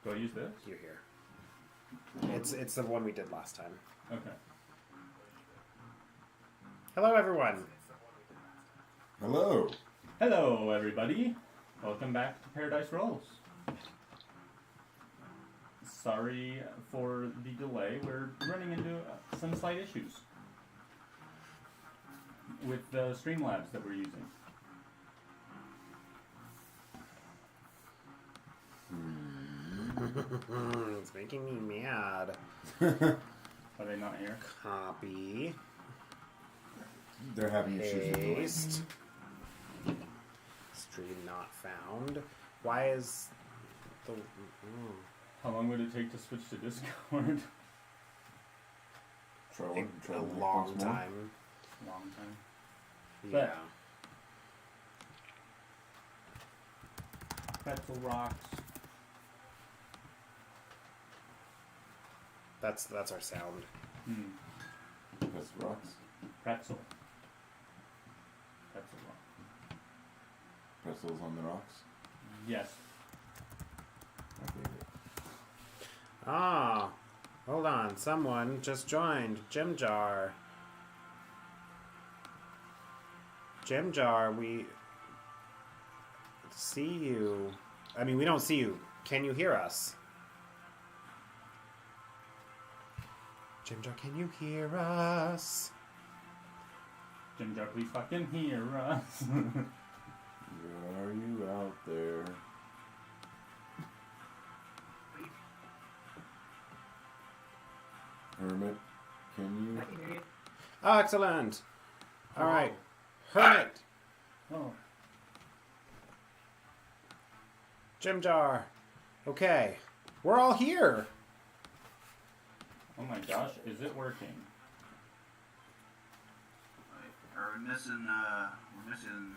Do I use this? You're here. It's the one we did last time. Okay. Hello, everyone. Hello. Hello, everybody. Welcome back to Paradise Rolls. Sorry for the delay. We're running into some slight issues with the Streamlabs that we're using. It's making me mad. Are they not here? Copy. They're having issues with the Paste. Stream not found. Why is the... How long would it take to switch to Discord? Try a one long once more. time. Long time. Yeah. Pretzel rocks. That's our sound. That's rocks. Pretzel. Pretzel rock. Pretzels on the rocks. Yes. I dig it. Ah, hold on. Someone just joined. Jim Jar. Jim Jar, we see you. I mean, we don't see you. Can you hear us? Jim Jar, can you hear us? Jim Jar, please fucking hear us. Are you out there? Hermit, can you? Oh, excellent. All right. Hermit. Oh. Jim Jar. Okay. We're all here. Oh my gosh, is it working? Wait, are we missing, we're missing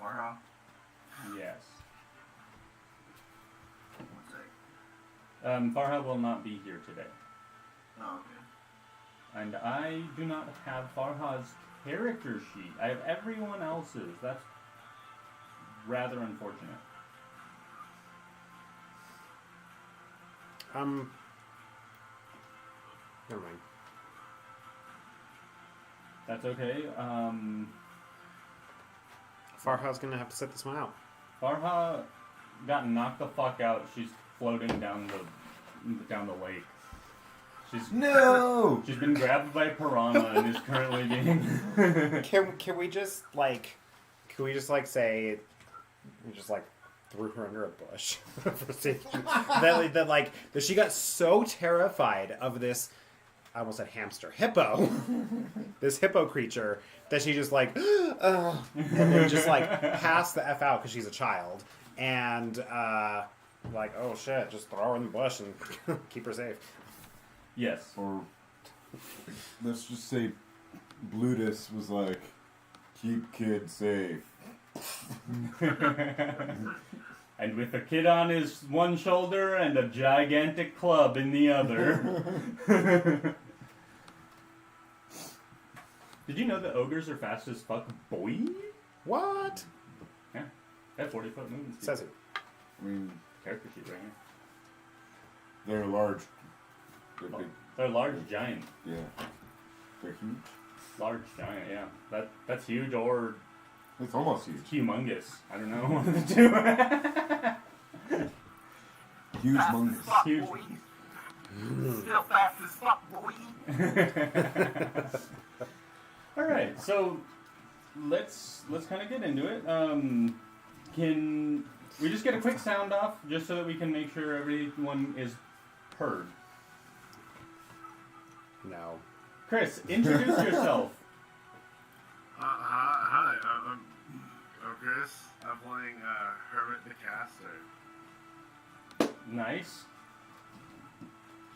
Farha? Yes. One sec. Farha will not be here today. Oh, okay. And I do not have Farha's character sheet. I have everyone else's. That's rather unfortunate. Never mind. That's okay. Farha's gonna have to sit this one out. Farha got knocked the fuck out. She's floating down the lake. No! She's been grabbed by piranha and is currently being. Can we just say we just like threw her under a bush for safety? that she got so terrified of this, I almost said hamster, hippo, this hippo creature, that she just like and then just like passed the F out because she's a child, and like, oh shit, just throw her in the bush and keep her safe. Yes. Or let's just say Blutus was like, keep kid safe. And with a kid on his one shoulder and a gigantic club in the other. Did you know that ogres are fast as fuck, boy? What? Yeah. They have 40-foot movement speed. Says who? I mean, Character sheet right here. they're large. They're big. They're large, giant. Yeah. They're huge. Large, giant, yeah. That's huge or It's almost huge. humongous. I don't know one of the two. Huge Fast mungus. as fuck, Huge. boy. Still fast as fuck, boy. Alright, so let's kind of get into it. Can we just get a quick sound off just so that we can make sure everyone is heard? No. Chris, introduce yourself. Hi, I'm Chris. I'm playing Hermit the Caster. Nice.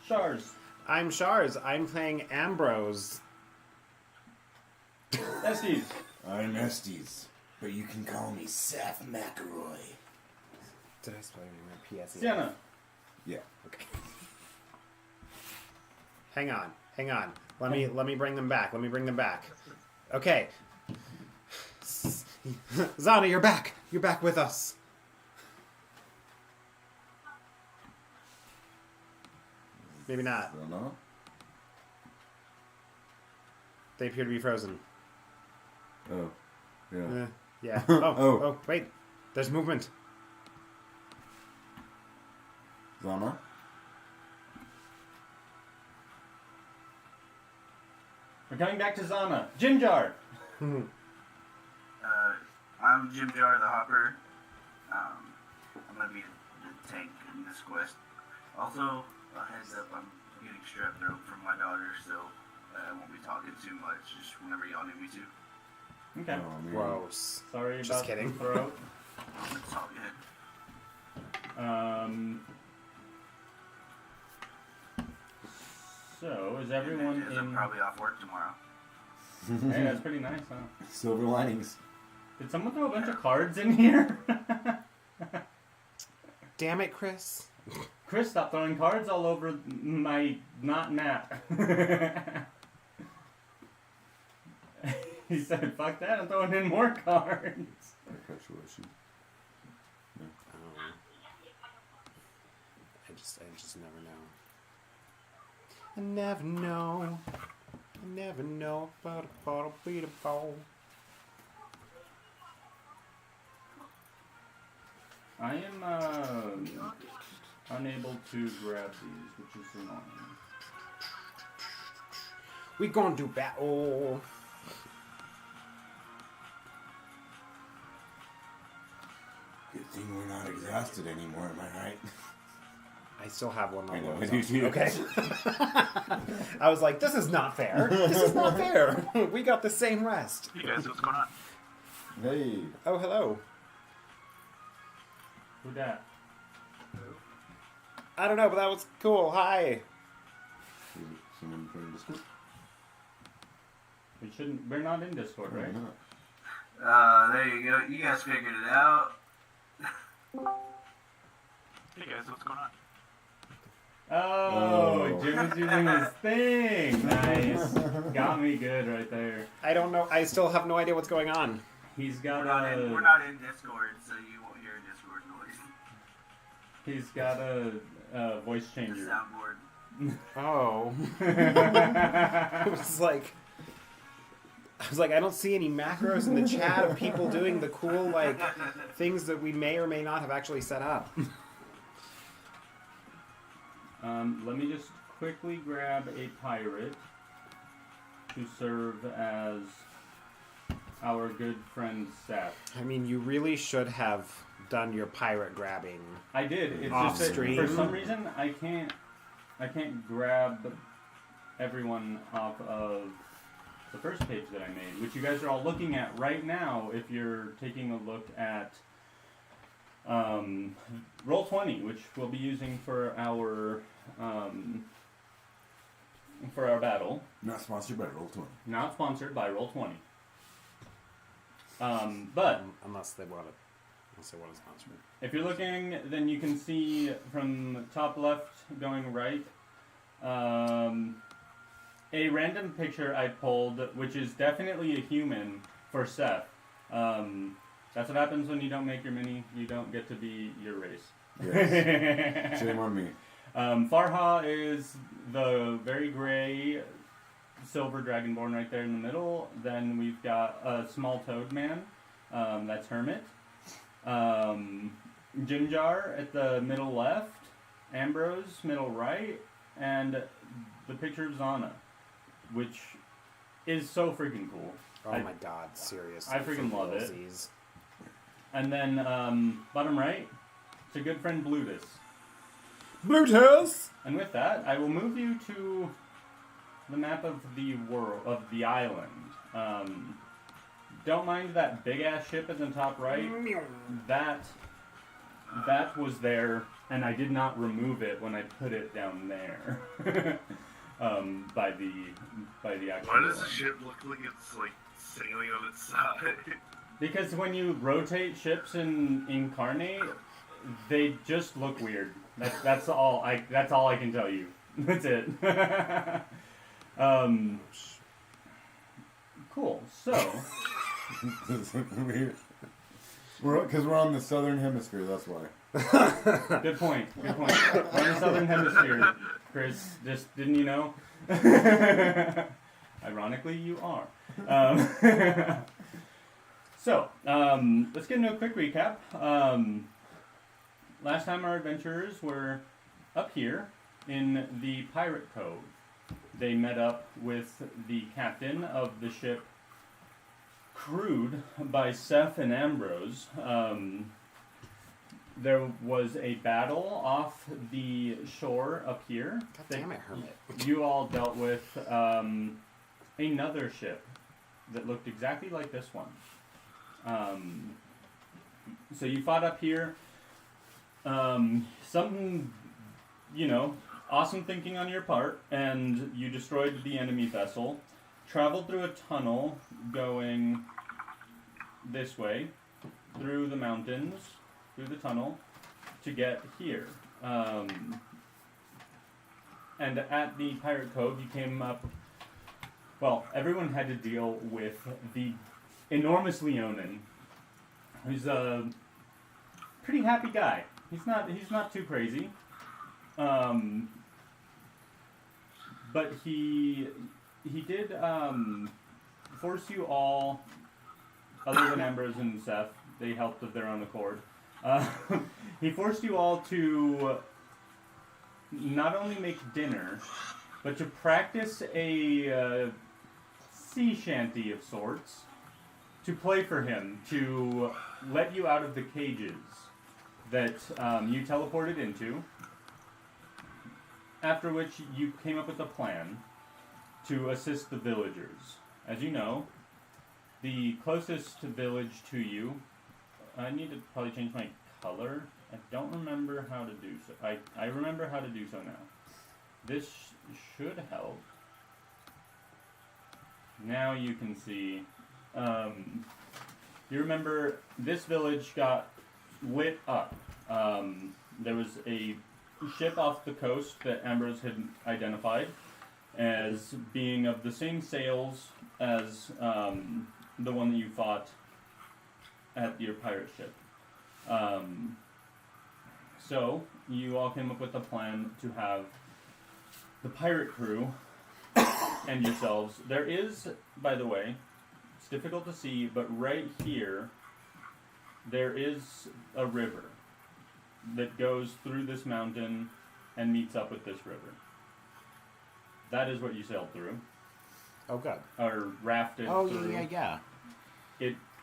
Shars. I'm Shars. I'm playing Ambrose. Estes. I'm Estes, but you can call me Seth McElroy. Did I spell your name? P.S. Sienna. Yeah. Okay. Hang on. Let me bring them back. Okay. Zana, you're back. You're back with us. Maybe not. Still not? They appear to be frozen. Oh. Yeah. Yeah. Oh. Oh, wait. There's movement. Zama? We're coming back to Zama. Jim Jar. I'm Jim Jar the Hopper. I'm gonna be the tank in this quest. Also, a heads up, I'm getting strep throat from my daughter, so I won't be talking too much, just whenever y'all need me to. Okay. Oh, man. Gross. Sorry Just about kidding. the throat. It's all good. So, is everyone I'm in... probably off work tomorrow. Hey, that's pretty nice, huh? Silver linings. Did someone throw a bunch of cards in here? Damn it, Chris. Chris, stop throwing cards all over my not nap. He said, fuck that, I'm throwing in more cards. Perpetuation. I just never know. I never know. I never know about a bottle beat a ball. I am unable to grab these, which is annoying. We gonna do battle. Good thing we're not exhausted anymore, am I right? I still have one more. I know, rose I do on. too. Okay. I was like, this is not fair. This is not fair. We got the same rest. Hey guys, what's going on? Hey. Oh, hello. Who dat? I don't know, but that was cool. Hi. Someone from Discord? We're not in Discord, right? Why not? There you go. You guys figured it out. Hey guys, what's going on? Oh, Oh. Jim is using his thing. Nice. Got me good right there. I don't know. I still have no idea what's going on. He's got We're not in Discord, so you won't hear Discord noise. He's got a voice The changer. soundboard. Oh. I was like, I don't see any macros in the chat of people doing the cool, like, things that we may or may not have actually set up. Let me just quickly grab a pirate to serve as our good friend Seth. I mean, you really should have done your pirate grabbing. I did. It's Off just that stream. for some reason I can't grab everyone off of the first page that I made, which you guys are all looking at right now if you're taking a look at Roll20, which we'll be using for our battle. Not sponsored by Roll20. Not sponsored by Roll20. But Unless they want to sponsor it. if you're looking, then you can see from top left going right a random picture I pulled, which is definitely a human for Seth. That's what happens when you don't make your mini. You don't get to be your race. Yes. Shame on me. Farha is the very gray silver dragonborn right there in the middle. Then we've got a small toad man. That's Hermit. Jimjar at the middle left. Ambrose middle right. And the picture of Zana, which is so freaking cool. Oh my god, seriously. I freaking love it. realsies. And then bottom right, it's a good friend Blutus. Bluetooth! And with that, I will move you to the map of the world, of the island. Don't mind that big ass ship in the top right. That was there, and I did not remove it when I put it down there. By the actual. Why does the ship look like it's like sailing on its side? Because when you rotate ships in Incarnate, they just look weird. That's all I can tell you. That's it. Cool. So Because we're on the southern hemisphere, that's why. good point. We're in the southern hemisphere. Chris, just didn't you know? Ironically, you are. So, let's get into a quick recap. Last time our adventurers were up here in the Pirate Cove. They met up with the captain of the ship crewed by Seth and Ambrose. There was a battle off the shore up here. God damn it, Hermit. You all dealt with another ship that looked exactly like this one. So you fought up here. Something, awesome thinking on your part, and you destroyed the enemy vessel. Traveled through a tunnel going this way, through the mountains, through the tunnel, to get here. And at the Pirate Cove, you came up... Well, everyone had to deal with the enormous Leonin, who's a pretty happy guy. He's not too crazy. But he did force you all, other than Ambrose and Seth, they helped of their own accord. He forced you all to not only make dinner, but to practice a sea shanty of sorts, to play for him, to let you out of the cages that you teleported into, after which you came up with a plan to assist the villagers. As you know, the closest village to you, I need to probably change my color. I don't remember how to do so. I remember how to do so now. This should help. Now you can see. You remember this village got lit up. There was a ship off the coast that Ambrose had identified as being of the same sails as the one that you fought at your pirate ship. So you all came up with a plan to have the pirate crew and yourselves. There is, by the way, it's difficult to see, but right here there is a river that goes through this mountain and meets up with this river. That is what you sailed through. Oh, good. Or rafted through. Yeah.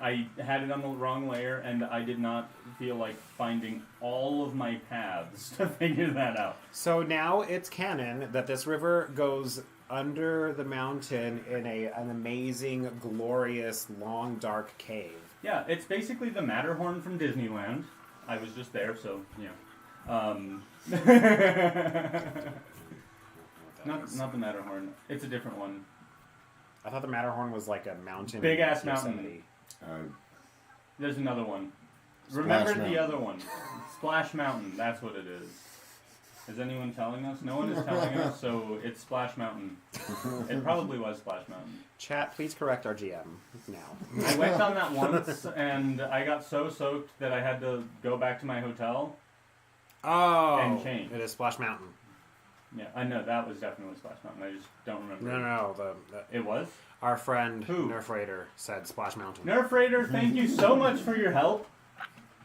I had it on the wrong layer, and I did not feel like finding all of my paths to figure that out. So now it's canon that this river goes under the mountain in an amazing, glorious, long, dark cave. Yeah, it's basically the Matterhorn from Disneyland. I was just there, so, Not the Matterhorn. It's a different one. I thought the Matterhorn was like a mountain. Big ass in mountain. Yosemite. There's another one. Splash Remember Mountain. the other one. Splash Mountain, that's what it is. Is anyone telling us? No one is telling us, so it's Splash Mountain. It probably was Splash Mountain. Chat, please correct our GM now. I went on that once, and I got so soaked that I had to go back to my hotel. Oh, And change. It is Splash Mountain. Yeah, I know, that was definitely Splash Mountain. I just don't remember. No. It was? Our friend Who? Nerf Raider said Splash Mountain. Nerf Raider, thank you so much for your help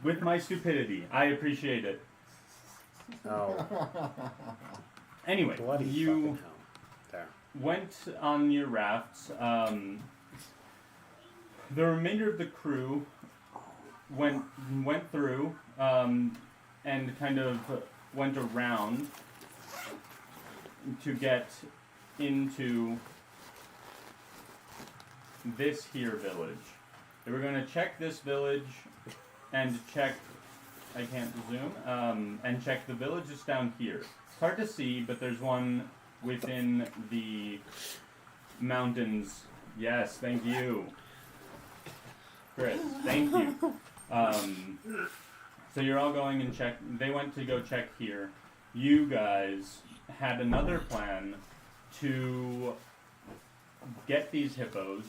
with my stupidity. I appreciate it. Oh, Anyway, bloody you fucking hell. There. went on your rafts. The remainder of the crew went through and kind of went around to get into this here village. They were going to check this village and check... I can't zoom. And check the villages down here. It's hard to see, but there's one within the mountains. Yes, thank you. Chris, thank you. So you're all going and check. They went to go check here. You guys had another plan to get these hippos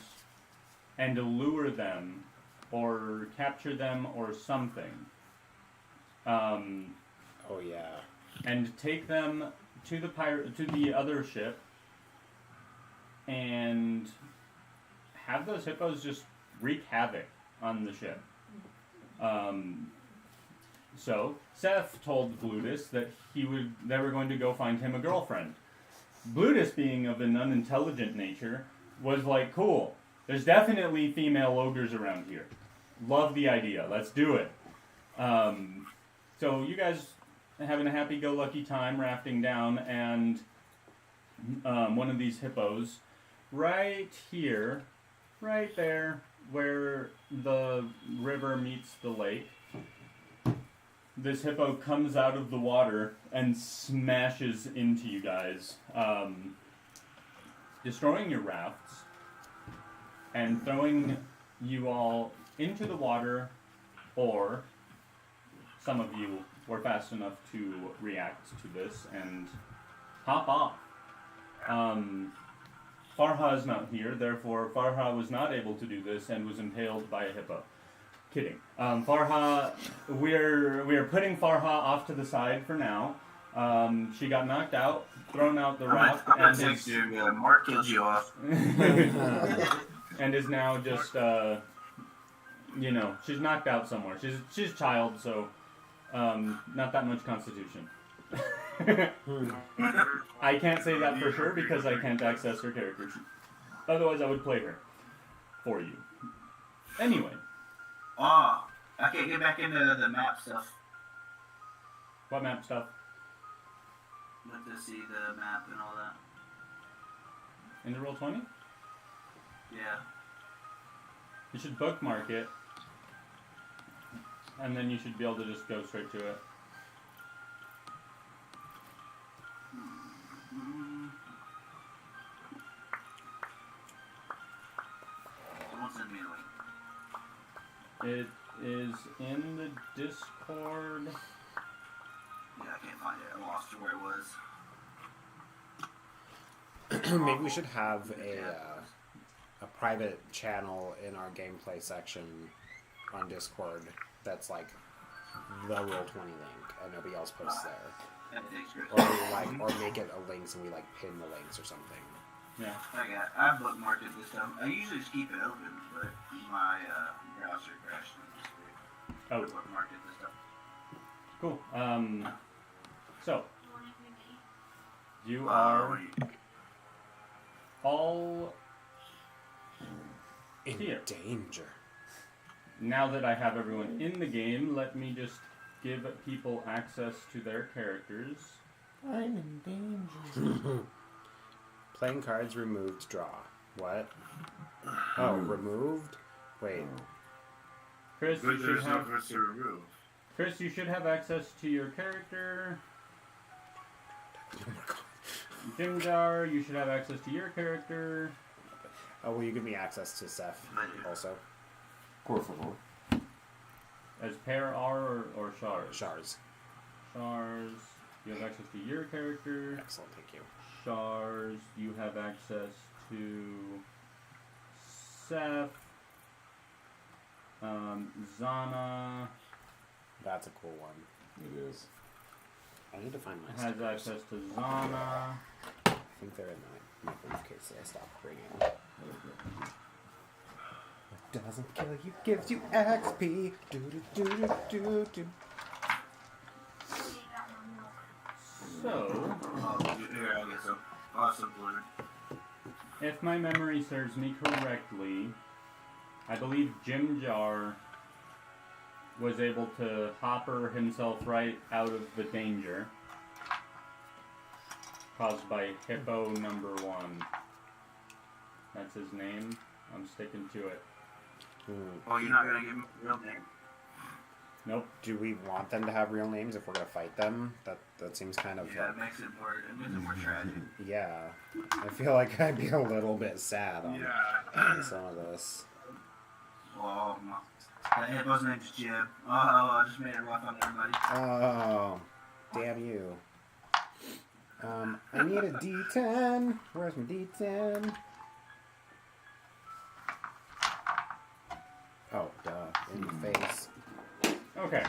and lure them or capture them or something. Oh, yeah. And take them to the other ship and have those hippos just wreak havoc on the ship. So Seth told Blutus that they were going to go find him a girlfriend. Blutus, being of an unintelligent nature, was like, cool, there's definitely female ogres around here. Love the idea. Let's do it. So you guys are having a happy-go-lucky time rafting down, and one of these hippos, right here, right there, where the river meets the lake, this hippo comes out of the water and smashes into you guys, destroying your rafts and throwing you all into the water, or some of you were fast enough to react to this and hop off. Farha is not here, therefore Farha was not able to do this and was impaled by a hippo. Kidding. Farha, we're putting Farha off to the side for now. She got knocked out, thrown out the raft, and Mark killed you off. and is now just, she's knocked out somewhere. She's a child, so not that much constitution. I can't say that for sure because I can't access her character sheet. Otherwise, I would play her for you. Anyway. Oh, I can't get back into the map stuff. What map stuff? Let to see the map and all that. Into Roll20? Yeah. You should bookmark it, and then you should be able to just go straight to it. Someone send me a link. It is in the Discord. Yeah, I can't find it. I lost where it was. Maybe we should have a private channel in our gameplay section on Discord that's like the Roll20 link, and nobody else posts there. Or make it a links and we like pin the links or something. Yeah. I bookmarked it this time. I usually just keep it open, but my browser crashed. Oh. I bookmarked it this time. Cool. So you are all In here. danger. Now that I have everyone in the game, let me just give people access to their characters. I'm in danger. Playing cards removed, draw. What? Oh, removed? Wait. Chris, But you should there's no have cards to remove. Chris, you should have access to your character. Jimjar, you should have access to your character. Oh, will you give me access to Seth also? Por favor. As pair R or Shars? Shards. Shars, you have access to your character. Excellent, thank you. Shars, you have access to Seth. Zana That's a cool one. It is. I need to find my has stickers. access to Zana. I think they're in my briefcase that I stopped bringing. What doesn't kill you gives you XP. Do do do do do do. So, Here, I'll get some awesome blue. if my memory serves me correctly, I believe Jimjar was able to hopper himself right out of the danger caused by Hippo number 1. That's his name. I'm sticking to it. Oh, you're not gonna give him a real name? Nope. Do we want them to have real names if we're gonna fight them? That seems kind of Yeah, it makes it more tragic. yeah. I feel like I'd be a little bit sad on Yeah. some of this. Oh, that hippo's name's Jim. Oh, I just made it rough on everybody. Oh, damn you. I need a D10. Where's my D10? Oh, duh. In your face. Okay.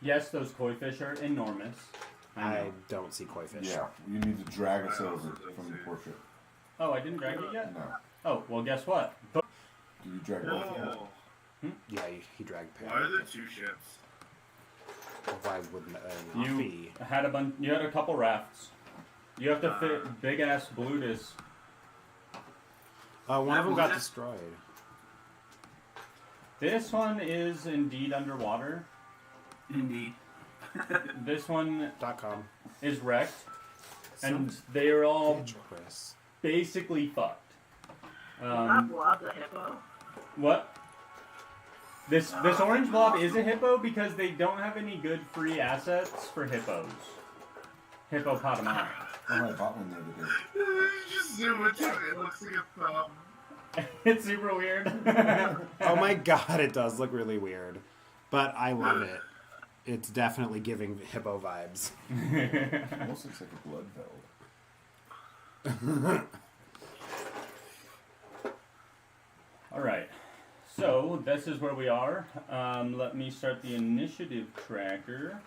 Yes, those koi fish are enormous. I I know. don't see koi fish. Yeah, you need to drag us over from the portrait. Oh, I didn't drag it yet? No. Oh, well, guess what? Do you drag both of them? Oh, Yeah, he dragged why are Perry. there 2 ships? Why wouldn't not You be? you had a couple rafts. You have to fit big ass Blutus. One of them got destroyed. This one is indeed underwater. Indeed. This one .com. is wrecked, and they are all Bitch, Chris. basically fucked. Blob the hippo. What? This orange blob is a hippo because they don't have any good free assets for hippos. Hippopotami. Oh, I bought one the other day. Just zoom into it. It looks like a thumb. It's super weird. Oh my god, it does look really weird. But I love it. It's definitely giving hippo vibes. Almost looks like a blood veld. Alright. So, this is where we are. Let me start the initiative tracker.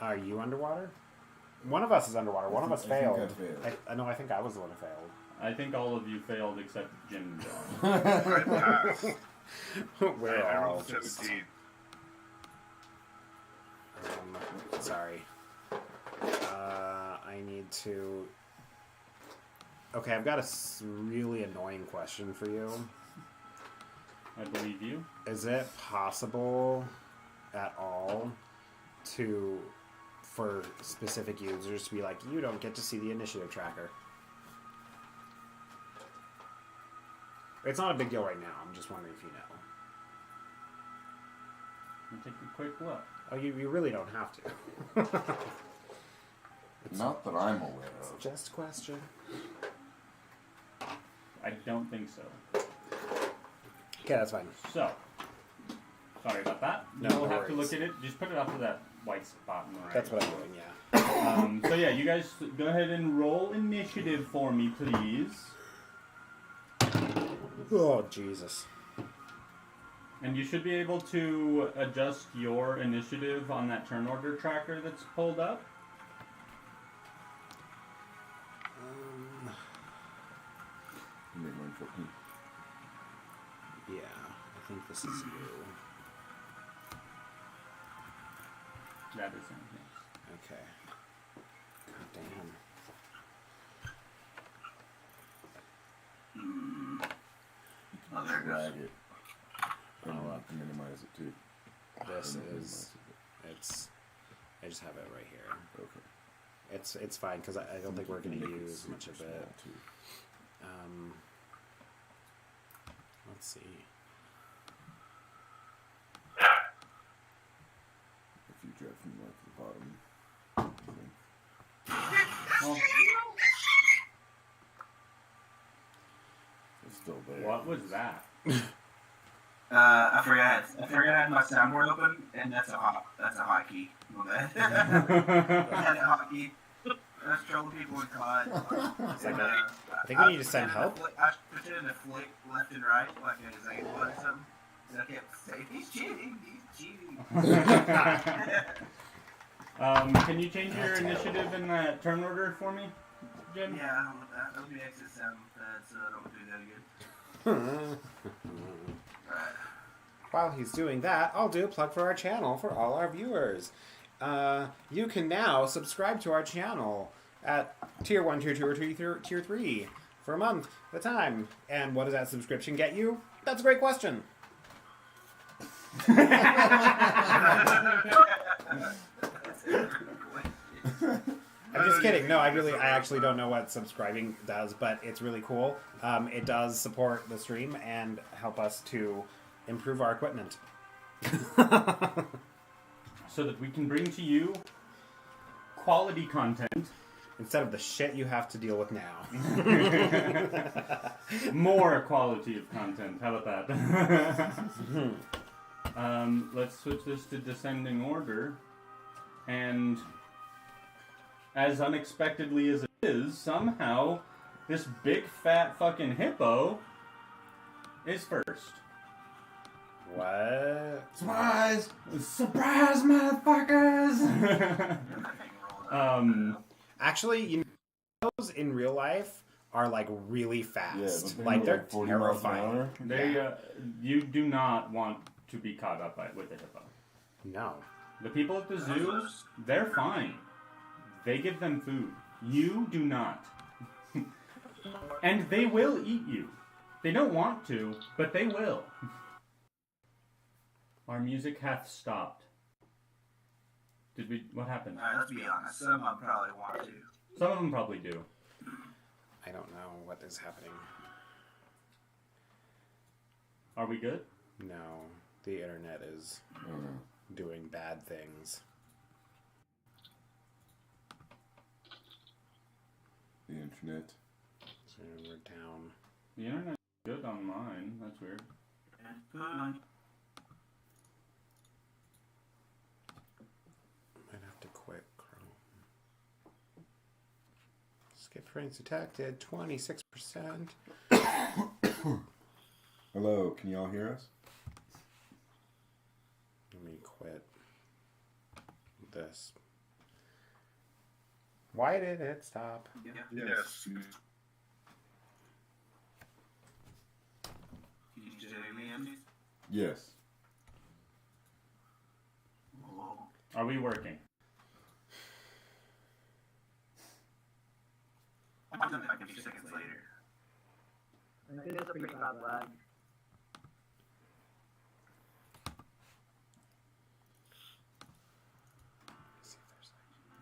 Are you underwater? One of us is underwater. One of us I think failed. I failed. I know. I think I was the one who failed. I think all of you failed except Jim and John. I passed. We're I all rolled just. 17. Sorry. I need to. Okay, I've got a really annoying question for you. I believe you. Is it possible at all for specific users to be like, you don't get to see the initiative tracker? It's not a big deal right now. I'm just wondering if you know. Let me take a quick look. Oh, you really don't have to. Not that I'm aware It's of. just a question. I don't think so. Okay, that's fine. So, sorry about that. No, You'll no have to worries. look at it. Just put it up to that white spot on the right. That's what I'm doing, yeah. So yeah, you guys go ahead and roll initiative for me, please. Oh, Jesus. And you should be able to adjust your initiative on that turn order tracker that's pulled up. You made mine 14. Yeah, I think this is you. That is him, yes. Okay. God damn. Oh, there it goes. Drag it. And I'll have to minimize it too. This Minimize is. It's. I just have it right here. it. Okay. It's fine because I don't think we're going to Make use super much of small, it. too. Let's see. If you drag from like the bottom. Well, It's still there. what was that? I forgot I had my soundboard open, and that's a hotkey. My bad. I had a hotkey. I was trolling people in COD. I think we need to send help. I pretended to flick left and right like a Zane or something. And I kept saying, he's cheating. Can you change your initiative in that turn order for me, Jim? Yeah, let me exit sound so I don't do that again. Right. While he's doing that, I'll do a plug for our channel for all our viewers. You can now subscribe to our channel at Tier 1, Tier 2, or Tier 3 for a month at a time. And what does that subscription get you? That's a great question. I'm just kidding. No, I actually don't know what subscribing does, but it's really cool. It does support the stream and help us to improve our equipment. So that we can bring to you quality content. Instead of the shit you have to deal with now. More quality of content. How about that? Let's switch this to descending order. And as unexpectedly as it is, somehow this big fat fucking hippo is first. What? Surprise! Surprise, motherfuckers! Actually, you know, those in real life are like really fast. Yeah, Like they're 40 miles an terrifying. hour. They, you do not want to be caught up with a hippo. No. The people at the zoo, they're fine. They give them food. You do not. And they will eat you. They don't want to, but they will. Our music hath stopped. Did we? What happened? Alright, let's be honest. Some of them probably want to. Some of them probably do. I don't know what is happening. Are we good? No. The internet is doing bad things. The internet. So we're down. The internet's good on mine. That's weird. Might have to quit Chrome. Skip frames detected, 26%. Hello, can y'all hear us? Let me quit this. Why did it stop? Yes. Can you just hear me, Andy? Yes. Whoa. Are we working? I'm coming back a few seconds later. I think it's a pretty bad lag.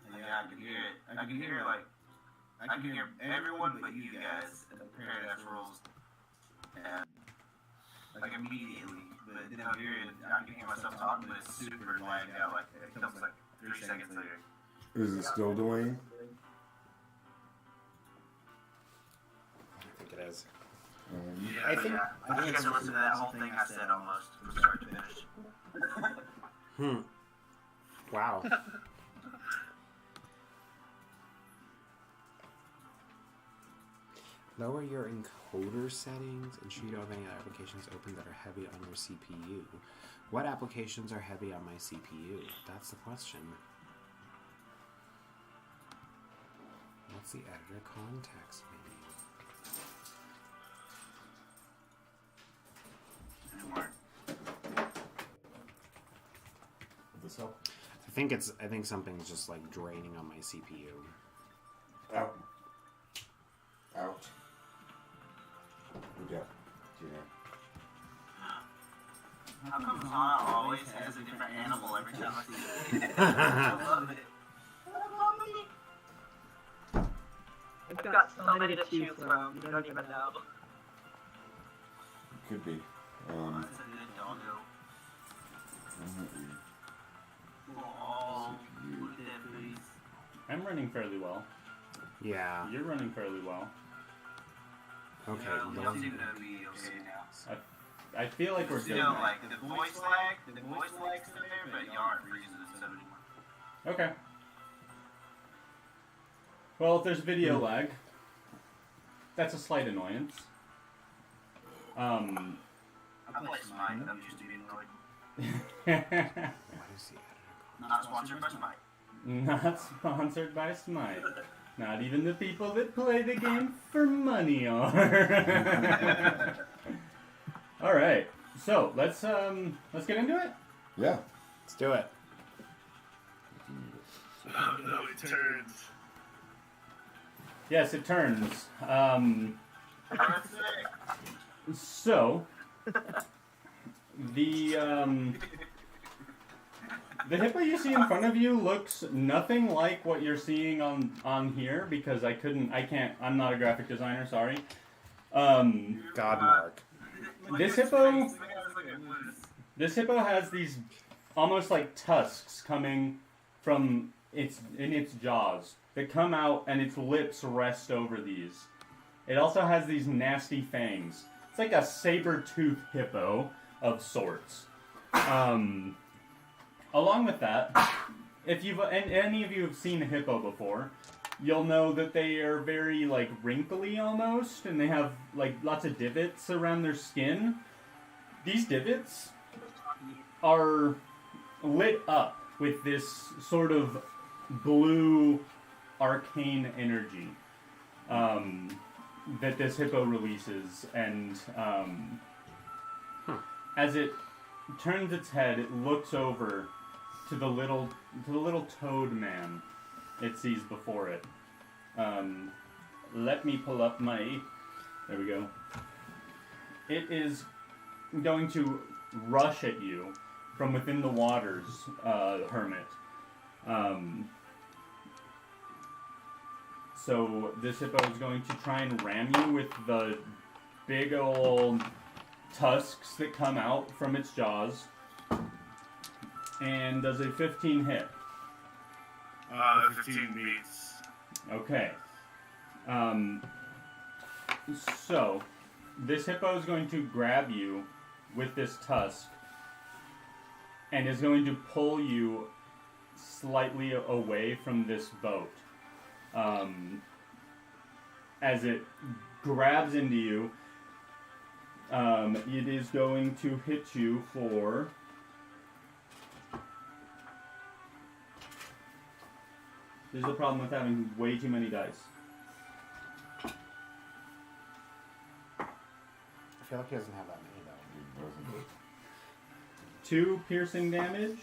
Yeah, I can hear it. I can hear everyone but you guys in the Paradise Rolls. And like immediately. But then I can hear myself talking, but it's super lagged out. Like it comes like 3 seconds later. Is it still delaying? I think it is. Yeah, I think- I think you guys listened to that whole thing I said almost from start to finish. Wow. Lower your encoder settings, ensure you don't have any other applications open that are heavy on your CPU. What applications are heavy on my CPU? That's the question. What's the editor context menu? Will this help? I think something's just like draining on my CPU. Out. Out. Yeah. Yeah. How come Hana always has a different animal every time I see it? I love it. I've got so many to choose from, you don't even know. Could be. That's a good doggo. Oh, look at that face. I'm running fairly well. Yeah. You're running fairly well. Okay. Yeah, those- we seem to be okay now. I feel like we're good. Still, now. like, the voice lag's in there, but y'all aren't freezing and stuff anymore. Okay. Well, if there's video lag, that's a slight annoyance. I play Smite, I'm used to being annoyed. What is the editor context? Not sponsored by Smite. Not sponsored by Smite. Not even the people that play the game for money are. All right, so let's get into it. Yeah. Let's do it. Oh no, it turns. Yes, it turns. That's it. So the hippo you see in front of you looks nothing like what you're seeing on here because I'm not a graphic designer, sorry. Godmark. This hippo has these almost like tusks coming from its jaws that come out and its lips rest over these. It also has these nasty fangs. It's like a saber-toothed hippo of sorts. Along with that, if any of you have seen a hippo before, you'll know that they are very like wrinkly almost, and they have like lots of divots around their skin. These divots are lit up with this sort of blue arcane energy that this hippo releases, and as it turns its head, it looks over to the little toad man it sees before it. Let me pull up my... There we go. It is going to rush at you from within the waters, Hermit. So this hippo is going to try and ram you with the big old tusks that come out from its jaws. And does a 15 hit? 15 beats. Okay. So, this hippo is going to grab you with this tusk and is going to pull you slightly away from this boat. As it grabs into you, it is going to hit you for... This is the problem with having way too many dice. I feel like he doesn't have that many though. 2 piercing damage,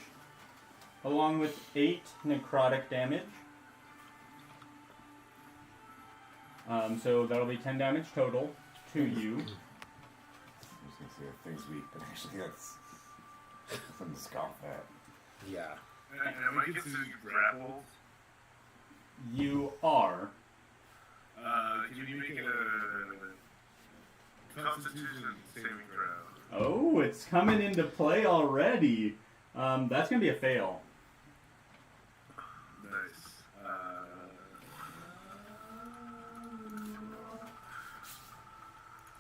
along with 8 necrotic damage. So that'll be 10 damage total to you. I was gonna say that thing's weak, but actually that's something to scoff at. Yeah. Am I considered grappled? You are. Can you make a Constitution saving throw? Oh, it's coming into play already. That's gonna be a fail. Nice.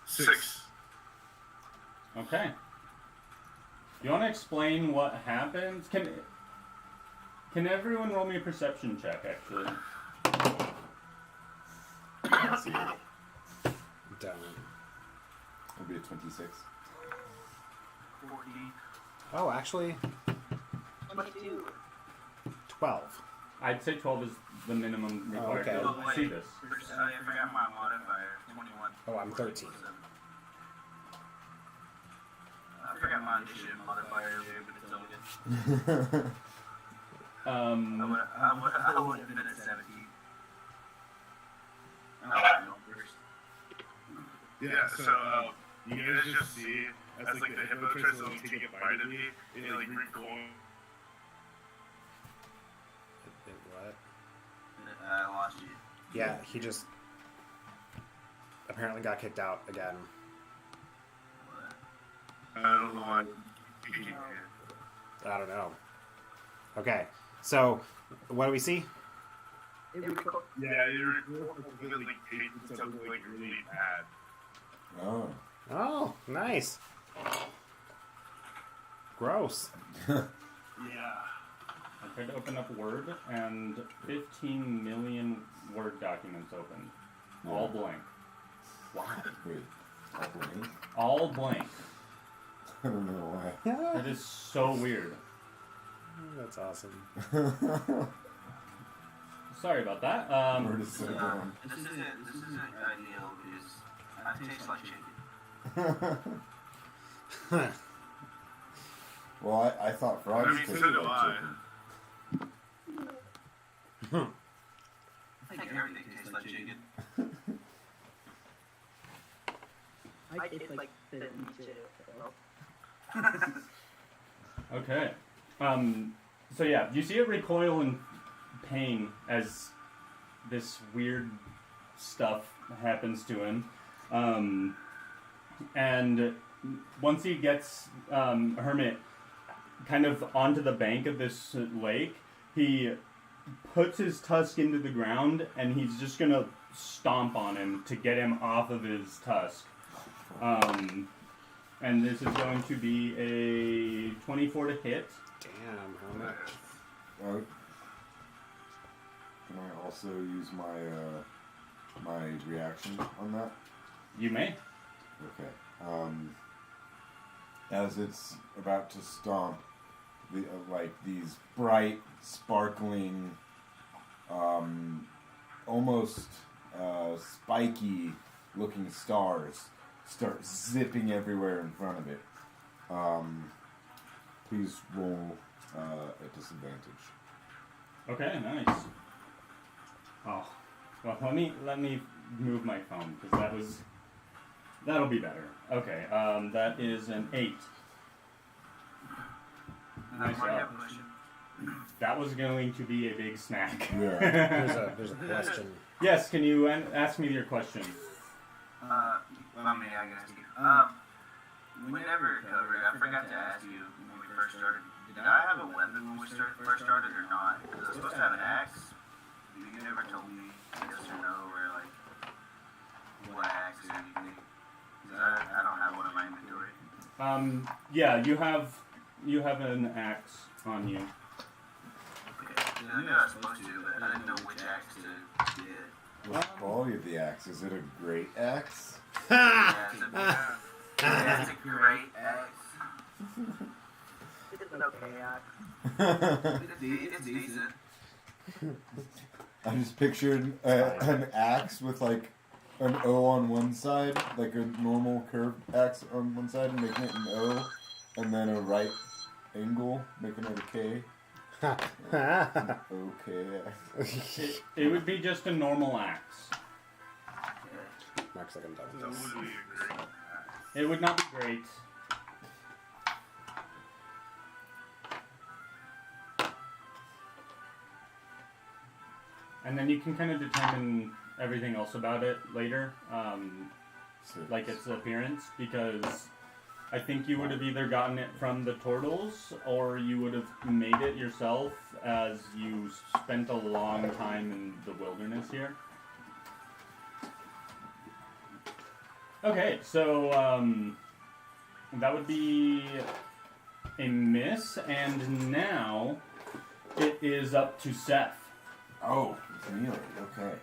6. Okay. You want to explain what happens? Can everyone roll me a perception check, actually? Let's see. Down. It'll be a 26. 40. Oh, actually, 22. 12. I'd say 12 is the minimum required okay. to see this. I forgot my modifier. 21. Oh, I'm 13. I forgot my initiative modifier earlier, but it's all good. I would have been at 17. Oh, no, first. Yeah, so you guys just see as like the hippo tries to like take a bite of me, it like recoils. What? I lost you. Yeah, he just apparently got kicked out again. I don't know why. I don't know. Okay, so what do we see? Yeah, you're like taking something like really bad. Oh. Oh, nice. Gross. Yeah. I tried to open up Word, and 15 million Word documents open. All blank. Wow. Wait. All blank? All blank. I don't know why. That is so weird. That's awesome. Sorry about that. Where does it go? This isn't ideal because I taste like chicken. Well, I thought frogs I mean, tasted so do like I. chicken. I think everything tastes like chicken. I taste like the shit. Okay. So yeah, you see it recoil in pain as this weird stuff happens to him. And once he gets Hermit kind of onto the bank of this lake, he puts his tusk into the ground and he's just gonna stomp on him to get him off of his tusk. And this is going to be a 24 to hit. Damn, Hermit. Can I also use my my reaction on that? You may. Okay. as it's about to stomp, like these bright, sparkling, almost spiky-looking stars start zipping everywhere in front of it. Please roll at disadvantage. Okay, nice. Oh, well, let me move my phone because that'll be better. Okay, that is an 8. Nice job. That was going to be a big snack. Yeah. There's a question. Yes, can you ask me your question? I guess you. Whenever covered, I forgot to ask you when we first started. Did I have a weapon when we first started or not? Because I was supposed to have an axe. You never told me yes or no, or like what axe or anything. Because I don't have one in my inventory. Yeah, you have an axe on you. Okay, I knew I was supposed to, but I didn't know which axe to get. What's the quality of the axe? Is it a great axe? Yeah, it's a great axe. It's an okay axe. It's decent. I just pictured an axe with like an O on one side, like a normal curved axe on one side, and making it an O, and then a right angle, making it a K. Okay. It would be just a normal axe. Mark's like, I'm done with That this. would be a great. It would not be great. And then you can kind of determine everything else about it later, like its appearance, because I think you would have either gotten it from the turtles or you would have made it yourself as you spent a long time in the wilderness here. Okay, so that would be a miss, and now it is up to Seth. Oh, really? Okay.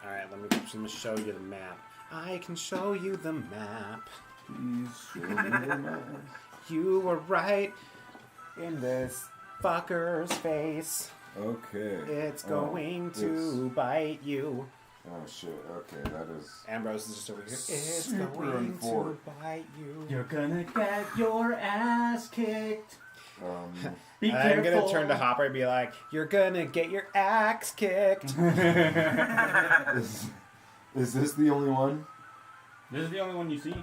Alright, let me show you the map. I can show you the map. Please show me the map. You were right in this fucker's face. Okay. It's going to bite you. Oh shit. Okay, that is. Ambrose is just over here. It's Super going to important. bite you. You're gonna get your ass kicked. Be I'm careful. gonna turn to Hopper and be like, "You're gonna get your axe kicked." Is this the only one? This is the only one you see.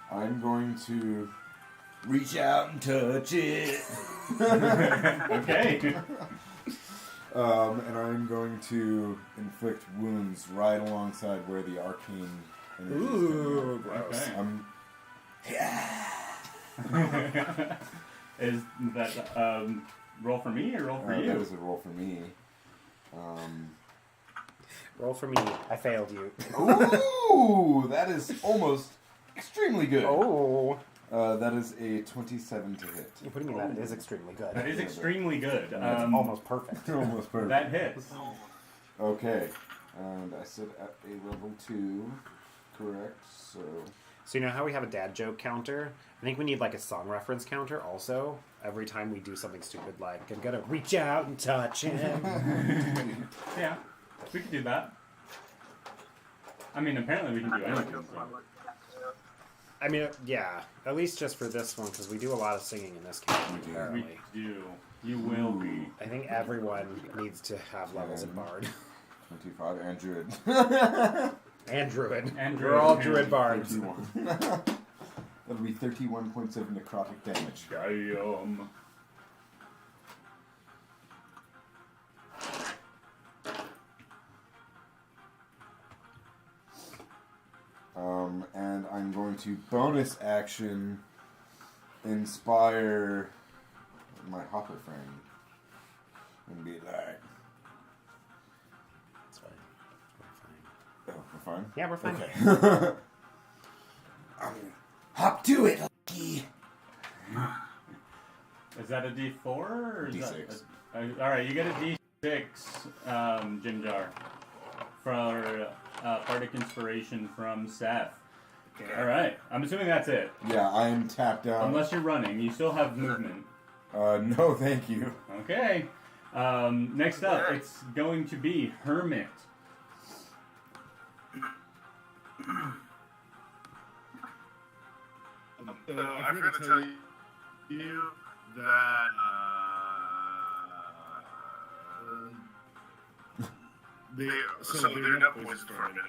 I'm going to reach out and touch it. Okay. And I'm going to inflict wounds right alongside where the arcane energy is Ooh, coming out. gross. Okay. Is that roll for me or roll for That you? is a roll for me. Roll for me. I failed you. Ooh, that is almost extremely good. Oh. That is a 27 to hit. What do you mean that is extremely good? That is extremely good. That's almost perfect. Almost perfect. That hits. Okay, and I said at a level 2, correct? So So you know how we have a dad joke counter? I think we need like a song reference counter also. Every time we do something stupid like, I'm gonna reach out and touch him. Yeah, we could do that. I mean, apparently we can do anything. So. I mean, yeah, at least just for this one, because we do a lot of singing in this counter, We do. We apparently. do. You will be. I think everyone needs to have levels in Bard. 25 and Druid. And Druid. And We're all Druid. Druid Bards. 31. That'll be 31.7 necrotic damage. Damn. And I'm going to bonus action inspire my hopper friend and be like, That's fine. We're fine. oh, we're fine? Yeah, we're fine. Okay. Hop to it, Lucky. Is that a D4 or is D6. that? All right, you get a D. 6, Jinjar, for Bardic Inspiration from Seth. Alright, I'm assuming that's it. Yeah, I am tapped out. Unless you're running, you still have movement. No, thank you. Okay. Next up, it's going to be Hermit. I forgot to tell you that they're not poisoned for a minute.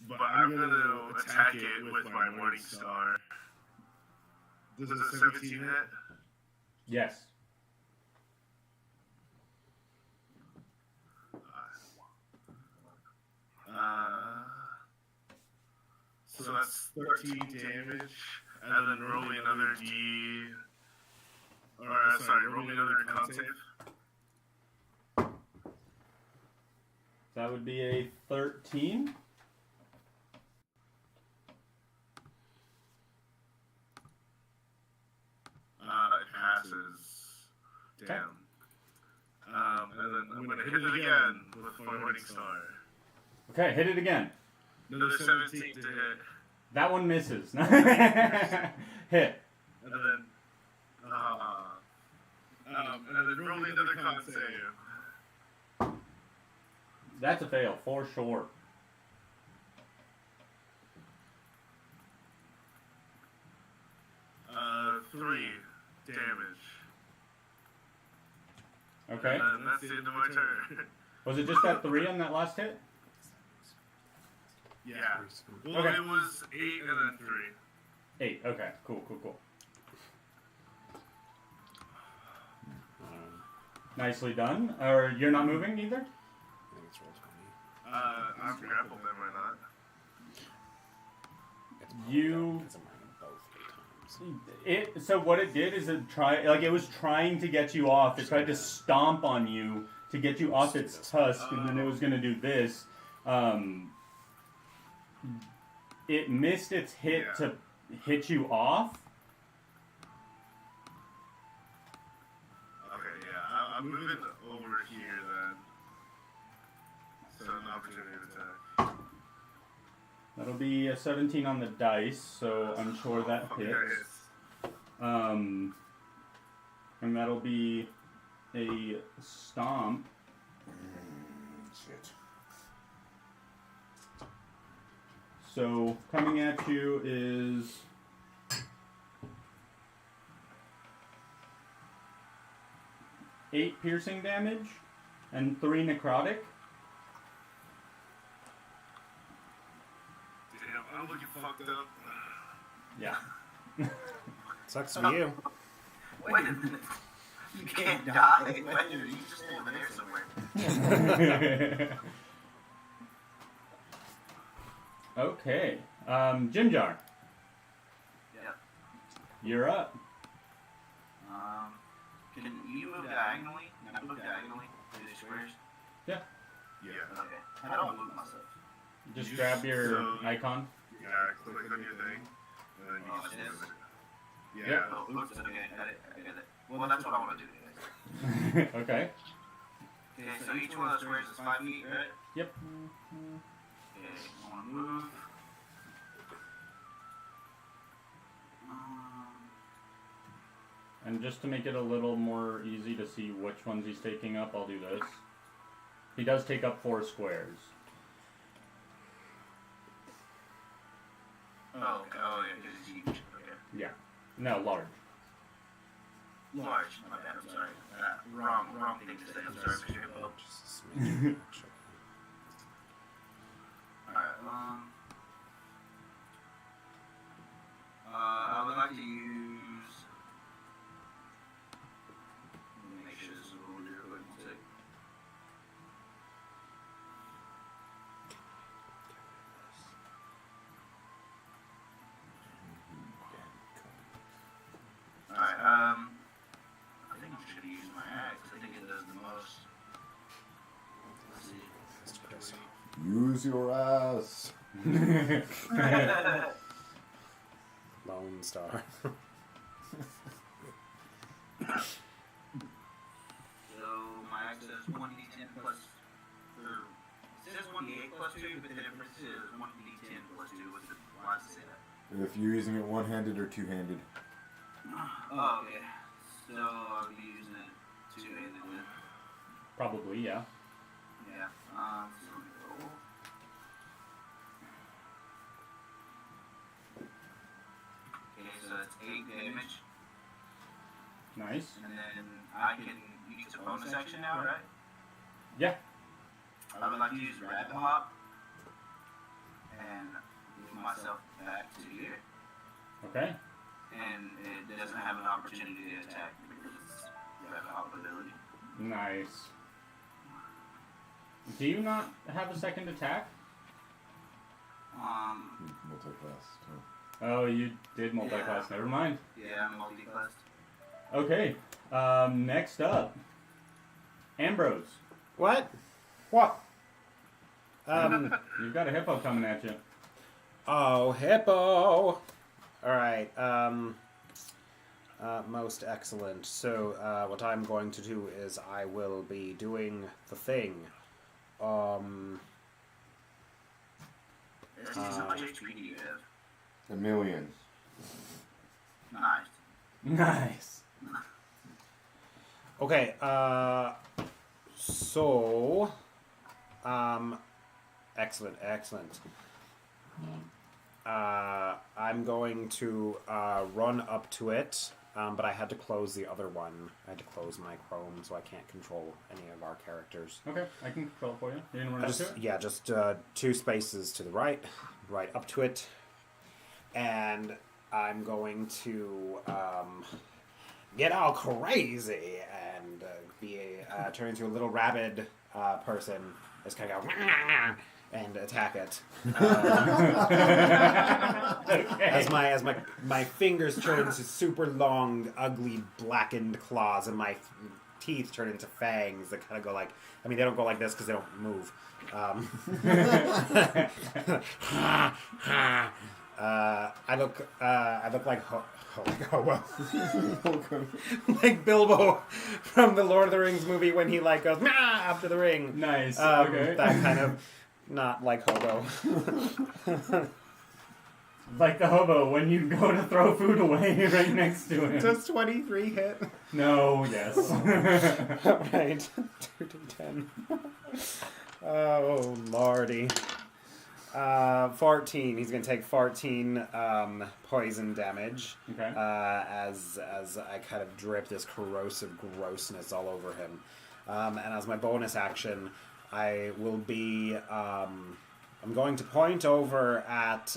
But I'm gonna attack it with my Morning Star. Does a 17 hit? Yes. So that's 13 damage, and then roll me another roll me another con save. That would be a 13. It passes. Damn. And then I'm gonna hit it again with my Morning Star. Okay, hit it again. Another 17 to hit. That one misses. Hit. And then roll me another con save. That's a fail, for sure. Three damage. Okay. And that's the end of my turn. Was it just that 3 on that last hit? Yeah. Well, Okay. it was 8 and then 3. 8. Okay. Cool. Nicely done. Or you're not moving either? I think it's roll 20. I'm grappled them or not. You. It's a minor both 8 times. So what it did is it was trying to get you off. It tried to stomp on you to get you off its tusk, and then it was going to do this. It missed its hit to hit you off. Okay, yeah. I'm moving over here then. So an opportunity attack. That'll be a 17 on the dice, so I'm sure that hits. And that'll be a stomp. Shit. So coming at you is 8 piercing damage and 3 necrotic. Damn, I'm looking fucked up. Yeah. Sucks for you. Wait a minute. You can't die. You just over there somewhere. Okay. Jinjar, Yep. you're up. Can you move diagonally? Can I move diagonally? Through the squares? Yeah. Okay. I don't move myself. Just grab your icon. Yeah, click on your thing. And then you Oh, just it is? move it. Yeah. Yeah. Oh, oops, okay, I get it. Well, that's what I want to do, guys. Okay. Okay, so each one of those squares is 5 feet, right? Yep. Okay, I want to move. And just to make it a little more easy to see which ones he's taking up, I'll do this. He does take up 4 squares. Oh, okay. Oh, yeah, because it's huge. Okay. Yeah. No, large. Large. My bad, I'm sorry. Wrong thing to say. I'm sorry, Mr. Hippo. Just a smidge, actually. Alright, I would like to use... Let me make sure this is a little real quick. 1 sec. Alright, I think I'm just gonna use my axe. I think it does the most. Let's see. Just piss off. Use your ass. Lone Star. 2, but the difference is 1d10 plus 2. Why does it say that? If you're using it one-handed or two-handed. Oh, okay. So I'll be using it two-handed then. Probably, yeah. Yeah. So let me roll. Okay, so that's 8 damage. Nice. And then I can use a bonus action now, right? Yeah. I would like to use Rabbit Hop and move myself back to here. Okay. And it doesn't have an opportunity to attack because it's Rabbit Hop ability. Nice. Do you not have a second attack? Multi-class. Too. Oh, you did multi-class. Never mind. Yeah, I'm multi-classed. Okay. Next up, Ambrose. What? What? You've got a hippo coming at you. Oh, hippo! Alright, most excellent. So, what I'm going to do is I will be doing the thing. How much HP do you have? 1 million. Nice. Nice. Okay, so, excellent, excellent. I'm going to run up to it, but I had to close the other one. I had to close my Chrome, so I can't control any of our characters. Okay, I can control it for you. You didn't run into it? Yeah, just 2 spaces to the right up to it, and I'm going to get all crazy and turn into a little rabid person. Just kind of go and attack it. Okay. As my fingers turn into super long, ugly, blackened claws, and my teeth turn into fangs that kind of go like. I mean, they don't go like this because they don't move. I look like hobo. Like Bilbo from the Lord of the Rings movie when he like goes after the ring. Nice. Okay. That kind of, not like hobo. Like the hobo when you go to throw food away right next to him. Does 23 hit? No, yes. Alright. 2d10. Oh, lordy. 14. He's going to take 14 poison damage. Okay. As I kind of drip this corrosive grossness all over him. And as my bonus action, I will be... I'm going to point over at...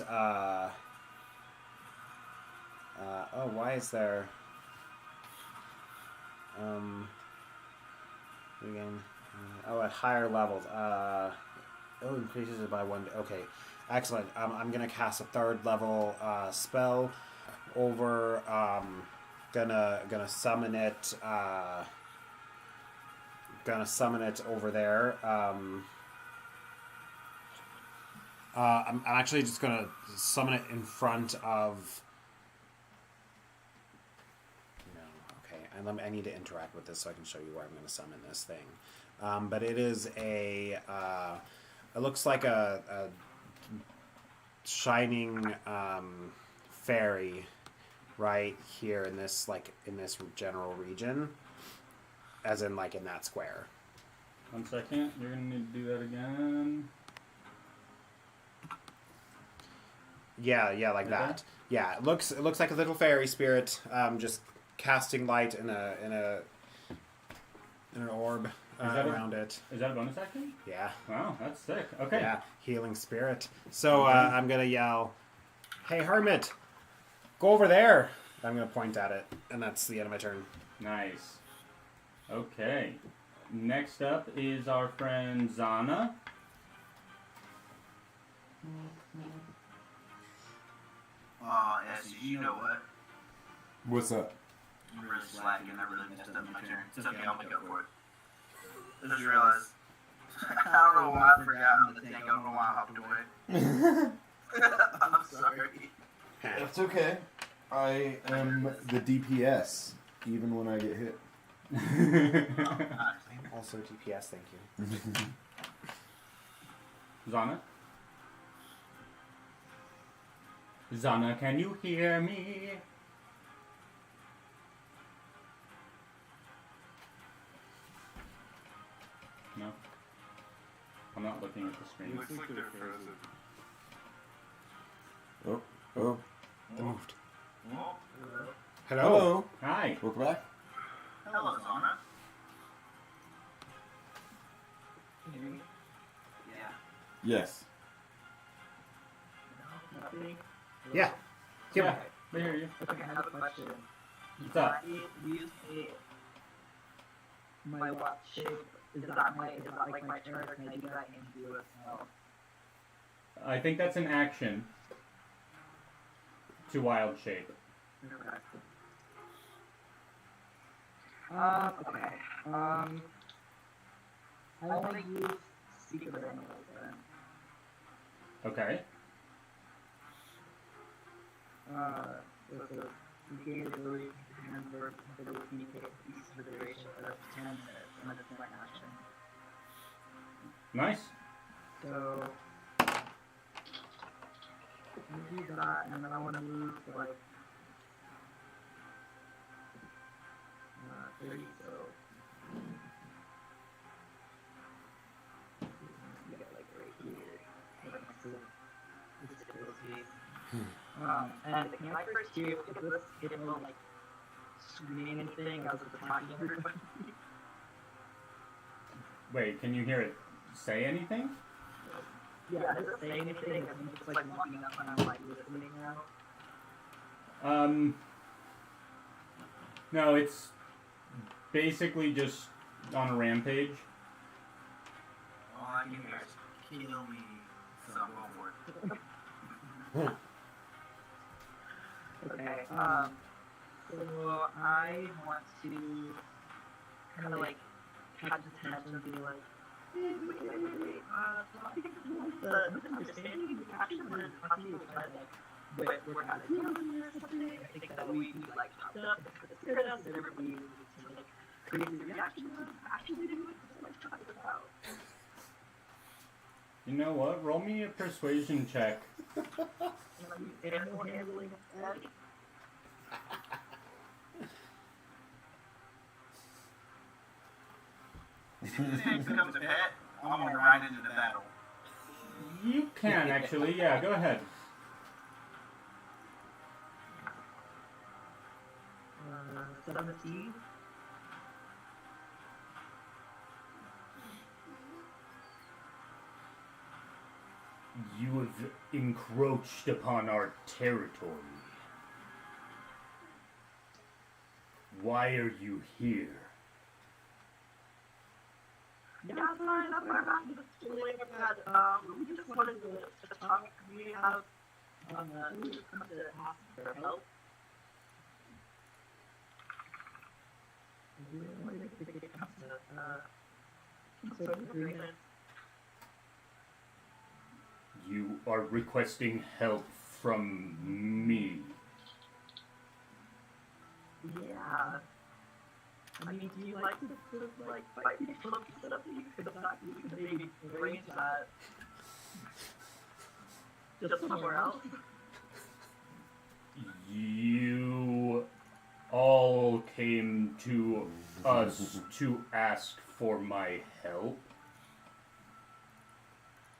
why is there... Again... at higher levels. Increases it by 1. Okay, excellent. I'm gonna cast a 3rd level spell over. Gonna summon it. Gonna summon it over there. I'm actually just gonna summon it in front of. No, okay. I need to interact with this so I can show you where I'm gonna summon this thing. But it is a. It looks like a shining fairy right here in this general region, as in in that square. 1 second. You're gonna need to do that again. Yeah, like Okay. that. Yeah, it looks like a little fairy spirit, just casting light in an orb around it. Is that a bonus action? Yeah. Wow, that's sick. Okay. Yeah, healing spirit. So I'm gonna yell, "Hey, hermit, go over there!" I'm gonna point at it, and that's the end of my turn. Nice. Okay. Next up is our friend Zana. You know what? What's up? I'm really slacking. I really messed up my turn. It's okay, I'll make up for it. I just realized. I don't know why I forgot the thing. I don't know why I hopped away. I'm sorry. That's okay. I am the DPS, even when I get hit. I'm also DPS, thank you. Zana? Zana, can you hear me? No? I'm not looking at the It screen. looks like they're frozen. Oh. They moved. Oh, Hello. Hello. Hi. Welcome back. hello, Zana. Can you hear me? Yeah. Yes. Nothing? Yeah. Yeah, I hear you. Okay, I have a question. What's up? You say my what shape? Is that like my turn, or can I do that and do it now? I think that's an action to wild shape. Okay. Okay. I want to use secret animals then. Okay. With the gain the ability to remember the routine take a piece of the duration for 10 minutes, and then it's my action. Nice. So, I do that, and then I want to move to like 30, so. You get like right here. Right next to this ability. And can I first hear if this Hippo like screaming anything as it's attacking everybody? Wait, can you hear it say anything? Yeah, does it say anything? Is it just like walking up and I'm like listening now? No, it's basically just on a rampage. All I can hear is kill me, so I'm going for it. Okay, so I want to kind of like catch his attention and be like, wait, so I think the misunderstanding the action when it's talking to kind of like, we're kind of dealing or something. I think that we like chopped up, and it's scared us, and everybody needs to like crazy reaction to actually do it, just like try this out. You know what? Roll me a persuasion check. Animal handling that. If this thing becomes a pet, I'm gonna ride into the battle. You can actually, yeah, go ahead. Uh, 17. You have encroached upon our territory. Why are you here? Yeah, sorry, that's why I'm just feeling bad. We just wanted to talk. We have, we just come to ask for help. We want to make it come to, sort of agreement. You are requesting help from me. Yeah. I mean, do you like to like fight people up instead of you could maybe arrange that just somewhere else? You all came to us to ask for my help.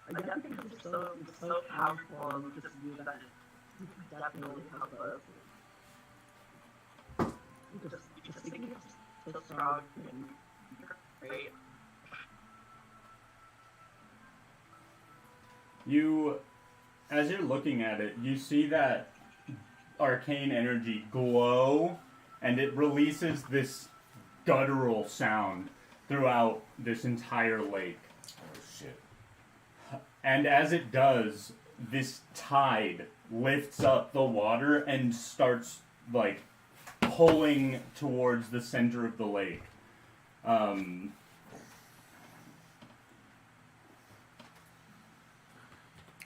I guess because you're so powerful and we just knew that you could definitely help us. You just think you're so strong and you're great. You, as you're looking at it, you see that arcane energy glow, and it releases this guttural sound throughout this entire lake. Oh shit. And as it does, this tide lifts up the water and starts, like, pulling towards the center of the lake.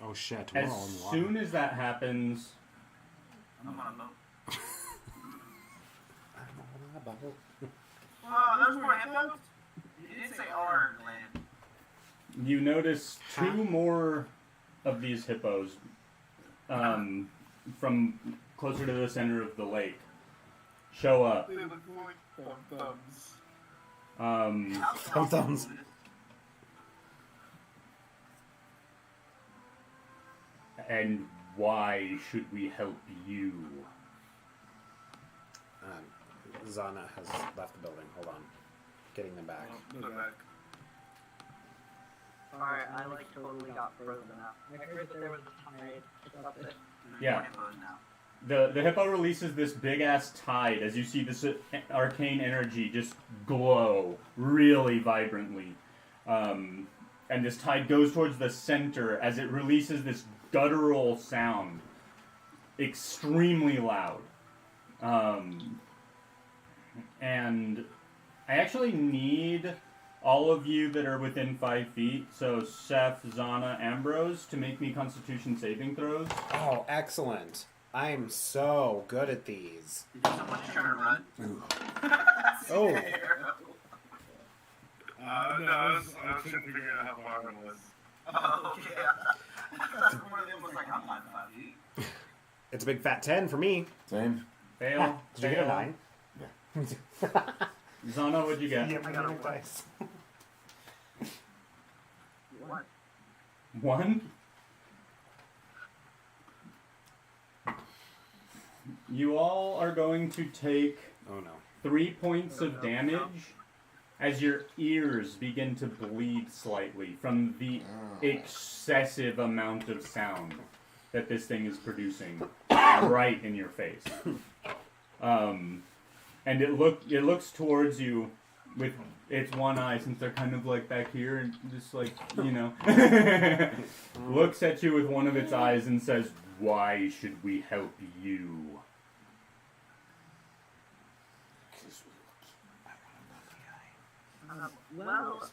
Oh shit, we're As all in the water. soon as that happens, I'm on a boat. I'm on a boat. There's more hippos? You didn't say R, Glenn. you notice two more of these hippos from closer to the center of the lake show up. They look like thumbs. Thumbs. And why should we help you? Zana has left the building. Hold on. Getting them back. No back. Alright, I like totally got frozen out. I heard that there was a tide or something. Yeah. Hippos now. The hippo releases this big ass tide as you see this arcane energy just glow really vibrantly. And this tide goes towards the center as it releases this guttural sound. Extremely loud. And I actually need all of you that are within 5 feet, so Seth, Zana, Ambrose, to make me Constitution saving throws. Oh, excellent. I'm so good at these. Someone's trying to run. Oh. No, I was trying to figure out how far it was. Oh, okay. One of them was like, I'm not 5 feet. It's a big fat 10 for me. Same. Fail. Did you get a 9? Zana, what'd you get? I got a dice. What? 1? You all are going to take Oh no. 3 points of damage as your ears begin to bleed slightly from the excessive amount of sound that this thing is producing right in your face. And it looks towards you with its one eye, since they're kind of like back here and just like, you know, looks at you with one of its eyes and says, "Why should we help you?" Well,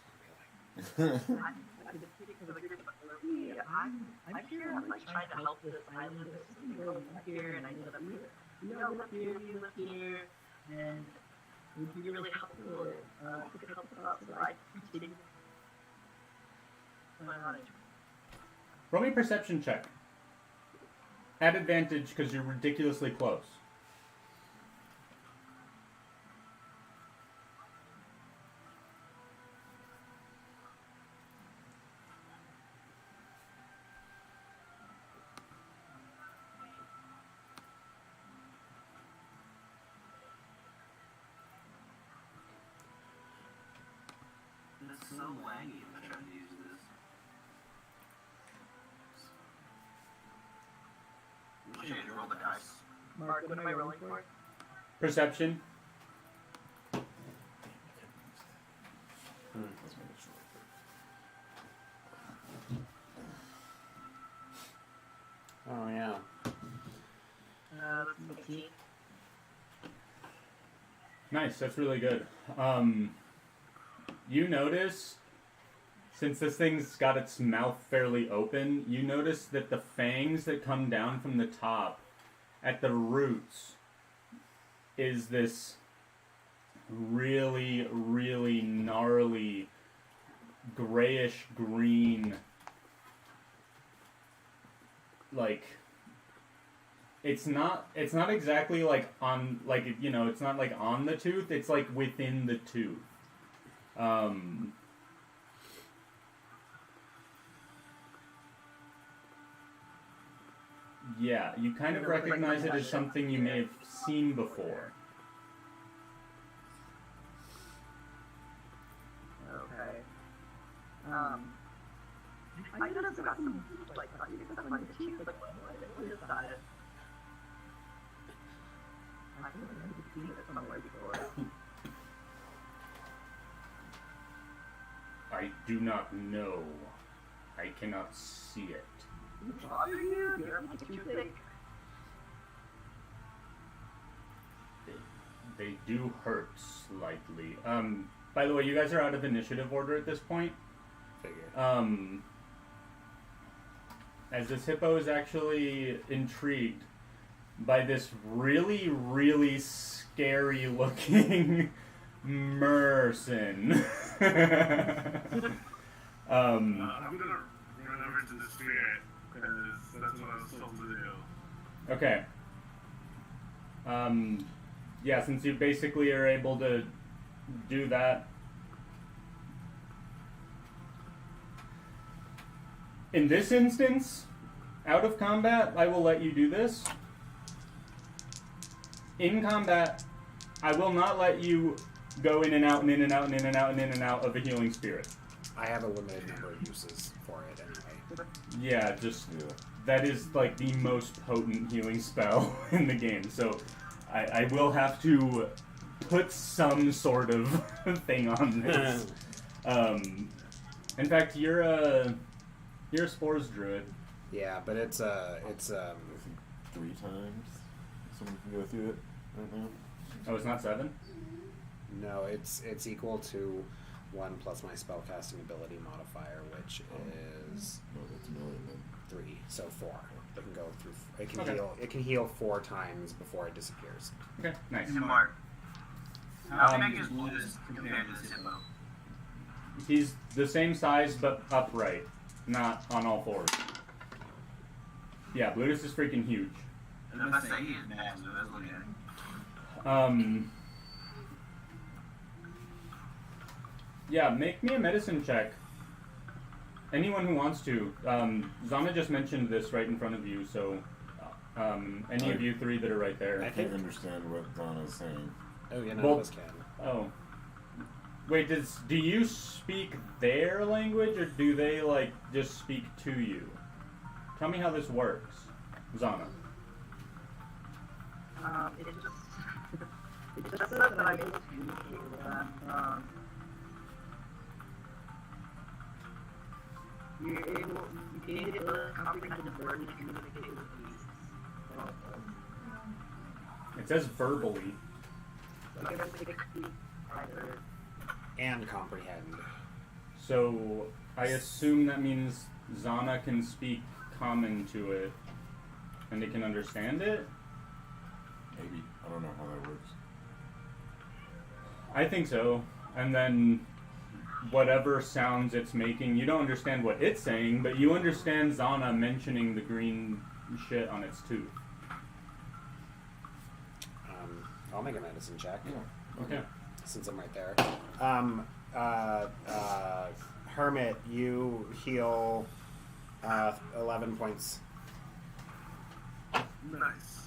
I'm here. I'm like trying to help this island. This is girl here, and I know that we all live here, you live here, and it would be really helpful if you could help us out so I can continue my knowledge. Roll me a perception check. At advantage because you're ridiculously close. It's so laggy if I try to use this. I should roll the dice. Mark, what am I rolling for? Perception. Oh yeah. That's 16. Nice, that's really good. You notice, since this thing's got its mouth fairly open, you notice that the fangs that come down from the top at the roots is this really, really gnarly grayish green, like, it's not exactly like on, like, you know, it's not like on the tooth, it's like within the tooth. Yeah, you kind of recognize it as something you may have seen before. Okay. I could have got some, like, stuff on the cheek, like, what is that? I think I've seen it somewhere before. I do not know. I cannot see it. Are you? You're like you think. They do hurt slightly. By the way, you guys are out of initiative order at this point. Figured. As this hippo is actually intrigued by this really, really scary looking Merson. I'm gonna run over to the spirit, because that's what I was told to do. Okay. Yeah, since you basically are able to do that. In this instance, out of combat, I will let you do this. In combat, I will not let you go in and out and in and out and in and out and in and out of a healing spirit. I have a limited number of uses for it anyway. Yeah, that is like the most potent healing spell in the game. So I will have to put some sort of thing on this. In fact, you're a spores druid. Yeah, but it's I think 3 times. Someone can go through it right now. Oh, it's not 7? no, it's equal to 1 plus my spellcasting ability modifier, which is No, that's more than 3, so 4. It can go through. It can Okay. heal. It can heal 4 times before it disappears. Okay, nice. And Mark, how big is Blutus compared to this Hippo? He's the same size but upright, not on all fours. Yeah, Blutus is freaking huge. And if I say he is massive, let's look at him. Yeah, make me a medicine check. Anyone who wants to. Zana just mentioned this right in front of you, so any of you 3 that are right there. I can't understand what Donna's saying. Oh yeah, none Well- of us can. Oh. Wait, do you speak their language, or do they, like, just speak to you? Tell me how this works, Zana. It just says that I'm able to communicate with them. You can able comprehend the word and communicate with beasts. It says verbally. I guess it could be either. And comprehend. So, I assume that means Zana can speak common to it, and it can understand it? Maybe. I don't know how that works. I think so. And then whatever sounds it's making, you don't understand what it's saying, but you understand Zana mentioning the green shit on its tooth. I'll make a medicine check. Okay. Since I'm right there. Hermit, you heal 11 points. Nice.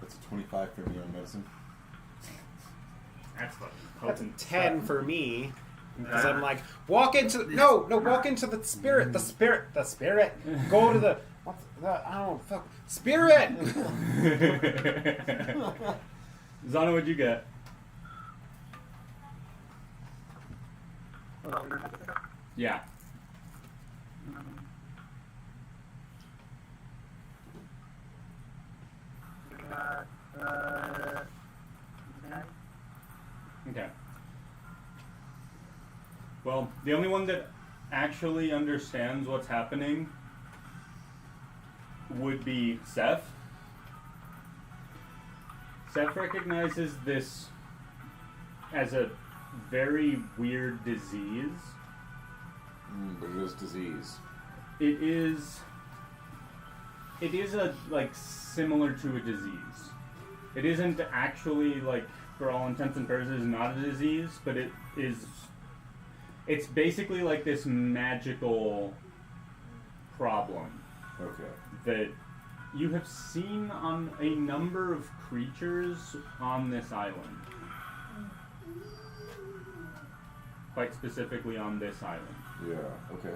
That's a 25 for me on medicine. That's fucking That's a potent. 10 for me. Because I'm like, walk into walk into the spirit. The spirit. Go to the what's that? I don't fuck spirit. Zana, what'd you get? Yeah. Okay. Well, the only one that actually understands what's happening would be Seth. Seth recognizes this as a very weird disease. But it is disease. It is a, like, similar to a disease. It isn't actually, like, for all intents and purposes, not a disease, but it's basically like this magical problem Okay. that you have seen on a number of creatures on this island. Quite specifically on this island. Yeah, okay.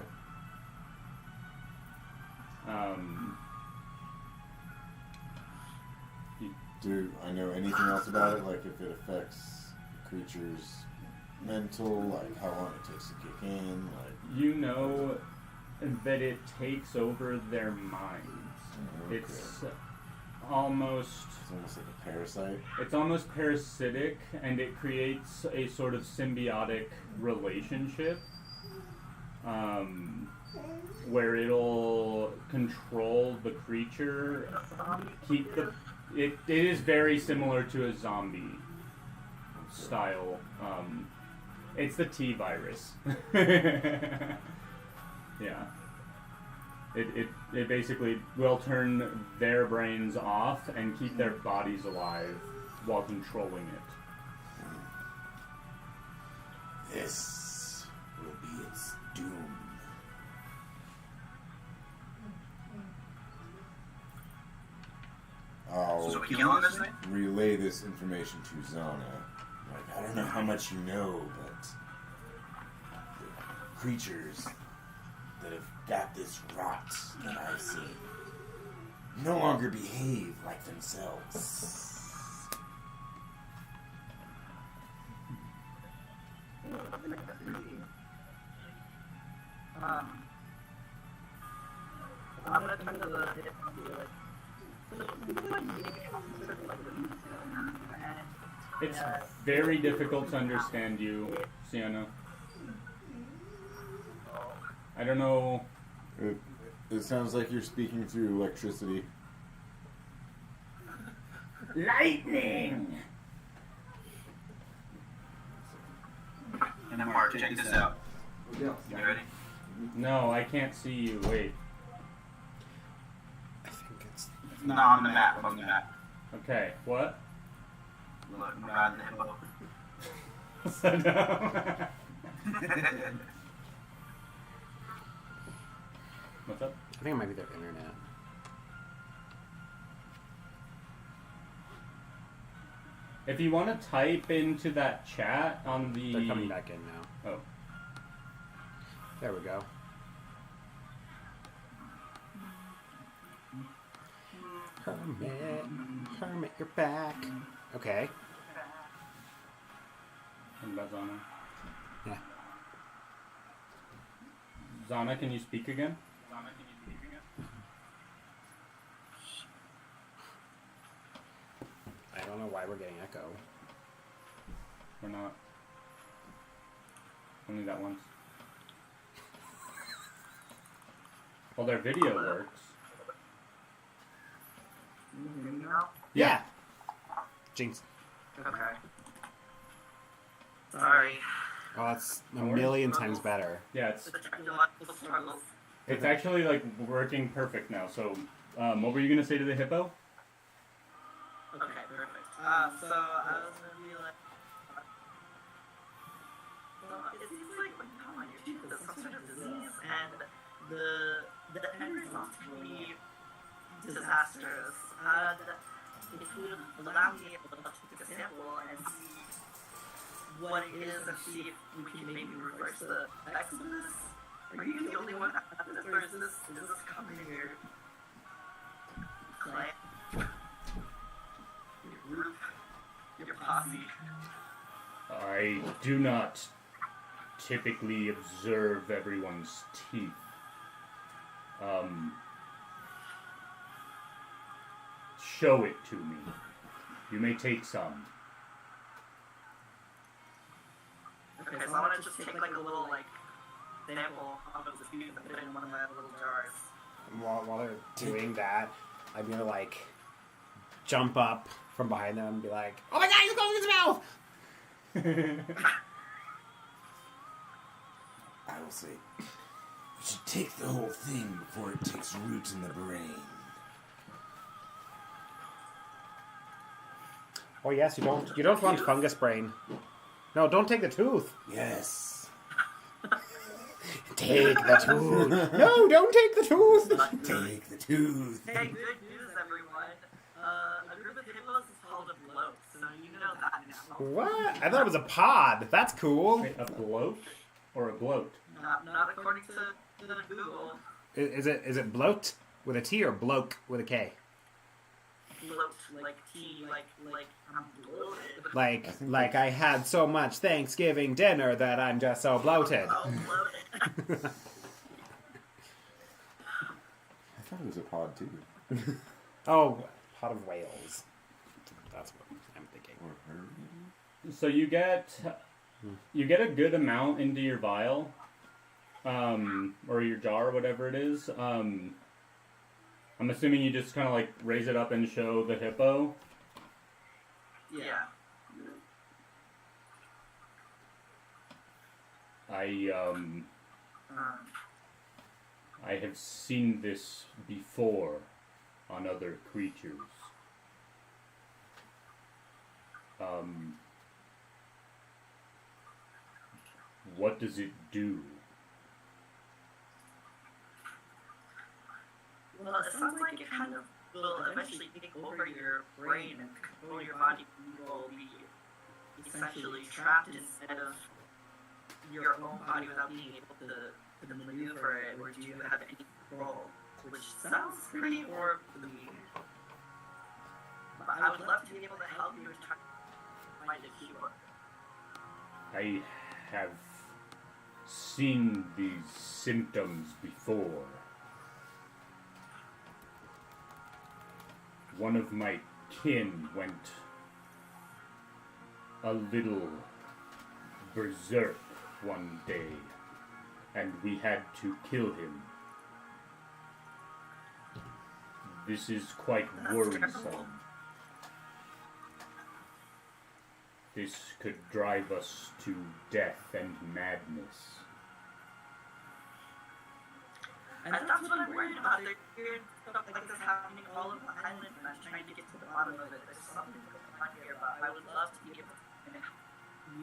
Do I know anything else about it? Like if it affects creatures' mental, like how long it takes to kick in, like You know that it takes over their minds. okay. It's almost like a parasite. It's almost parasitic, and it creates a sort of symbiotic relationship where it'll control the creature, keep the... It is very similar to a zombie style It's the T virus. Yeah. It basically will turn their brains off and keep their bodies alive while controlling it. This will be its doom. I'll So we killing this thing? relay this information to Zana. Like, I don't know how much you know, but the creatures that have got this rot that I've seen no longer behave like themselves. I'm gonna turn to the hip and be like, It's very difficult to understand you, Sienna. I don't know. It sounds like you're speaking through electricity. Lightning! And then Mark, check this out. You ready? No, I can't see you. Wait. I think it's. No, on the map. On the map. Okay, what? Look, I'm riding the hippo. So no. What's up? I think it might be their internet. If you want to type into that chat on the... They're coming back in now. Oh. There we go. Hermit, you're back. Okay. What about Zana? Yeah. Zana, can you speak again? I don't know why we're getting echo. Or not? Only that once. Well, their video works. Yeah. Jinx. Okay. Sorry. Oh, that's a million times better. Yeah, The technological struggles. it's actually like working perfect now. So, what were you gonna say to the hippo? Okay, perfect. So I was gonna be like, well, it seems like when you come on your teeth, there's some sort of disease, and the end results can be disastrous. And if you would allow me to take a sample and see what it is and see if we can maybe reverse the effects of this. Are you the only one at this, or is this coming in your clan? Your group? Your posse? I do not typically observe everyone's teeth. Show it to me. You may take some. Okay, so I want to just take like a little sample off of the tube and put it in one of my little jars. While they're doing that, I'm gonna jump up from behind them and be like, "Oh my god, he's closing his mouth!" I will say, we should take the whole thing before it takes root in the brain. Oh yes, you don't want fungus brain. No, don't take the tooth. Yes. Take the tooth. No, don't take the tooth. Take the tooth. Hey, good news, everyone. A group of hippos is called a bloat, so you know that now. What? I thought it was a pod. That's cool. Wait, a bloat or a gloat? Not according to the Google. Is it bloat with a T or bloke with a K? Bloat, like tea, like I'm bloated. Like I had so much Thanksgiving dinner that I'm just so bloated. Oh, bloated. I thought it was a pod too. Oh, pot of whales. That's what I'm thinking. Or her. So you get a good amount into your vial, or your jar, or whatever it is. I'm assuming you just kind of raise it up and show the hippo. Yeah. I have seen this before on other creatures. What does it do? Well, it sounds like it kind of will eventually take over your brain and control your body. You will be essentially trapped instead of your own body without being able to maneuver it or do you have any control, which sounds pretty horrible to me. But I would love to be able to help you and try to find a cure. I have seen these symptoms before. One of my kin went a little berserk one day, and we had to kill him. This is quite worrisome. This could drive us to death and madness. And that's what I'm worried about. There's weird stuff like this happening all over the island, and I'm trying to get to the bottom of it. There's something going on here, but I would love to be able to help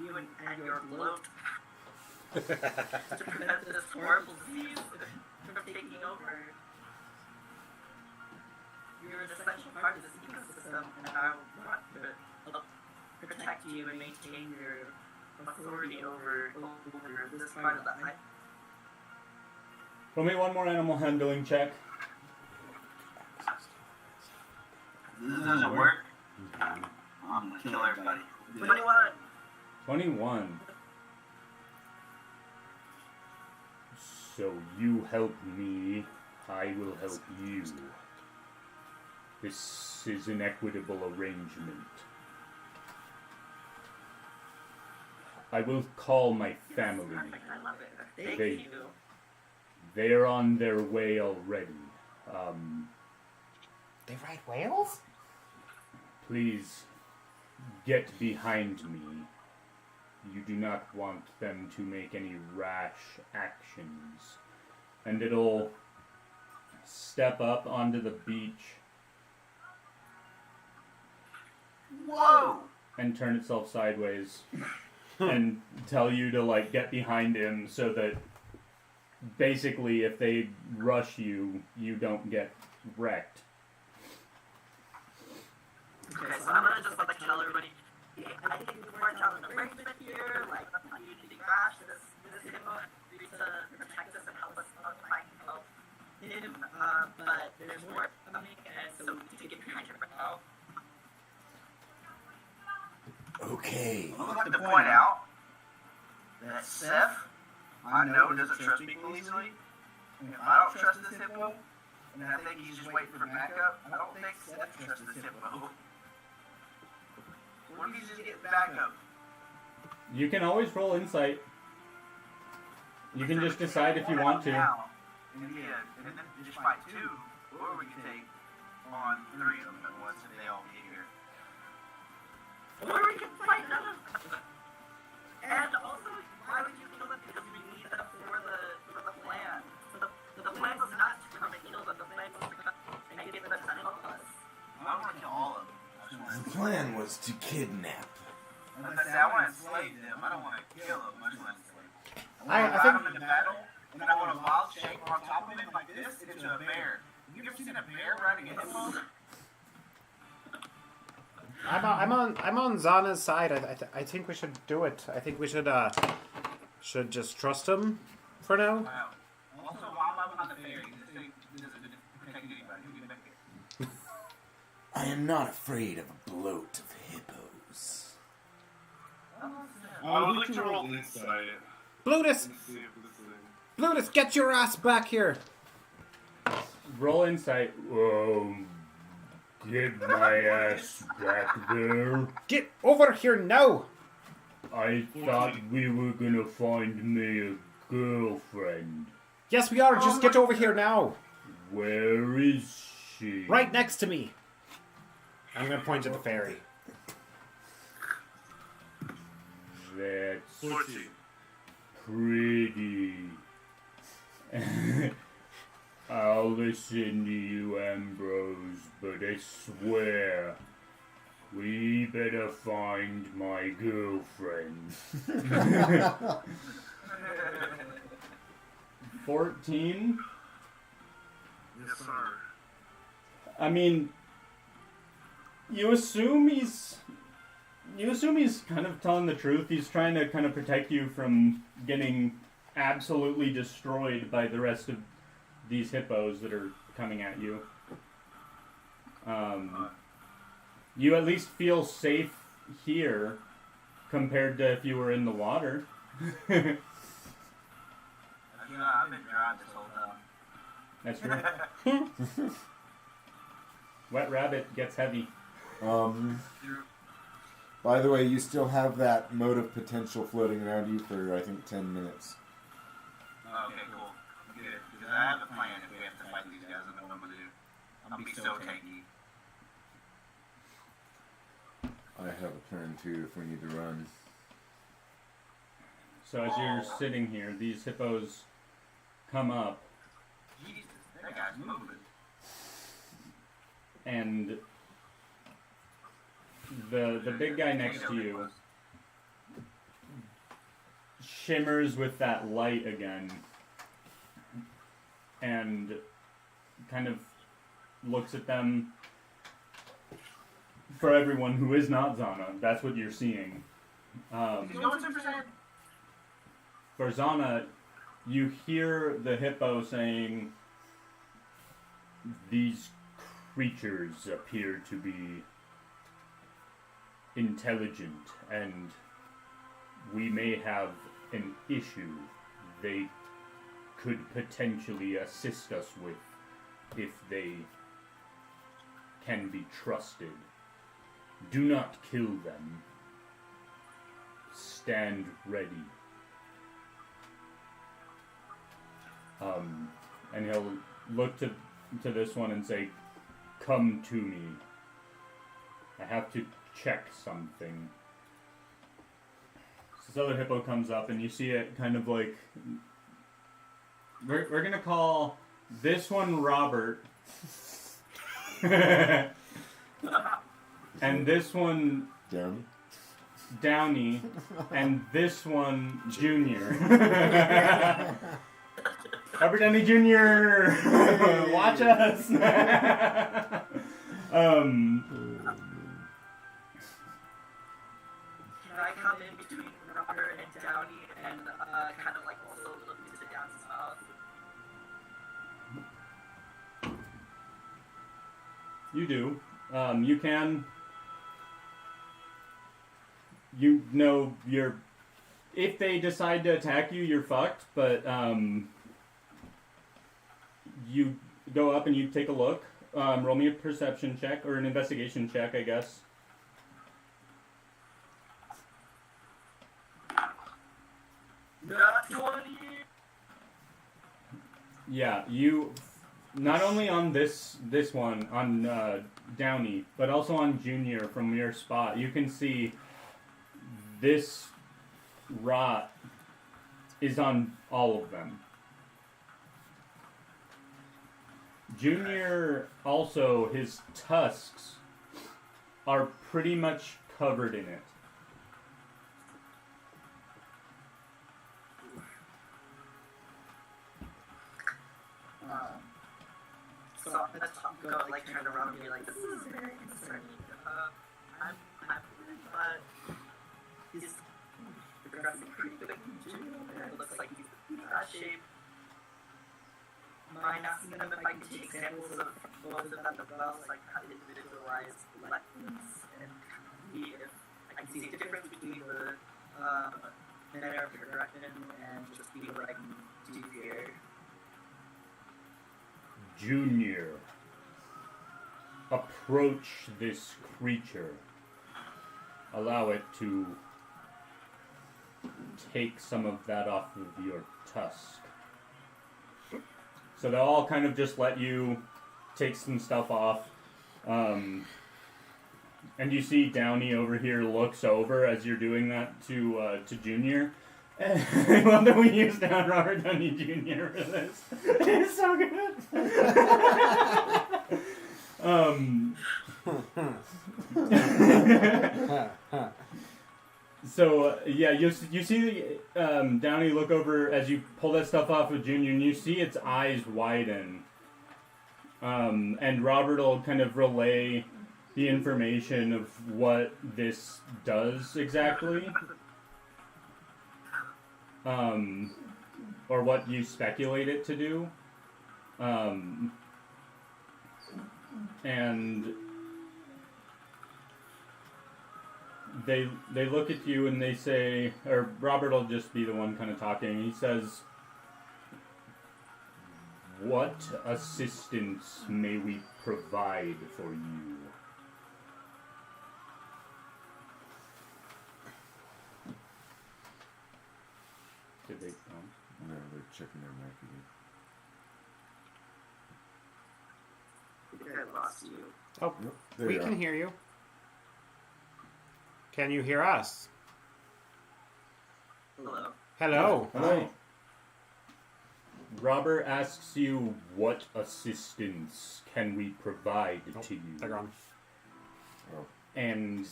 you and your bloat to prevent this horrible disease from taking over. You're an essential part of this ecosystem, and I want to help protect you and maintain your authority over this part of the island. Roll me one more animal handling check. This doesn't work. I'm gonna kill everybody. 21! 21. So you help me, I will help you. This is an equitable arrangement. I will call my family. Perfect, I love it. Thank They- you. They're on their way already. They ride whales? Please get behind me. You do not want them to make any rash actions. And it'll step up onto the beach Whoa! and turn itself sideways and tell you to like get behind him so that basically if they rush you, you don't get wrecked. Okay, so I'm gonna just like tell everybody, hey, I think the word's out in the arrangement here, like, I'm not usually rash, this hippo agreed to protect us and help us find help him, but there's more coming, and so we need to get behind him right now. Okay. I would like to point out that Seth, I know, doesn't trust people easily. And if I don't trust this hippo, and I think he's just waiting for backup, I don't think Seth trusts this hippo. What if he's just getting backup? You can always roll insight. You can just decide if you want to. Now, and yeah, and then just fight two, or we can take on three of them at once if they all get here. Or we can fight none of them. And also, why would you kill them? Because we need them for the plan. So the plan was not to come and kill them, the plan was to come and get them to help us. I don't want to kill all of them. I just want The plan was to kidnap. I want to enslave them. I don't want to kill them. I just want to enslave them. I I think- want to them in battle, and I want a wild shape on top of it like this into a bear. Have you ever seen a bear riding a hippo? I'm on Zana's side. I think we should do it. I think we should just trust him for now. Wow. Also, while I'm on the ferry, this thing doesn't protect anybody. Who can make it? I am not afraid of a bloat of hippos. I would like to roll insight Blutus! and see if this thing. Blutus, get your ass back here! Roll insight. Get my ass back there. Get over here now! I thought we were gonna find me a girlfriend. Yes, we are. Just get over here now. Where is she? Right next to me. I'm gonna point at the ferry. That's 14. pretty. I'll listen to you, Ambrose, but I swear, we better find my girlfriend. 14? Yes, sir. I mean, you assume he's kind of telling the truth. He's trying to kind of protect you from getting absolutely destroyed by the rest of these hippos that are coming at you. You at least feel safe here compared to if you were in the water. You know, I've been dry this whole time. That's true. Wet rabbit gets heavy. By the way, you still have that motive potential floating around you for, I think, 10 minutes. Okay, cool. Good. Because I have a plan if we have to fight these guys. I know what I'm going to do. I'm going to be so tanky. I have a plan, too, if we need to run. So as you're sitting here, these hippos come up, Jesus, that guy's moving. and the big guy next to you shimmers with that light again, and kind of looks at them. For everyone who is not Zana, that's what you're seeing. He's going 10%. For Zana, you hear the hippo saying, "These creatures appear to be intelligent, and we may have an issue they could potentially assist us with if they can be trusted. Do not kill them. Stand ready." And he'll look to this one and say, "Come to me. I have to check something." This other hippo comes up, and you see it kind of like... We're gonna call this one Robert. And this one Downey. And this one Junior. Robert Downey Jr. Watch us. Should I come in between Robert and Downey and kind of like also look into Downey's mouth? You do. You can. You know, you're. If they decide to attack you, you're fucked. But you go up and you take a look. Roll me a perception check or an investigation check, I guess. Not 20. Yeah, you. Not only on this one on Downey, but also on Junior from your spot, you can see this rot is on all of them. Junior also, his tusks are pretty much covered in it. So let's go, like, turn around and be like, this is very concerning. I'm worried, but he's progressing pretty quick. It looks like he's in bad shape. Mind asking them if I can take samples of both of them as well, so I can kind of individualize lessons and see if I can see the difference between the manner of progression and just see what I can do here. Junior, approach this creature. Allow it to take some of that off of your tusk. So they'll all kind of just let you take some stuff off. And you see Downey over here looks over as you're doing that to Junior. I love that we used Robert Downey Jr. for this. It's so good. So yeah, you see Downey look over as you pull that stuff off with Junior, and you see its eyes widen. And Robert will kind of relay the information of what this does exactly. Or what you speculate it to do. And they look at you and they say, or Robert will just be the one kind of talking. He says, "What assistance may we provide for you?" Did they come? No, they're checking their mic again. I think I lost you. Oh, Yep, there we you can are. hear you. Can you hear us? Hello. Hello. Hi. Robert asks you, "What assistance can we provide to you?" They're gone. Oh. And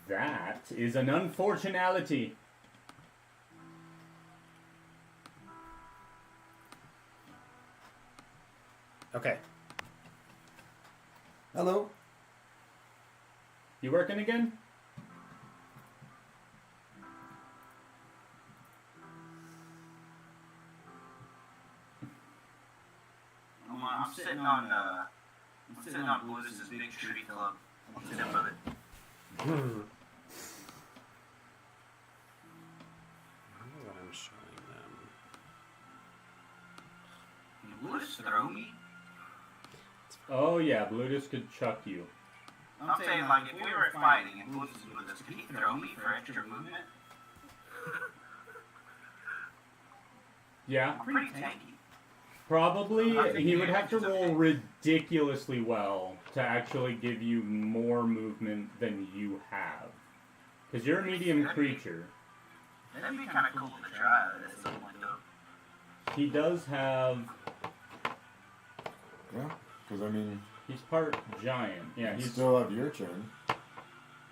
that is an unfortunality. Okay. Hello. You working again? I'm sitting on Blizz's big tree club. I'm sitting above it. What I'm showing them. Can Bliz throw me? Oh yeah, Blutus could chuck you. I'm saying, like, if we were fighting and Bliz was with us, could he throw me for extra movement? Yeah, I'm pretty tanky. probably he would have to roll ridiculously well to actually give you more movement than you have. Because you're a medium creature. That'd be kind of cool to try at some point, though. He does have... Yeah, because I mean, He's part giant. Yeah, you he's... still have your turn.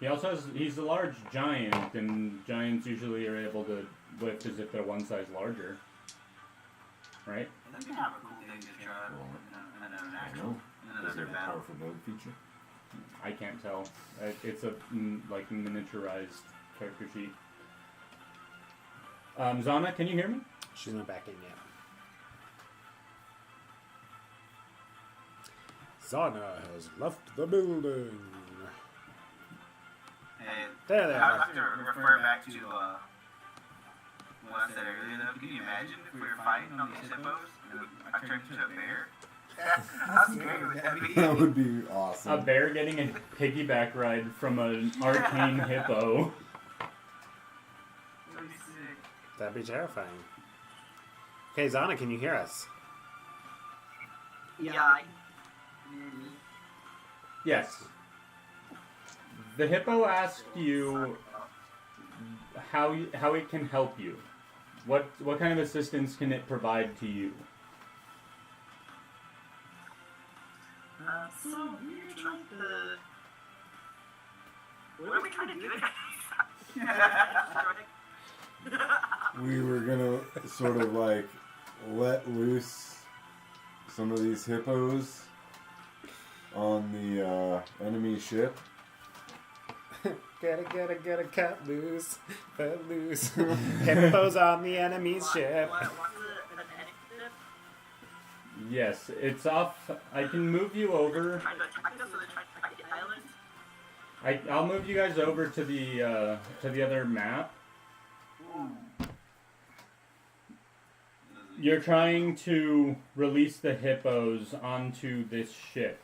He also has... He's a large giant, and giants usually are able to lift as if they're one size larger. Right? That'd be kind of a cool thing to try in an actual, in Is another it a battle. powerful mode feature? I can't tell. It's a like miniaturized character sheet. Zana, can you hear me? She's not back in yet. Zana has left the building. Hey, There they I are. have to refer back to what I said earlier, though. Can you imagine if we were fighting on these hippos and I turned into a bear? How scary would that be? That would be A awesome. bear getting a piggyback ride from an arcane hippo. That'd be sick. That'd be terrifying. Okay, Zana, can you hear us? Yeah. Yes. The hippo asked you how it can help you. What kind of assistance can it provide to you? So we're trying to. What are we trying to do? We were gonna sort of like let loose some of these hippos on the enemy ship. Gotta cut loose, cut loose. Hippos on the enemy's ship. What's an initiative? Yes, it's off. I can move you over. Trying to attack us, so they're trying to attack the island? I'll move you guys over to the other map. You're trying to release the hippos onto this ship,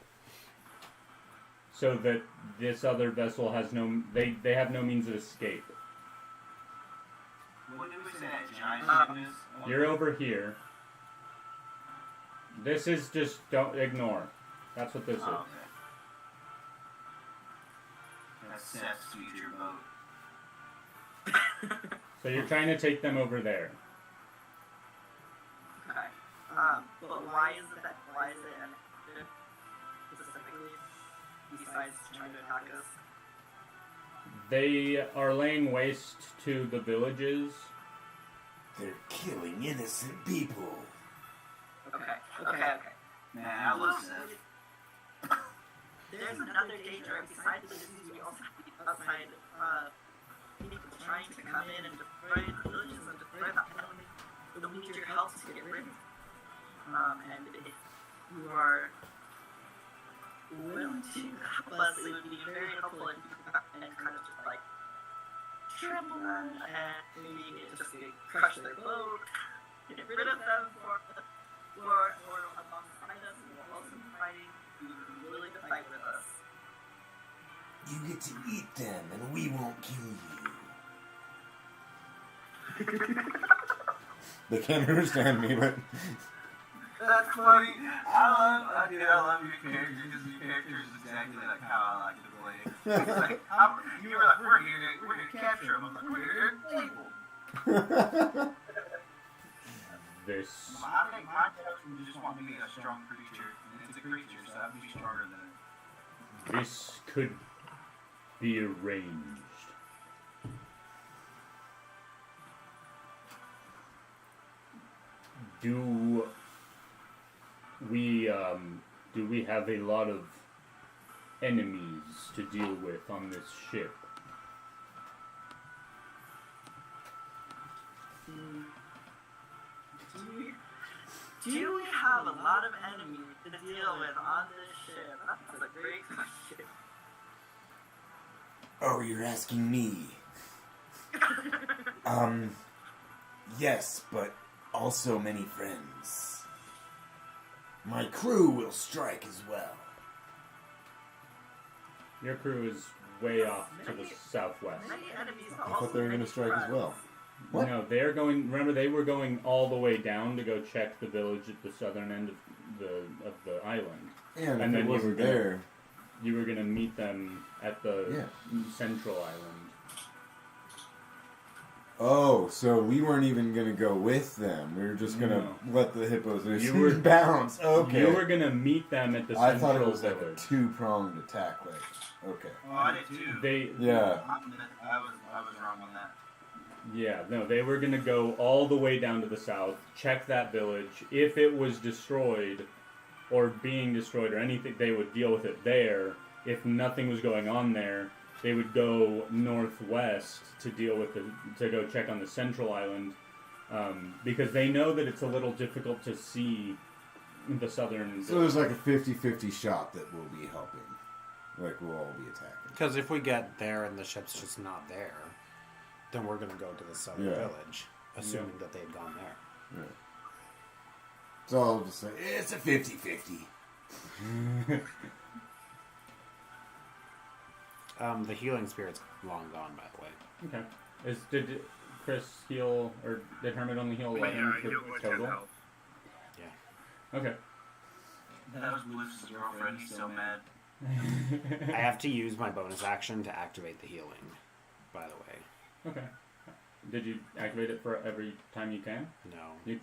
so that this other vessel has no. They have no means of escape. What did we say that giant ship is? You're over here. This is just don't ignore. That's what this is. Oh, okay. That's Seth's future boat. So you're trying to take them over there. Okay. But why is it inactive specifically? Besides trying to attack us? They are laying waste to the villages. They're killing innocent people. Okay. Now listen. There's another danger besides the disease. We also have outside people trying to come in and destroy the villages and destroy the island. We'll need your help to get rid of it. And if you are willing to help us, it would be very helpful if you could and kind of just like trample them and maybe just crush their boat, get rid of them or alongside us. We'll also be fighting. You're willing to fight with us. You get to eat them, and we won't kill you. They can't understand me, but That's funny. I love your character because your character is exactly like how I like to play. It's like, you were like, we're here to capture them. I'm like, we're here to take them. This I think my character would just want to be a strong creature. And it's a creature, so I have to be stronger than it. this could be arranged. Do we have a lot of enemies to deal with on this ship? Do we have a lot of enemies to deal with on this ship? That's a great question. Oh, you're asking me. Yes, but also many friends. My crew will strike as well. Your crew is way off to the southwest. Many enemies I thought they were going to strike as well. What? No, they're going. Remember, they were going all the way down to go check the village at the southern end of the island. Yeah, and And if then it wasn't you were there. You were gonna meet them at the central island. Oh, so we weren't even going to go with them. We were just going to No. let the hippos You were- bounce. Okay. You were gonna meet them at the I central thought it was like a village. two-pronged attack. Like, okay. Oh, I did too. Yeah. I was wrong on that. Yeah, no, they were gonna go all the way down to the south, check that village. If it was destroyed, or being destroyed, or anything, they would deal with it there. If nothing was going on there, they would go northwest to deal with to go check on the central island, because they know that it's a little difficult to see the southern. So there's like a 50-50 shot that we'll be helping. Like, we'll all be attacking. Because if we get there and the ship's just not there, then we're going to go to the southern village, assuming that they'd gone there. Yeah. So I'll just say, It's a 50-50. The healing spirit's long gone, by the way. Okay. Did Chris heal, or did Hermit only heal 11 Yeah, for he'll go to total? health. Okay. That was Blue's girlfriend. He's so mad. I have to use my bonus action to activate the healing, by the way. Okay. Did you activate it for every time you can? No.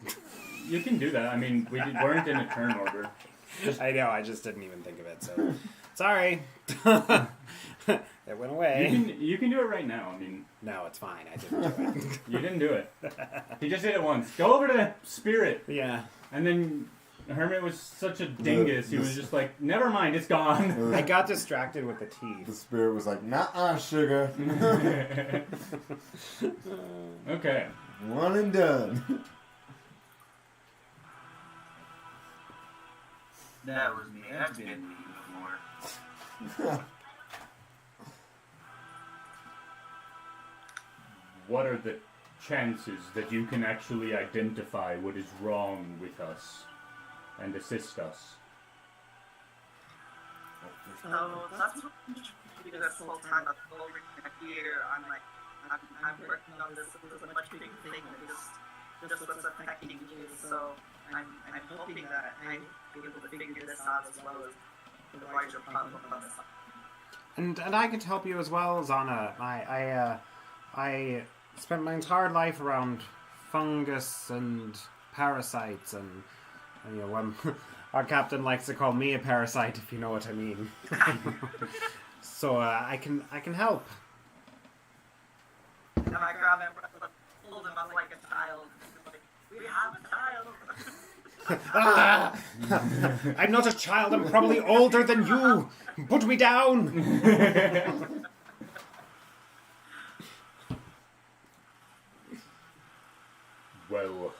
You can do that. I mean, weren't in a turn order. I know, I just didn't even think of it, so... Sorry. It went away. You can do it right now. I mean, No, it's fine. I didn't do it. you didn't do it. He just did it once. Go over to Spirit. Yeah. And then Hermit was such a dingus. He was just like, never mind, it's gone. I got distracted with the the teeth. spirit was like, nah, sugar. Okay. One and done. That was me. That's been me before. What are the chances that you can actually identify what is wrong with us and assist us? So that's what I'm doing this whole time. Over here, I'm working on this. This is a much bigger thing than just what's affecting you. So I'm hoping that I'm able to figure this out as well as the larger problem on this. And I could help you as well, Zana. I spent my entire life around fungus and parasites, and you know, our captain likes to call me a parasite, if you know what I mean. So I can help. And I grab him, hold him up like a child. Like, we have a child. I'm not a child. I'm probably older than you. Put me down. Well,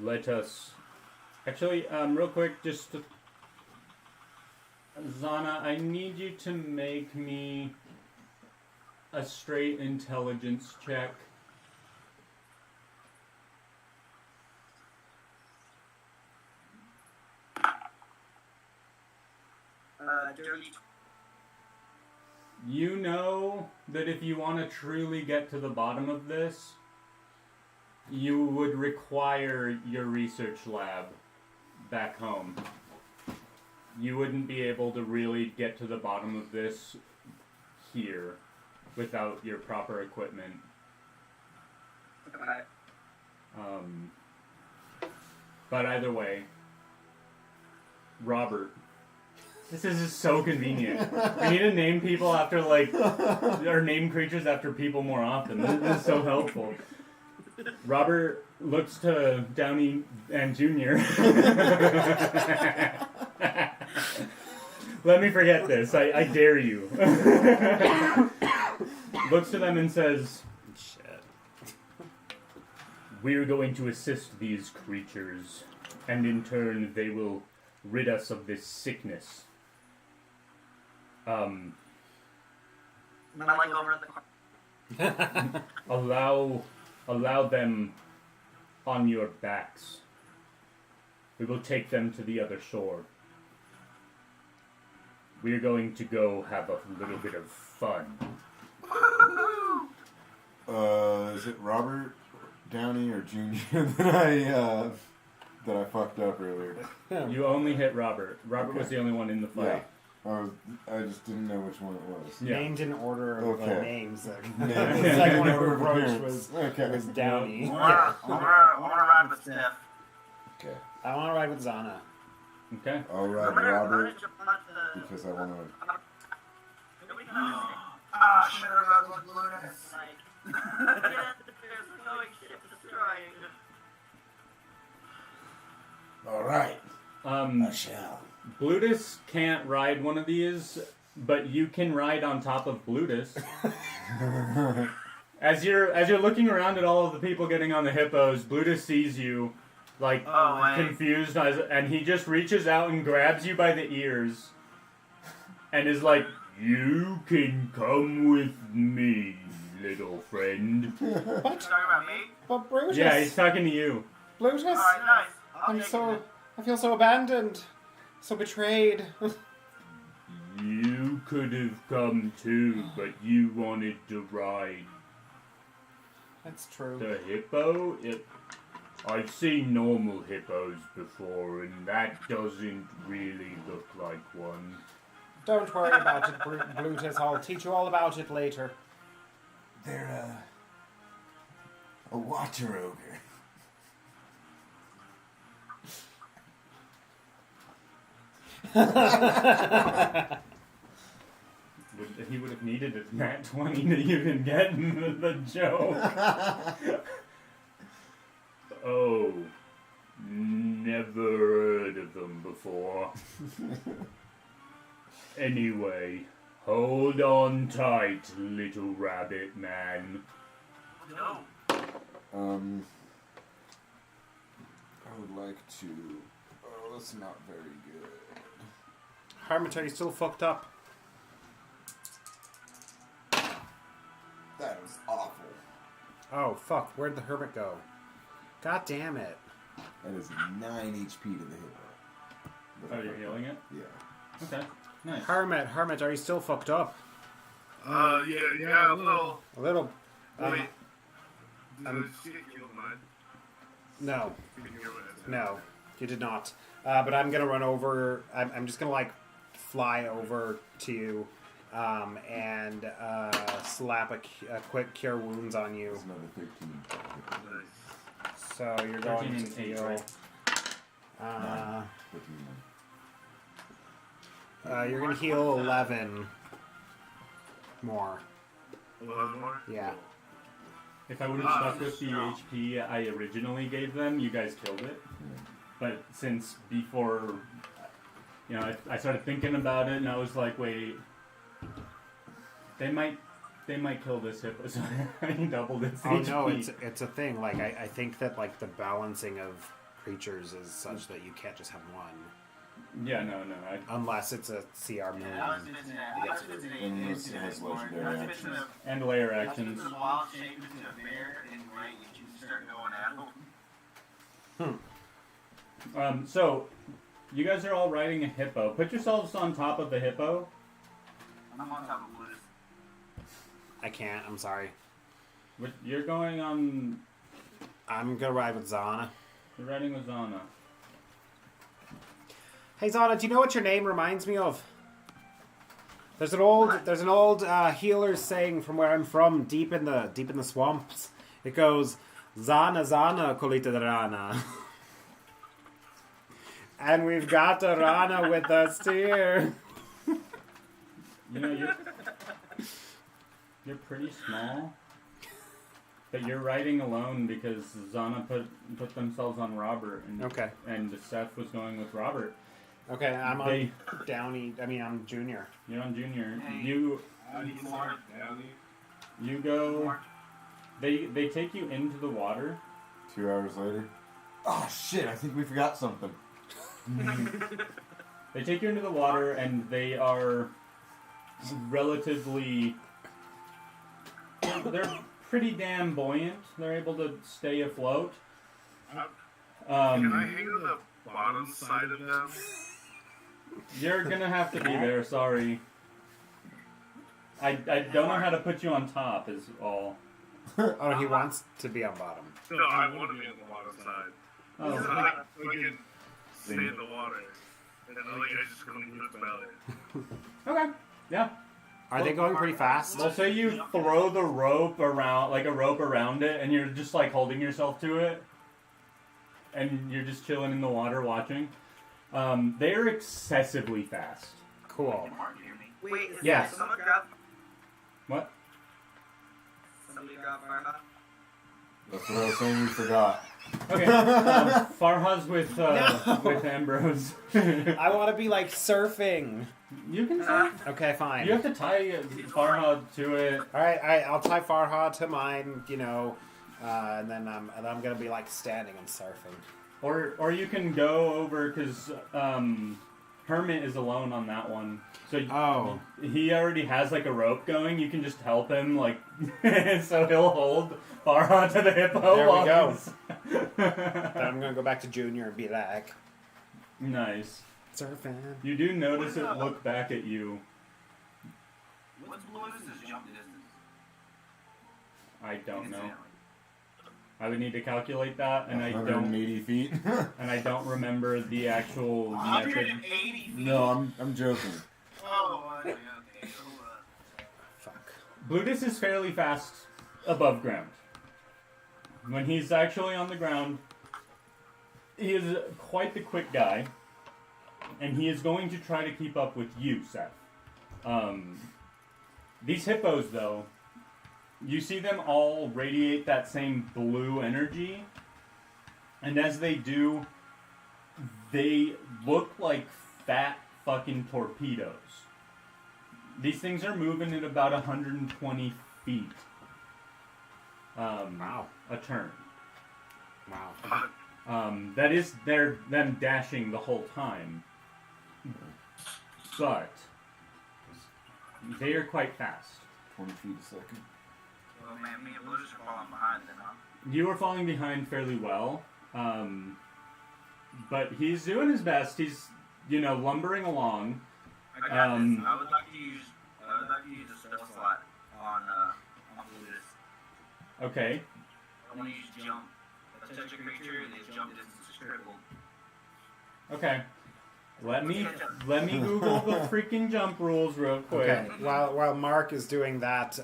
let us. Actually, real quick, just to, Zana, I need you to make me a straight intelligence check. Dirty. You know that if you want to truly get to the bottom of this, you would require your research lab back home. You wouldn't be able to really get to the bottom of this here without your proper equipment. Okay. But either way, Robert. This is just so convenient. We need to name people after, like, or name creatures after people more often. This is so helpful. Robert looks to Downey and Junior. Let me forget this. I dare you. Looks to them and says, Shit. "We're going to assist these creatures, and in turn they will rid us of this sickness. I like over in the corner. Allow them on your backs. We will take them to the other shore. We're going to go have a little bit of fun." Is it Robert Downey or Junior that I fucked up earlier? You only hit Robert. Robert Okay. was the only one in the fight. I just didn't know which one it was. Yeah. Named in order of Okay. names. The Named second one in who order of approached appearance. was Downey. I wanna ride with Steph. Okay. I want to ride with Zana. Okay. I'll ride I'm gonna Robert jump on the... because I want to. Nobody can understand. Ah, should have rode with Lunas. Like, yeah, there's a going ship destroying. All right, I shall. Blutus can't ride one of these, but you can ride on top of Blutus. As you're looking around at all of the people getting on the hippos, Blutus sees you, like, confused, and he just reaches out and grabs you by the ears, and is like, "You can come with me, little friend." You talking about me? But Brutus. Yeah, he's talking to you. Brutus. Alright, nice. I'll take it. I feel so abandoned, so betrayed. You could have come too, but you wanted to ride That's true. the hippo. I've seen normal hippos before, and that doesn't really look like one. Don't worry about it, Brutus. I'll teach you all about it later. They're a water ogre. He would have needed a nat 20 to even get the joke. Oh, never heard of them before. Anyway, hold on tight, little rabbit man. No. I would like to. Oh, that's not very good. Hermit, are you still fucked up? That was awful. Oh, fuck. Where'd the hermit go? God damn it. That is 9 HP to the hippo. Oh, you're healing it? Yeah. Okay, nice. Hermit, are you still fucked up? Yeah, a little. A little. Wait. Did she get killed mine? No. Did you hear what I said? No, you did not. But I'm gonna run over. I'm just gonna like fly over to you and slap a quick cure wounds on you. That's another 13. So you're 13 going and to 8, heal. right? 14. You're gonna heal 11 more. 11 more? Yeah. If I would have stuck with the HP I originally gave them, you guys killed it. But since before, you know, I started thinking about it, and I was like, wait, they might kill this hippo, so I doubled its Oh HP. no, it's a thing. Like I think that like the balancing of creatures is such that you can't just have one. Yeah, no. Unless it's a CR moon. Unless it has legendary actions. And layer actions. If it's a wild shape into a bear, then right, you can start going at them. So, you guys are all riding a hippo. Put yourselves on top of the hippo. I'm on top of Blues. I can't. I'm sorry. You're going on. I'm gonna ride with Zana. You're riding with Zana. Hey Zana, do you know what your name reminds me of? There's an old healer saying from where I'm from, deep in the swamps. It goes, Zana Zana Kolita Rana. And we've got a Rana with us here. You know, you're pretty small, but you're riding alone because Zana put themselves on Robert, and Okay. and Seth was going with Robert. Okay, I'm on Downey. I mean, I'm Junior. You're on Junior. Hey. You I need more. Downey. you go. They take you into the water. 2 hours later. Oh shit! I think we forgot something. They take you into the water, and they are relatively. They're pretty damn buoyant. They're able to stay afloat. Can I Um, hang on the bottom side of them? you're gonna have to be there. Sorry. I don't know how to put you on top. Is all. Oh, he wants to be on bottom. No, I want to be on the bottom side. So Oh, I can stay in the water. And then I just go into its belly. okay. Yeah. Are they going pretty fast? Well, say you throw the rope around, like a rope around it, and you're just like holding yourself to it, and you're just chilling in the water watching. They're excessively fast. Cool. Wait, is Yes. someone grab What? somebody grab Farha? That's what I was saying. We forgot. Okay. Farhaz with Ambrose. I want to be like surfing. You can surf. Okay, fine. You have to tie Farhad to it. All right, I'll tie Farhad to mine, you know, and then I'm gonna be like standing and surfing. Or you can go over because Hermit is alone on that one. So he already has like a rope going. You can just help him, like, so he'll hold Farhad to the hippo. There we go. he's- Then I'm gonna go back to Junior and be like Nice. surfing. You do notice it look back at you. What's Blues' jump distance? I don't know. I would need to calculate that, and I don't. 180 feet. And I don't remember the actual method. 180 feet? No, I'm joking. Oh, okay. Fuck. Blutus is fairly fast above ground. When he's actually on the ground, he is quite the quick guy, and he is going to try to keep up with you, Seth. These hippos, though, you see them all radiate that same blue energy, and as they do, they look like fat fucking torpedoes. These things are moving at about 120 feet. Wow. A turn. Wow. That is them dashing the whole time. But they are quite fast. 20 feet a second. Well, man, me and Blues are falling behind then, huh? You are falling behind fairly well. But he's doing his best. He's, lumbering along. I got this. I would like to use a spell slot on Blues. Okay. I want to use jump. If I touch a creature, the jump distance is tripled. Okay. Let me Google the freaking jump rules real quick. Okay. While Mark is doing that,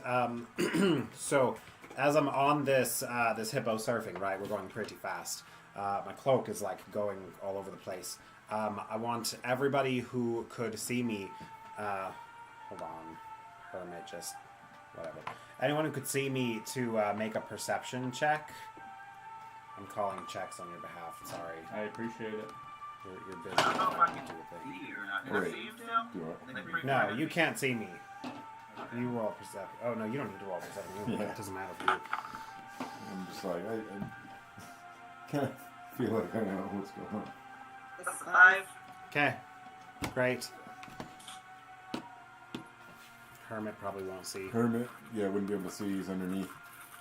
so as I'm on this hippo surfing, right, we're going pretty fast. My cloak is like going all over the place. I want everybody who could see me. Hold on, hermit, just whatever. Anyone who could see me to make a perception check. I'm calling checks on your behalf. Sorry, I appreciate it. you're busy. I don't know if I can Do your thing. see you or not. Can I Wait. see you still? Do it. I think we No, recorded you it. can't see me. You roll perception. Oh no, you don't need to roll perception. Yeah. It doesn't matter for you. I'm just like, I kind of feel like I know what's going on. That's 5. Okay, great. Hermit probably won't see. Hermit, yeah, wouldn't be able to see. He's underneath.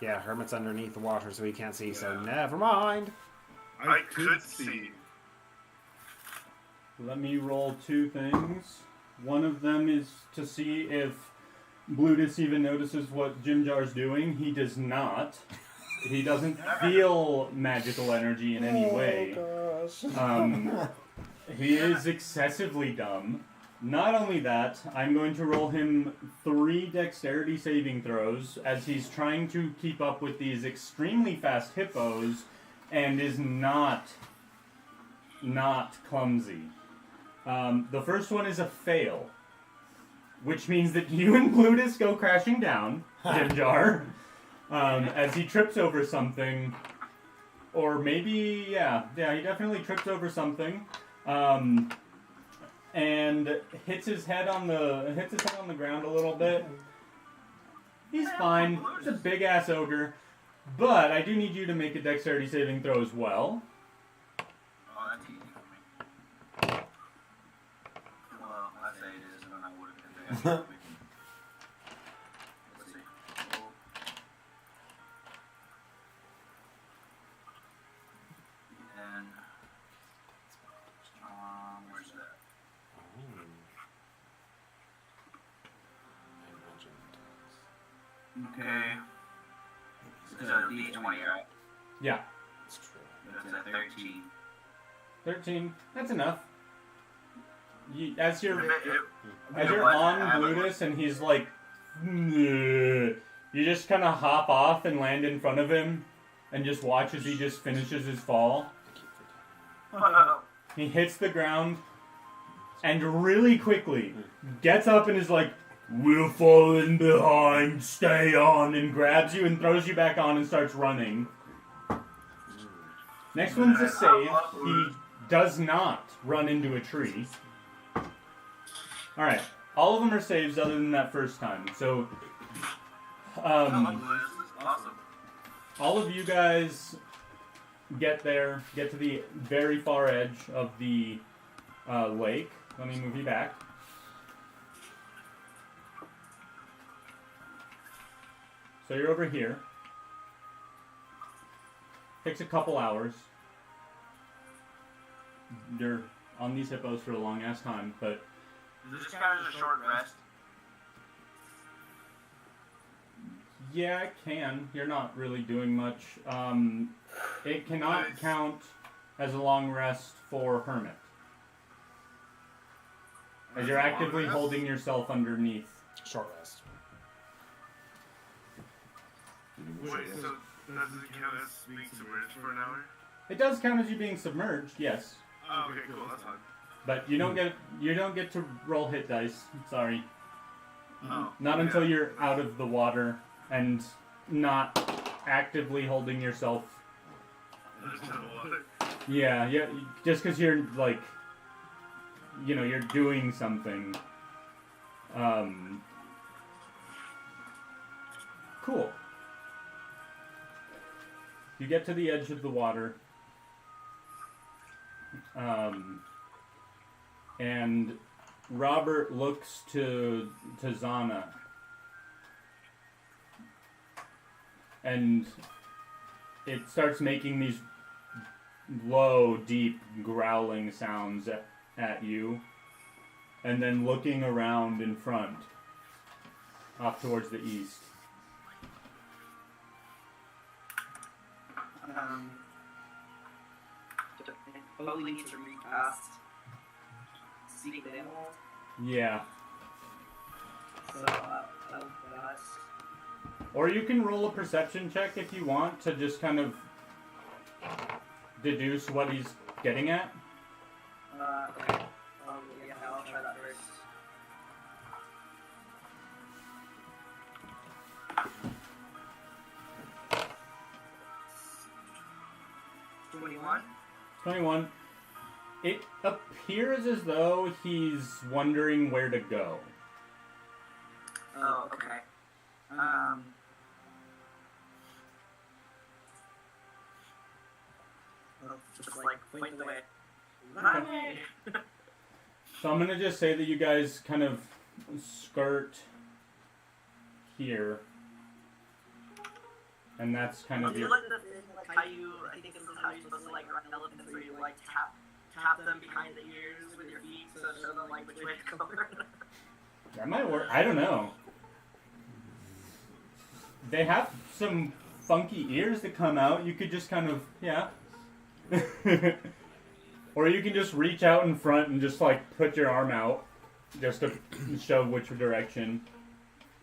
Yeah, Hermit's underneath the water, so he can't see. So never mind. I could see. Let me roll 2 things. One of them is to see if Blutus even notices what Jim Jar's doing. He does not. He doesn't feel magical energy in any way. Gosh. He is excessively dumb. Not only that, I'm going to roll him 3 dexterity saving throws as he's trying to keep up with these extremely fast hippos and is not clumsy. The first one is a fail, which means that you and Blutus go crashing down, Jim Jar, as he trips over something, or maybe, yeah, he definitely trips over something. And hits his head on the ground a little bit. He's fine. It's a big ass ogre, but I do need you to make a dexterity saving throw as well. Oh, that's easy for me. Well, I say it is, and then I would have been there. Let's see. And where's that? Okay. It's a D20, right? Yeah, It's true. It's a 13. 13. That's enough. As you're It on was- Blutus and he's like, "Nah," you just kind of hop off and land in front of him, and just watch as he just finishes his fall. He hits the ground, and really quickly gets up and is like, "We're falling behind, stay on," and grabs you and throws you back on and starts running. Next one's a save. He does not run into a tree. Alright, all of them are saves other than that first time. So, Awesome. all of you guys get there, get to the very far edge of the lake. Let me move you back. So you're over here. Takes a couple hours. You're on these hippos for a long ass time, but Is this kind of just a short rest? yeah, it can. You're not really doing much. It cannot count as a long rest for Hermit, as you're actively holding yourself underneath. Short rest. Wait, so does it count as being submerged for an hour? It does count as you being submerged, yes, Oh, okay, cool, that's fine. but you don't get to roll hit dice. Sorry, Oh, not until you're out of the water and not actively holding yourself. there's no water. Yeah, just because you're like, you're doing something. Cool. You get to the edge of the water, and Robert looks to Zana, and it starts making these low, deep, growling sounds at you, and then looking around in front, off towards the east. Foley needs to recast seeing the animal. Yeah. So, that's... Or you can roll a perception check if you want to just kind of deduce what he's getting at. Okay. Yeah, I'll try that first. $21. 21. It appears as though he's wondering where to go. Oh, okay. Just like point the way. That way. So I'm going to just say that you guys kind of skirt here. And that's kind of your... like the thing, like how you, I think this is how you're supposed to like run elephants, where you like tap them behind the ears with your feet to show them like which way to go. That might work. I don't know. They have some funky ears that come out. You could just kind of, yeah. Or you can just reach out in front and just like put your arm out just to show which direction.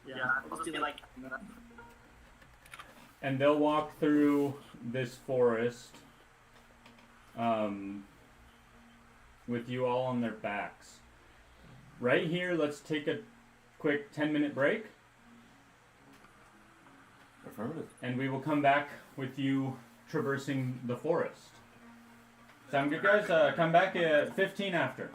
Yeah, I'll just do like... And they'll walk through this forest with you all on their backs. Right here, let's take a quick 10-minute break. Affirmative. And we will come back with you traversing the forest. Sound good, guys? Come back at 15 after.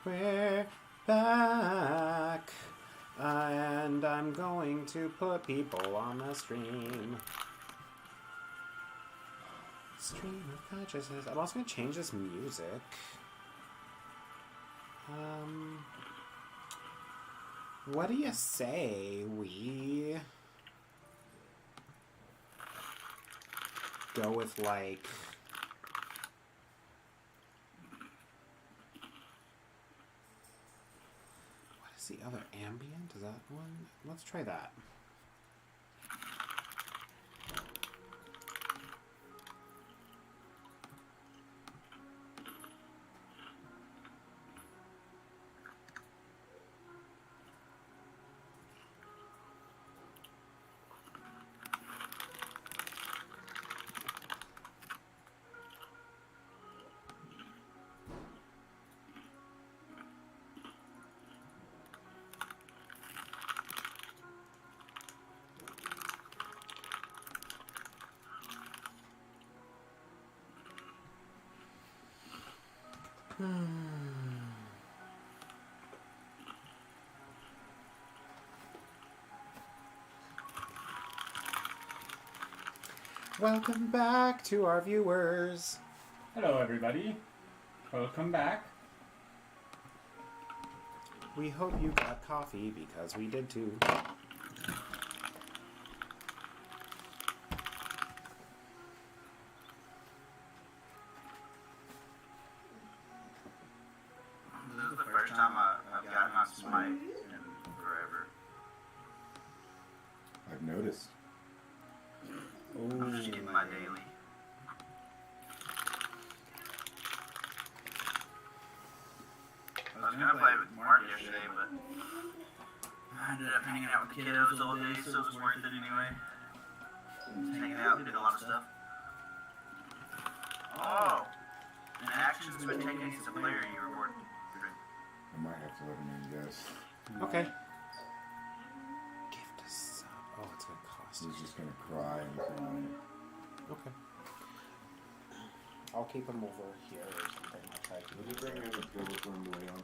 We're back. And I'm going to put people on the stream. Stream of consciousness. I'm also going to change this music. What do you say we go with, like... What is the other? Ambient? Is that one? Let's try that. Welcome back to our viewers. Hello, everybody. Welcome back. We hope you got coffee because we did too. This is the first time I've gotten on Smite in forever. I've noticed. I'm just getting my daily. I was gonna play with Mark yesterday, but I ended up hanging out with kiddos all day, so it was worth it anyway. Just hanging out, did a lot of stuff. Oh! An action's been taken against a player you report. I might have to let him in, guys. Okay. Gift a sub. Oh, it's gonna cost. He's just gonna cry and cry. Okay. I'll keep him over here or something. Let me bring him and go with him the way on.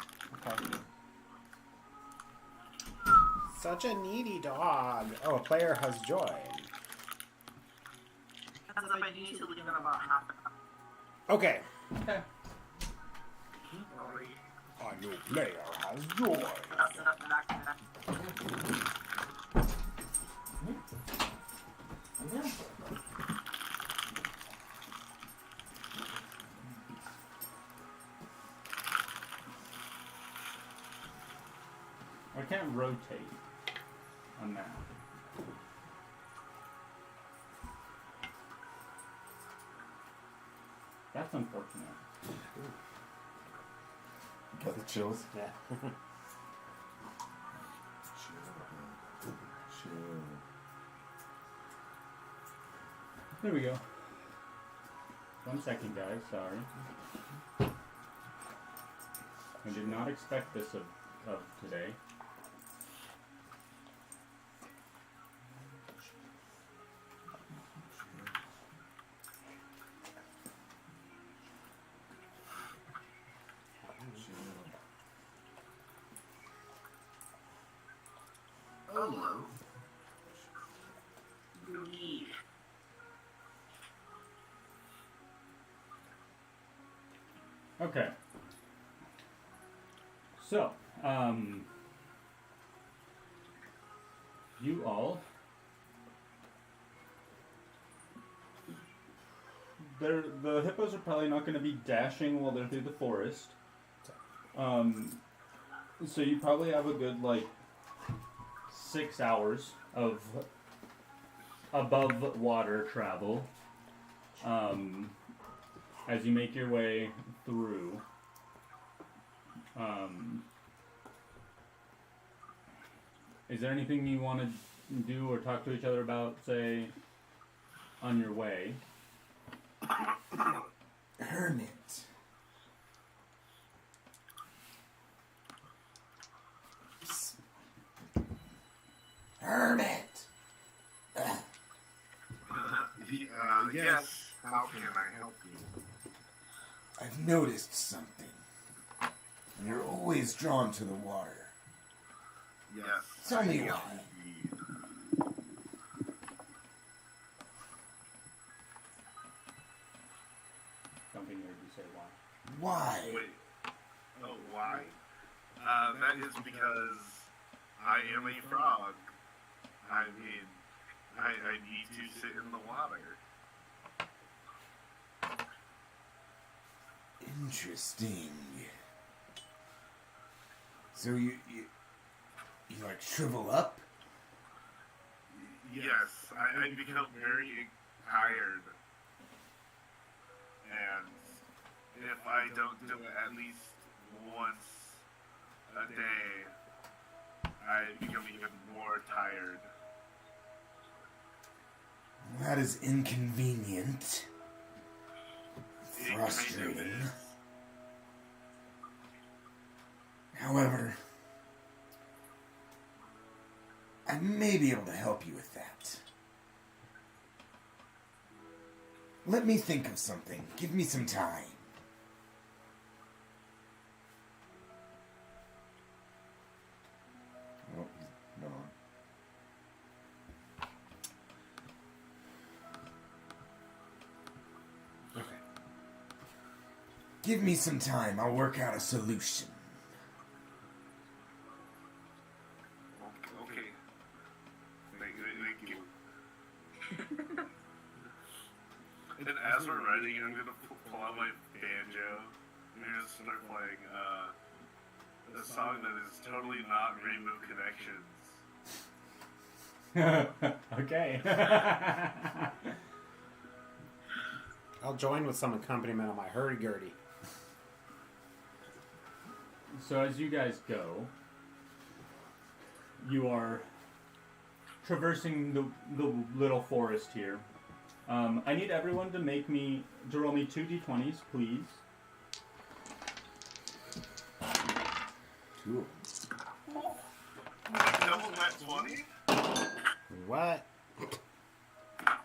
Such a needy dog. Oh, a player has joined. As if I need to leave in about half an hour. Okay. Okay. A new player has joined. That's enough back. I can't rotate on that. That's unfortunate. Got the chills? Yeah. Chill. There we go. 1 second, guys. Sorry. I did not expect this of today. Hello. Okay. So, you all, the hippos are probably not going to be dashing while they're through the forest. So you probably have a good, 6 hours of above water travel as you make your way through. Is there anything you want to do or talk to each other about, say, on your way? Hermit. Hermit. Yes. How can I help you? I've noticed something. You're always always drawn to the water. Yes. Tell me I am why. indeed. Don't think I heard you say why. Why? Wait. Oh, why? That is because I am a frog. I mean, I need to sit in the water. Interesting. So you like shrivel up? Yes, I become very tired. And if I don't do it at least once a day, I become even more tired. That is inconvenient. It kind of Frustrating. is. However, I may be able to help you with that. Let me think of something. Give me some time. Oh, he's gone. Okay. Give me some time. I'll work out a solution. Okay. Thank you. And as we're writing, I'm gonna pull out my banjo and just start playing a song that is totally not Rainbow Connections. Okay. I'll join with some accompaniment on my hurdy-gurdy. So as you guys go, you are traversing the little forest here. I need everyone to roll me 2 d20s, please. 2 Double net 20? What?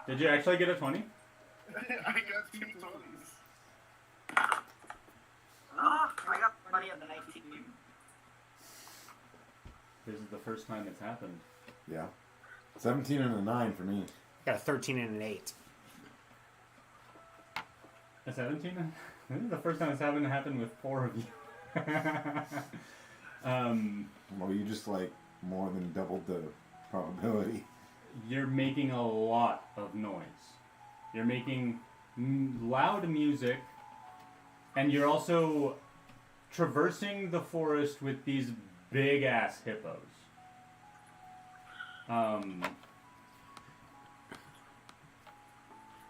Did you actually get a 20? I got 2 20s. Ah, I got money on the 19. This is the first time it's happened. Yeah. 17 and a 9 for me. I got a 13 and an 8. A 17? This is the first time it's happened with 4 of you. Well, you just like more than doubled the probability. You're making a lot of noise. You're making loud music, and you're also traversing the forest with these big-ass hippos. I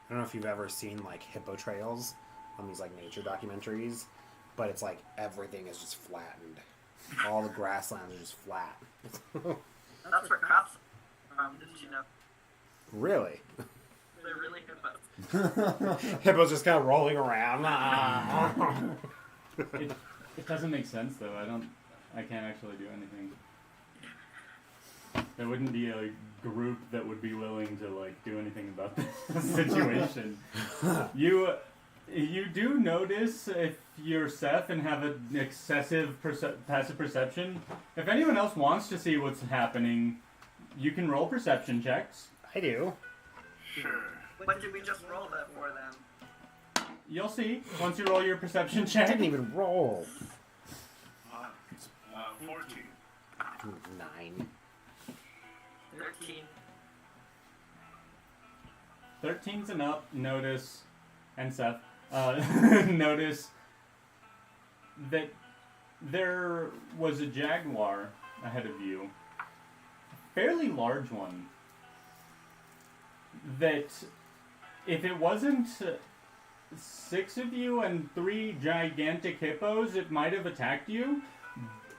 don't know if you've ever seen like hippo trails on these like nature documentaries, but it's like everything is just flattened. All the grasslands are just flat. That's where cops are from, didn't you know? Really? They're really hippos. Hippos just kind of rolling around. It doesn't make sense though. I can't actually do anything. There wouldn't be a group that would be willing to like do anything about this situation. You do notice if you're Seth and have an excessive passive perception. If anyone else wants to see what's happening, you can roll perception checks. I do. Sure. What did we just roll that for them? You'll see once you roll your perception I check. didn't even roll. 14. 9. 13. 13's and up. Notice, and Seth, notice that there was a jaguar ahead of you, a fairly large one. That if it wasn't 6 of you and 3 gigantic hippos, it might have attacked you.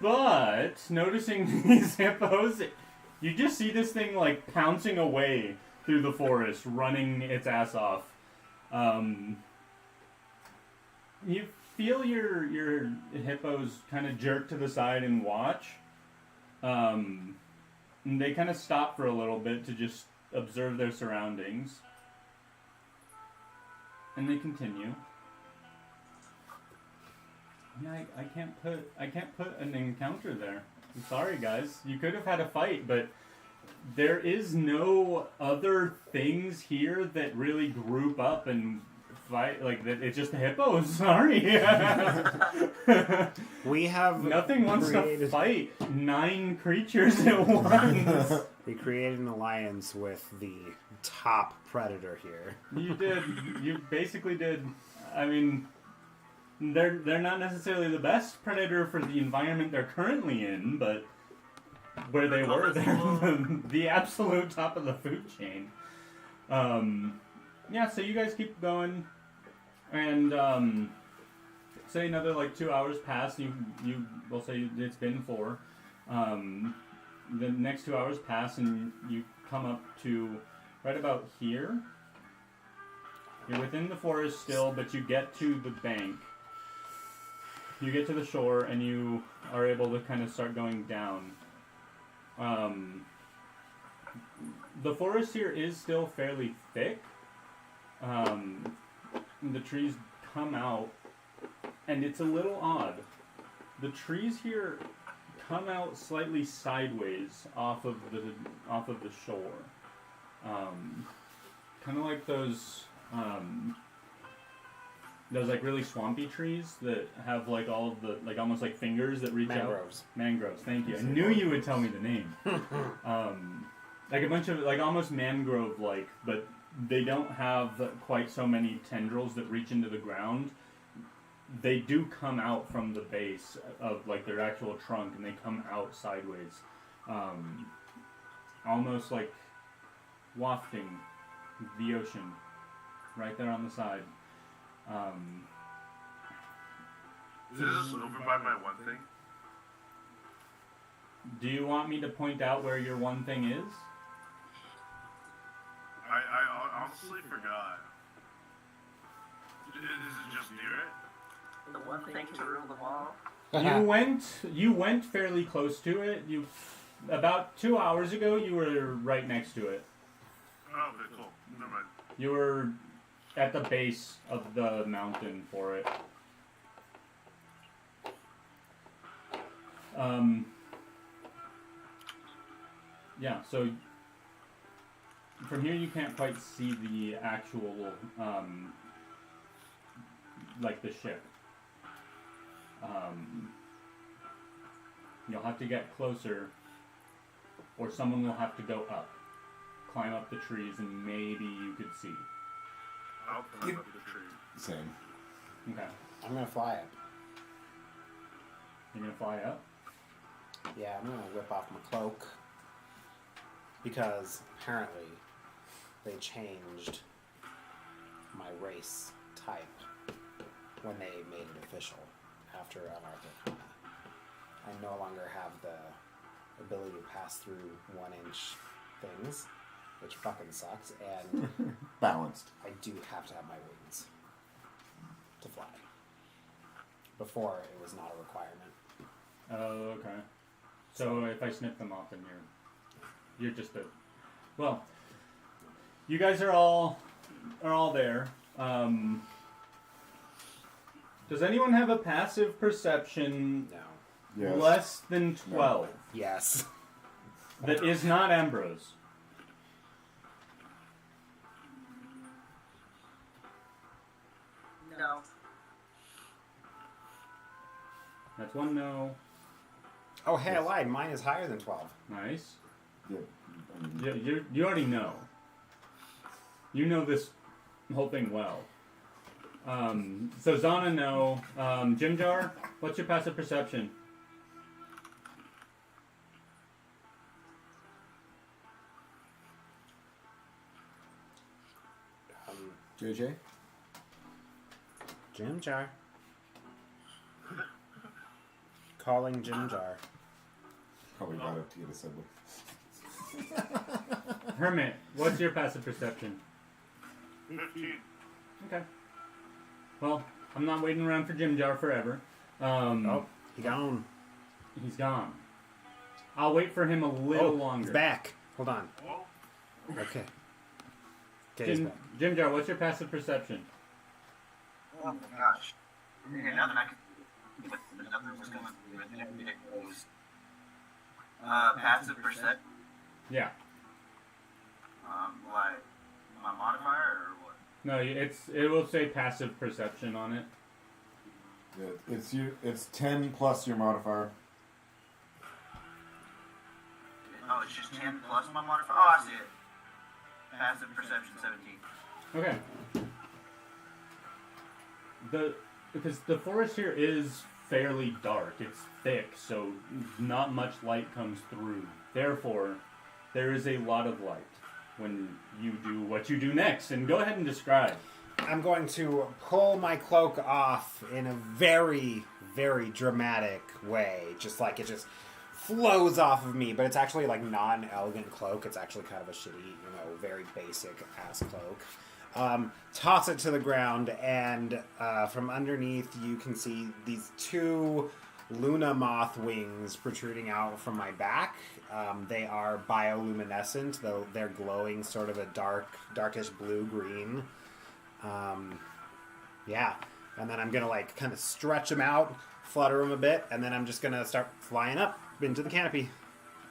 But noticing these hippos, you just see this thing like pouncing away through the forest, running its ass off. You feel your hippos kind of jerk to the side and watch. And they kind of stop for a little bit to just observe their surroundings. And they continue. Yeah, I can't put an encounter there. I'm sorry, guys. You could have had a fight, but there is no other things here that really group up and fight like that. It's just the hippos. Sorry. We have Nothing wants to created- fight 9 creatures at once. We created an alliance with the top predator here. You did. You basically did. I mean, they're not necessarily the best predator for the environment they're currently in, but where they were, they're the absolute top of the food chain. Yeah, so you guys keep going, and say another like 2 hours pass. You will say it's been 4. The next 2 hours pass, and you come up to right about here. You're within the forest still, but you get to the bank. You get to the shore, and you are able to kind of start going down. The forest here is still fairly thick. The trees come out, and it's a little odd. The trees here come out slightly sideways off of the shore. Kind of like those like really swampy trees that have like all of the like almost like fingers that reach Mangroves. out. Mangroves. Thank you. I knew you would tell me the name. Like a bunch of like almost mangrove like, but they don't have quite so many tendrils that reach into the ground. They do come out from the base of like their actual trunk, and they come out sideways, almost like wafting the ocean right there on the side. Is this over by my one thing? Do you want me to point out where your one thing is? I honestly forgot. Is it just near it? The one thing to rule them all. You went fairly close to it. You about 2 hours ago you were right next to it. Oh, okay, cool. Never mind. You were at the base of the mountain for it. Yeah, so from here you can't quite see the actual, like the ship. You'll have to get closer, or someone will have to go up, climb up the trees, and maybe you could see. I'll climb up the tree. Same. Okay. I'm gonna fly up. You're gonna fly up? Yeah, I'm gonna whip off my cloak. Because apparently they changed my race type when they made it official after Arcane. I no longer have the ability to pass through 1-inch things, which fucking sucks, and Balanced. I do have to have my wings to fly. Before, it was not a requirement. Oh, okay. So if I snip them off, then you're just a... Well, you guys are all there. Does anyone have a passive perception No. Yes. less than 12 Yes. that is not Ambrose? No. That's one no. Oh, hey, I lied. Mine is higher than 12. Nice. Yeah. I mean, You already know. You know this whole thing well. So Zana, no. Jimjar, what's your passive perception? JJ? Jim Jar. Calling Jim Jar. Probably got up to get a Subway. Hermit, what's your passive perception? 15. Okay. Well, I'm not waiting around for Jimjar forever. Oh, he gone. He's gone. I'll wait for him a little longer. He's back. Hold on. Oh, Okay. Okay, he's back. Jimjar, what's your passive perception? Oh my gosh. Yeah, now that I can Passive percent. Yeah. Like my modifier or what? No, it will say passive perception on it. Yeah, it's 10 plus your modifier. Oh, it's just 10 plus my modifier. Oh, I see it. Passive perception 17. Okay. Because the forest here is fairly dark. It's thick, so not much light comes through. Therefore, there is a lot of light when you do what you do next. And go ahead and describe. I'm going to pull my cloak off in a very, very dramatic way. Just like it just flows off of me, but it's actually like not an elegant cloak. It's actually kind of a shitty, very basic ass cloak. Toss it to the ground, and from underneath you can see these two Luna moth wings protruding out from my back. They are bioluminescent, though they're glowing sort of a darkish blue-green. Yeah. And then I'm going to like kind of stretch them out, flutter them a bit, and then I'm just going to start flying up into the canopy.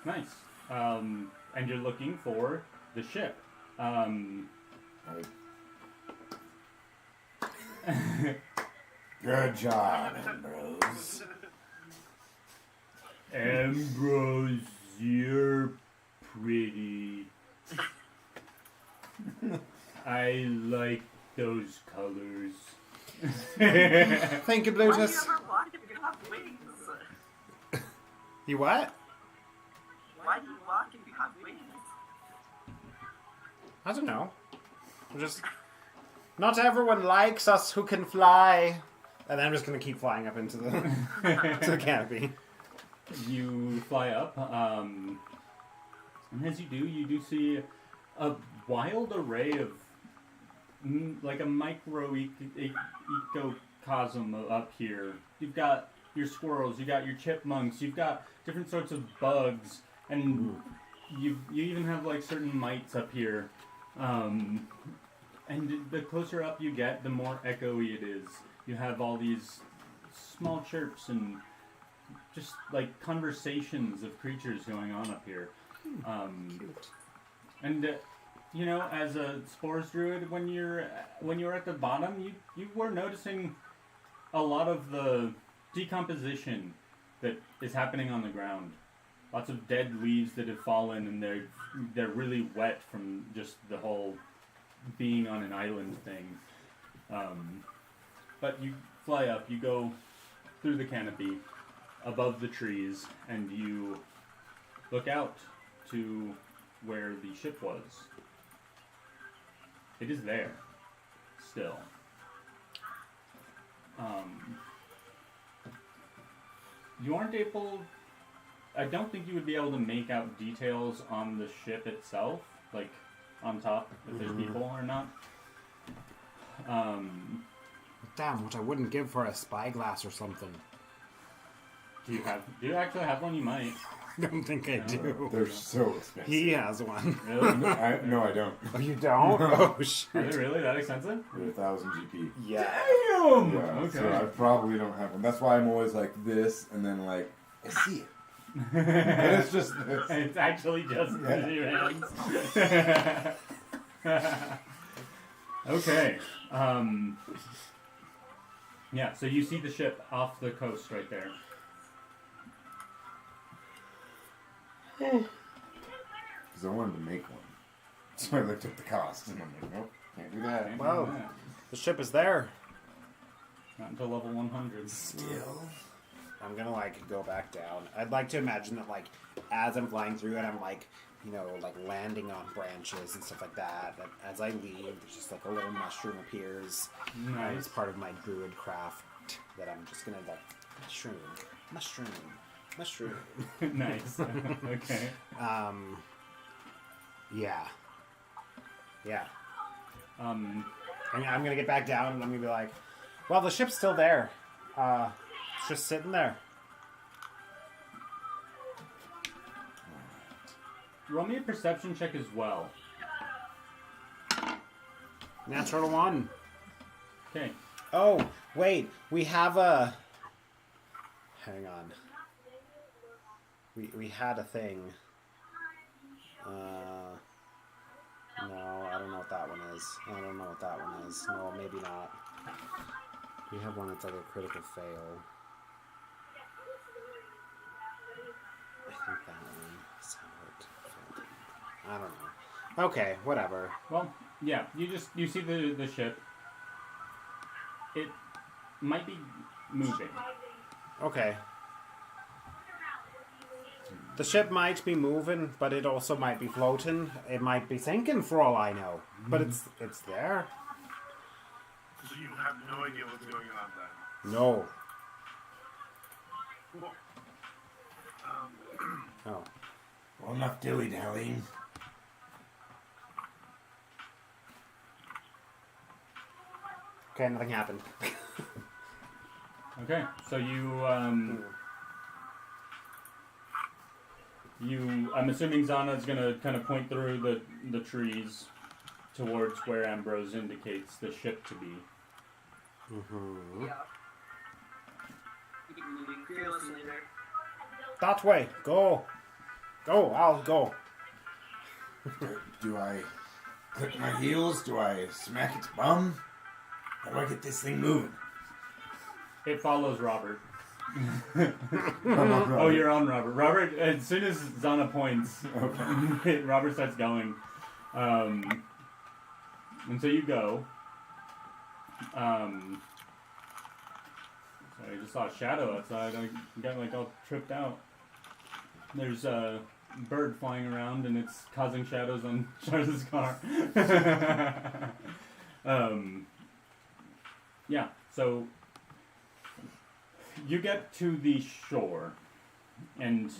Nice. And you're looking for the ship. Good job, Ambrose. Ambrose, you're pretty. I like those colors. Thank you, Why do you Blutus. ever walk if you have wings? You what? Why do you walk if you have wings? I don't know. Just not everyone likes us who can fly. And then I'm just going to keep flying up into the to the canopy. You fly up, and as you do see a wild array of like a micro ecocosm up here. You've got your squirrels, you got your chipmunks, you've got different sorts of bugs, and you even have like certain mites up here. And the closer up you get, the more echoey it is. You have all these small chirps and just like conversations of creatures going on up here. And as a spores druid, when you're at the bottom, you were noticing a lot of the decomposition that is happening on the ground. Lots of dead leaves that have fallen, and they're really wet from just the whole being on an island thing. But you fly up, you go through the canopy, above the trees, and you look out to where the ship was. It is there, still. You aren't able... I don't think you would be able to make out details on the ship itself, like on top, if there's people or not. Damn, which I wouldn't give for a spyglass or something. Do you actually have one? You might. I don't think I do. They're so expensive. He has one. Really? No, I don't. Oh, you don't? Oh, shit. Are they really that expensive? They're 1,000 GP. Yeah. Damn! Yeah, Okay. so I probably don't have one. That's why I'm always like this, and then like, I see it. But it's just this. It's actually just Yeah. your hands. Okay. Yeah, so you see the ship off the coast right there. Because I wanted to make one. So I looked up the cost, and I'm like, nope, can't do that. Wow. The ship is there. Not until level 100. Still. I'm gonna like go back down. I'd like to imagine that like as I'm flying through it, I'm like, like landing on branches and stuff like that. And as I leave, there's just like a little mushroom appears. Nice. It's part of my druid craft that I'm just gonna like mushroom. Nice. Okay. Yeah. Um, I'm gonna get back down and I'm gonna be like, well, the ship's still there. It's just sitting there. roll me a perception check as well. Natural one. Okay. Oh, wait. We have a... Hang on. We had a thing. No, I don't know what that one is. I don't know what that one is. No, maybe not. We have one that's like a critical fail. I think that one is how it failed. I don't know. Okay, whatever. Well, yeah, you see the ship. It might be moving. Okay. The ship might be moving, but it also might be floating. It might be sinking for all I know. But it's there. So you have no idea what's going on then? No. Well, Oh. Well, enough dilly-dallying. Okay, nothing happened. Okay, so I'm assuming Zana's gonna kind of point through the trees towards where Ambrose indicates the ship to be. Mm-hmm. Yeah. Keep moving fearlessly there. That way. Go. Go. I'll go. Do I click my heels? Do I smack its bum? How do I get this thing moving? It follows Robert. Robert. Oh, you're on Robert. Robert, as soon as Zana points, Robert starts going. And so you go. Sorry, I just saw a shadow outside. I got like all tripped out. There's a bird flying around and it's causing shadows on Charles's car. Yeah, so you get to the shore and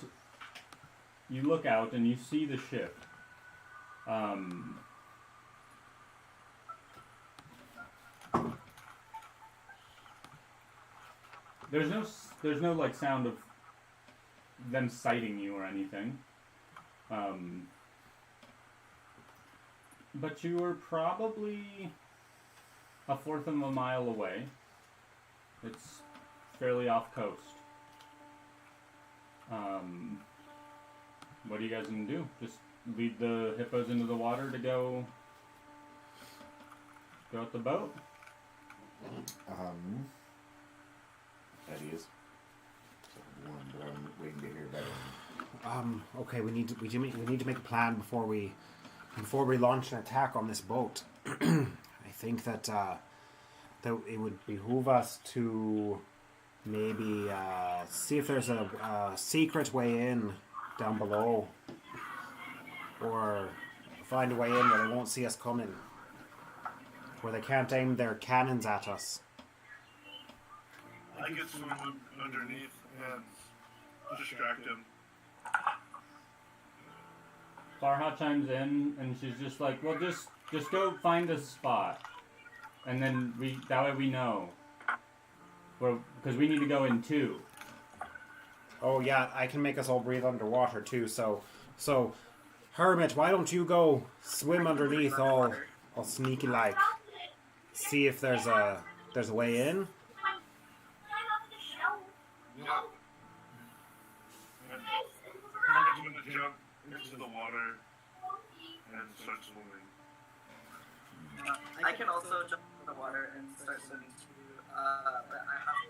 you look out and you see the ship. There's no like sound of them sighting you or anything. But you were probably a fourth of a mile away. It's fairly off coast. What are you guys gonna do? Just lead the hippos into the water to go out the boat? That is. One, but I'm waiting to hear better. Okay, we need to make a plan before we launch an attack on this boat. I think that it would behoove us to maybe see if there's a secret way in down below, or find a way in where they won't see us coming, where they can't aim their cannons at us. I could swim underneath and distract him. Farha chimes in and she's just like, well, just go find a spot, and then that way we know. Because we need to go in too. Oh yeah, I can make us all breathe underwater too. So, Hermit, why don't you go swim underneath all sneaky like, see if there's a way in. Yeah. I'm going to jump into the water and start swimming. I can also jump in the water and start swimming too. But I have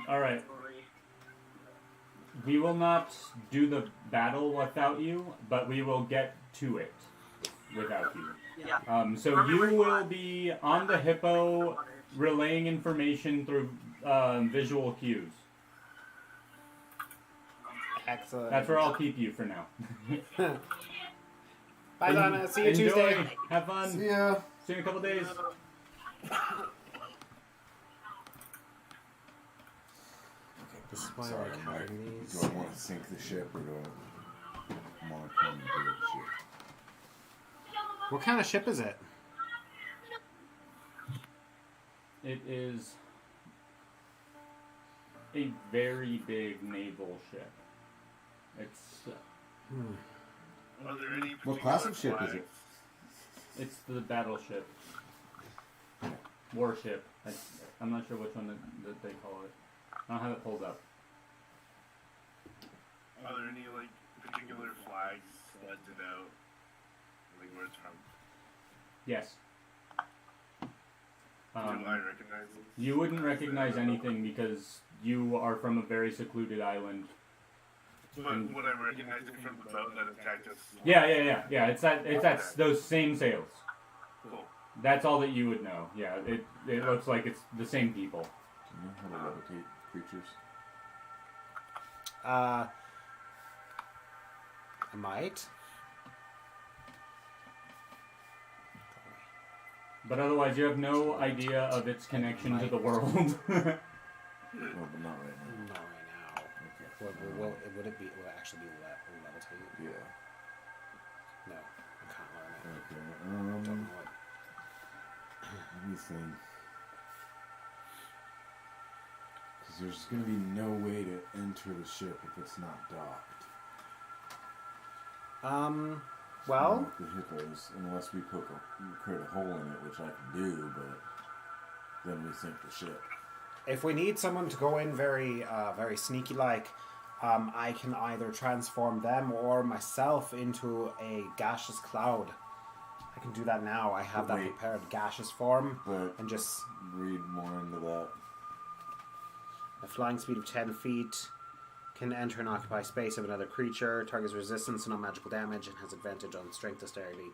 to. All right. We will not do the battle without you, but we will get to it without you. Yeah. So you will be on the hippo, relaying information through visual cues. Excellent. That's where I'll keep you for now. Bye, Donna. See you Enjoy. Tuesday. Have fun. See ya. See you in a couple days. This is why Sorry, I Mike. like having these. Do I want to sink the ship or do I want to come and do the ship? What kind of ship is it? It is a very big naval ship. It's Are there any What class of particular ship is flags? it? it's the battleship, warship. I'm not sure which one that they call it. I don't have it pulled up. Are there any like particular flags that denote like where it's from? Yes. Do I recognize them? You wouldn't recognize anything because you are from a very secluded island. But would I recognize it from the boat that attacked us? Yeah. It's that those same sails. Cool. That's all that you would know. Yeah, it looks like it's the same people. Do you know how to levitate creatures? I might. But otherwise, you have no idea of its connection to the world. No, but not right now. Not right now. Okay. Would it actually be levitate? Yeah. No, I can't learn it. Okay. Don't know it. Let me think. Because there's going to be no way to enter the ship if it's not docked. Well, Not the hippos, unless we create a hole in it, which I can do, but then we sink the ship. if we need someone to go in very sneaky like, I can either transform them or myself into a gaseous cloud. I can do that now. I have that Wait. prepared gaseous form But and just read more into that. a flying speed of 10 feet. Can enter and occupy space of another creature. Target's resistance to non-magical damage and has advantage on strength, dexterity,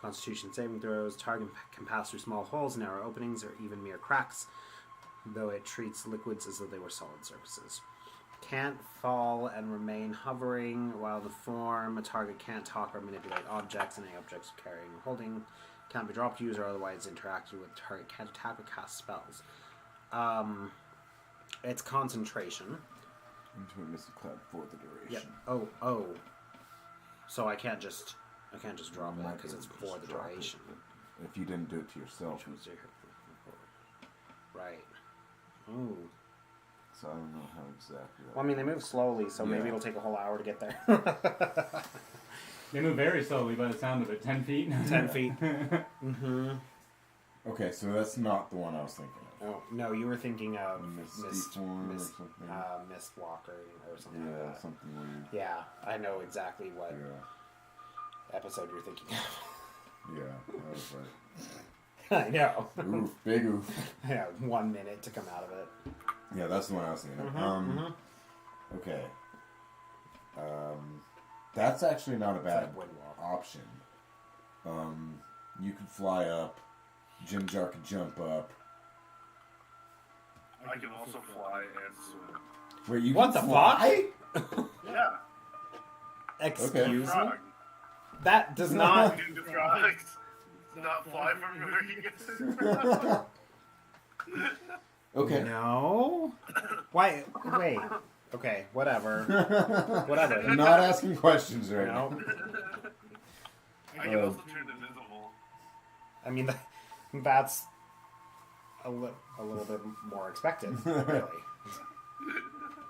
constitution saving throws. Target can pass through small holes, narrow openings, or even mere cracks, though it treats liquids as though they were solid surfaces. Can't fall and remain hovering while the form. A target can't talk or manipulate objects, and any objects carrying or holding can't be dropped, used, or otherwise interacted with. The target can't attack or cast spells. It's concentration. Into a misty cloud for the duration. Yep. Oh. So I can't just drop it Might because be it's able to for just the drop it. duration. If you didn't do it to yourself. Right. Ooh. So I don't know how exactly that Well, I mean, they move slowly, so maybe Yeah. it'll take a whole hour to get there. They move very slowly by the sound of it. 10 feet? 10 feet. Mm-hmm. Okay, so that's not the one I was thinking of. Oh, no, you were thinking of Misty form or something. Mist Walker or something like Yeah, that. something weird. Yeah, I know exactly what Yeah, episode you're thinking of. yeah, that was right. I know. Oof, big oof. Yeah, 1 minute to come out of it. Yeah, that's the one I was thinking of. Okay. That's actually not a bad like Windwalk. option. You could fly up. Jim Jar could jump up. I can also fly and swim. Wait, you What can the fly? Yeah. Excuse me? Frog. That does not... Dude, the frogs not fly from where you get to. Okay. No? Why? Wait. Okay, whatever. Whatever. I'm not asking questions right now. No. I can also turn invisible. I mean, that's a little bit more expected, really.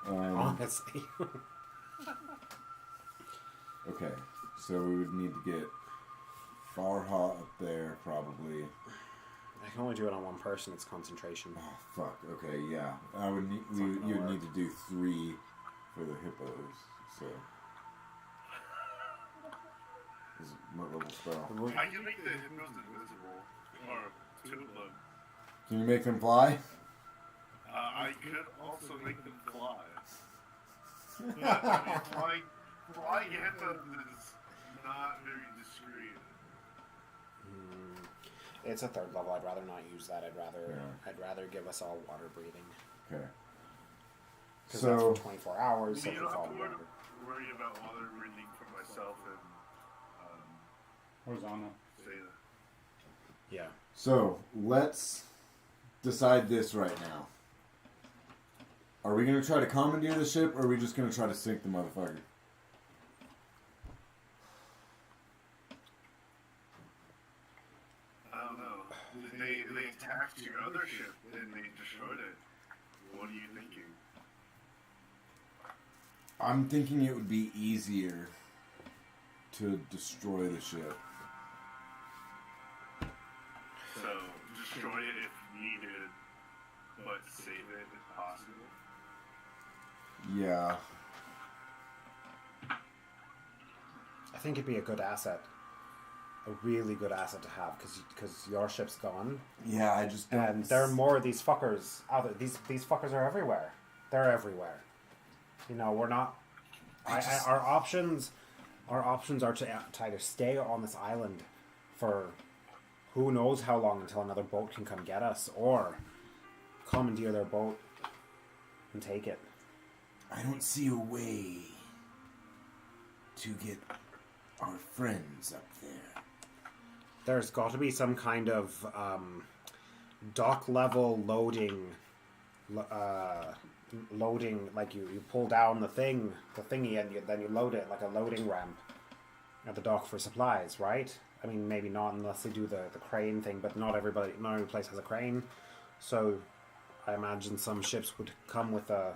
Honestly. Okay, so we would need to get Farha up there, probably. I can only do it on one person. It's concentration. Oh, fuck. Okay, yeah. I would need. You would need to do 3 for the hippos. So. What level spell? I can make the hippos invisible. Or 2 of them. Can you make them fly? I could also make them fly. But, I mean, flying hippos is not very discreet. It's a 3rd level. I'd rather not use that. Yeah. I'd rather give us all water breathing. Okay. Because that's So. for 24 hours. So You if don't it's all have to water. worry about water breathing for myself and Horizontal. Zeta. Yeah. So let's decide this right now. Are we going to try to commandeer the ship, or are we just going to try to sink the motherfucker? I don't know. They attacked your other ship and they destroyed it. What are you thinking? I'm thinking it would be easier to destroy the ship. So destroy it if needed, but save it if possible. Yeah. I think it'd be a good asset. A really good asset to have, because your ship's gone. Yeah, I just don't... And there are more of these fuckers out there. These fuckers are everywhere. They're everywhere. You know, we're not... our options are to either stay on this island for who knows how long until another boat can come get us, or commandeer their boat and take it. I don't see a way to get our friends up there. There's got to be some kind of dock level loading, like you pull down the thingy, and then you load it like a loading ramp at the dock for supplies, right? I mean, maybe not unless they do the crane thing, but not every place has a crane. So I imagine some ships would come with a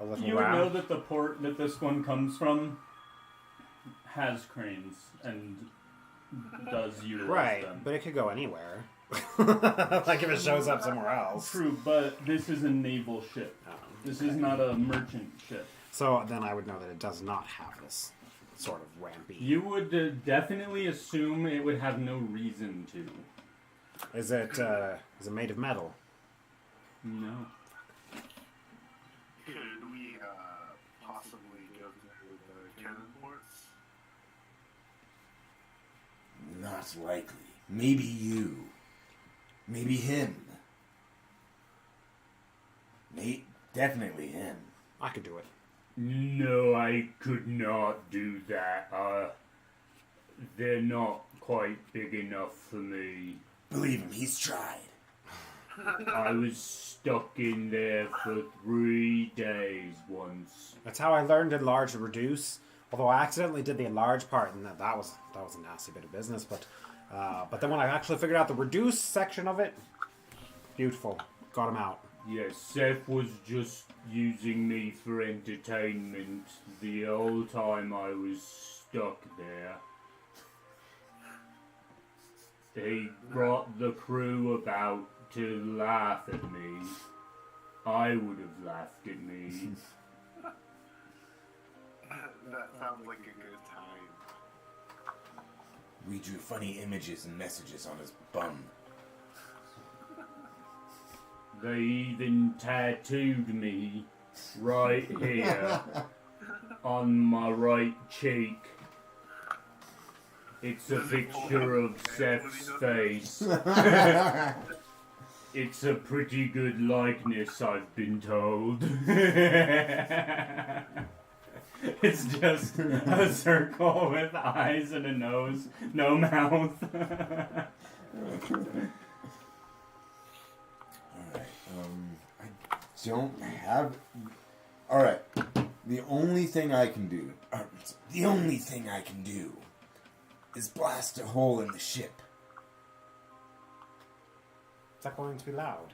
little You would ramp. know that the port that this one comes from has cranes and does utilize them. But it could go anywhere. Like if it shows up somewhere else. True, but this is a naval ship. This is not a merchant ship. So then I would know that it does not have this sort of rampy. You would definitely assume it would have no reason to. Is it made of metal? No. Could we possibly go through the cannon ports? Not likely. Maybe you. Maybe him. Definitely him. I could do it. No, I could not do that. They're not quite big enough for me. Believe him, he's tried. I was stuck in there for 3 days once. That's how I learned enlarge and reduce. Although I accidentally did the enlarge part, and that was a nasty bit of business. But then when I actually figured out the reduce section of it, beautiful, got him out. Yeah, Seth was just using me for entertainment the whole time I was stuck there. He brought the crew about to laugh at me. I would have laughed at me. That sounds like a good time. We drew funny images and messages on his bum. They even tattooed me right here on my right cheek. It's a picture of Seth's face. It's a pretty good likeness, I've been told. It's just a circle with eyes and a nose, no mouth. I don't have... Alright. The only thing I can do Is blast a hole in the ship. Is that going to be loud?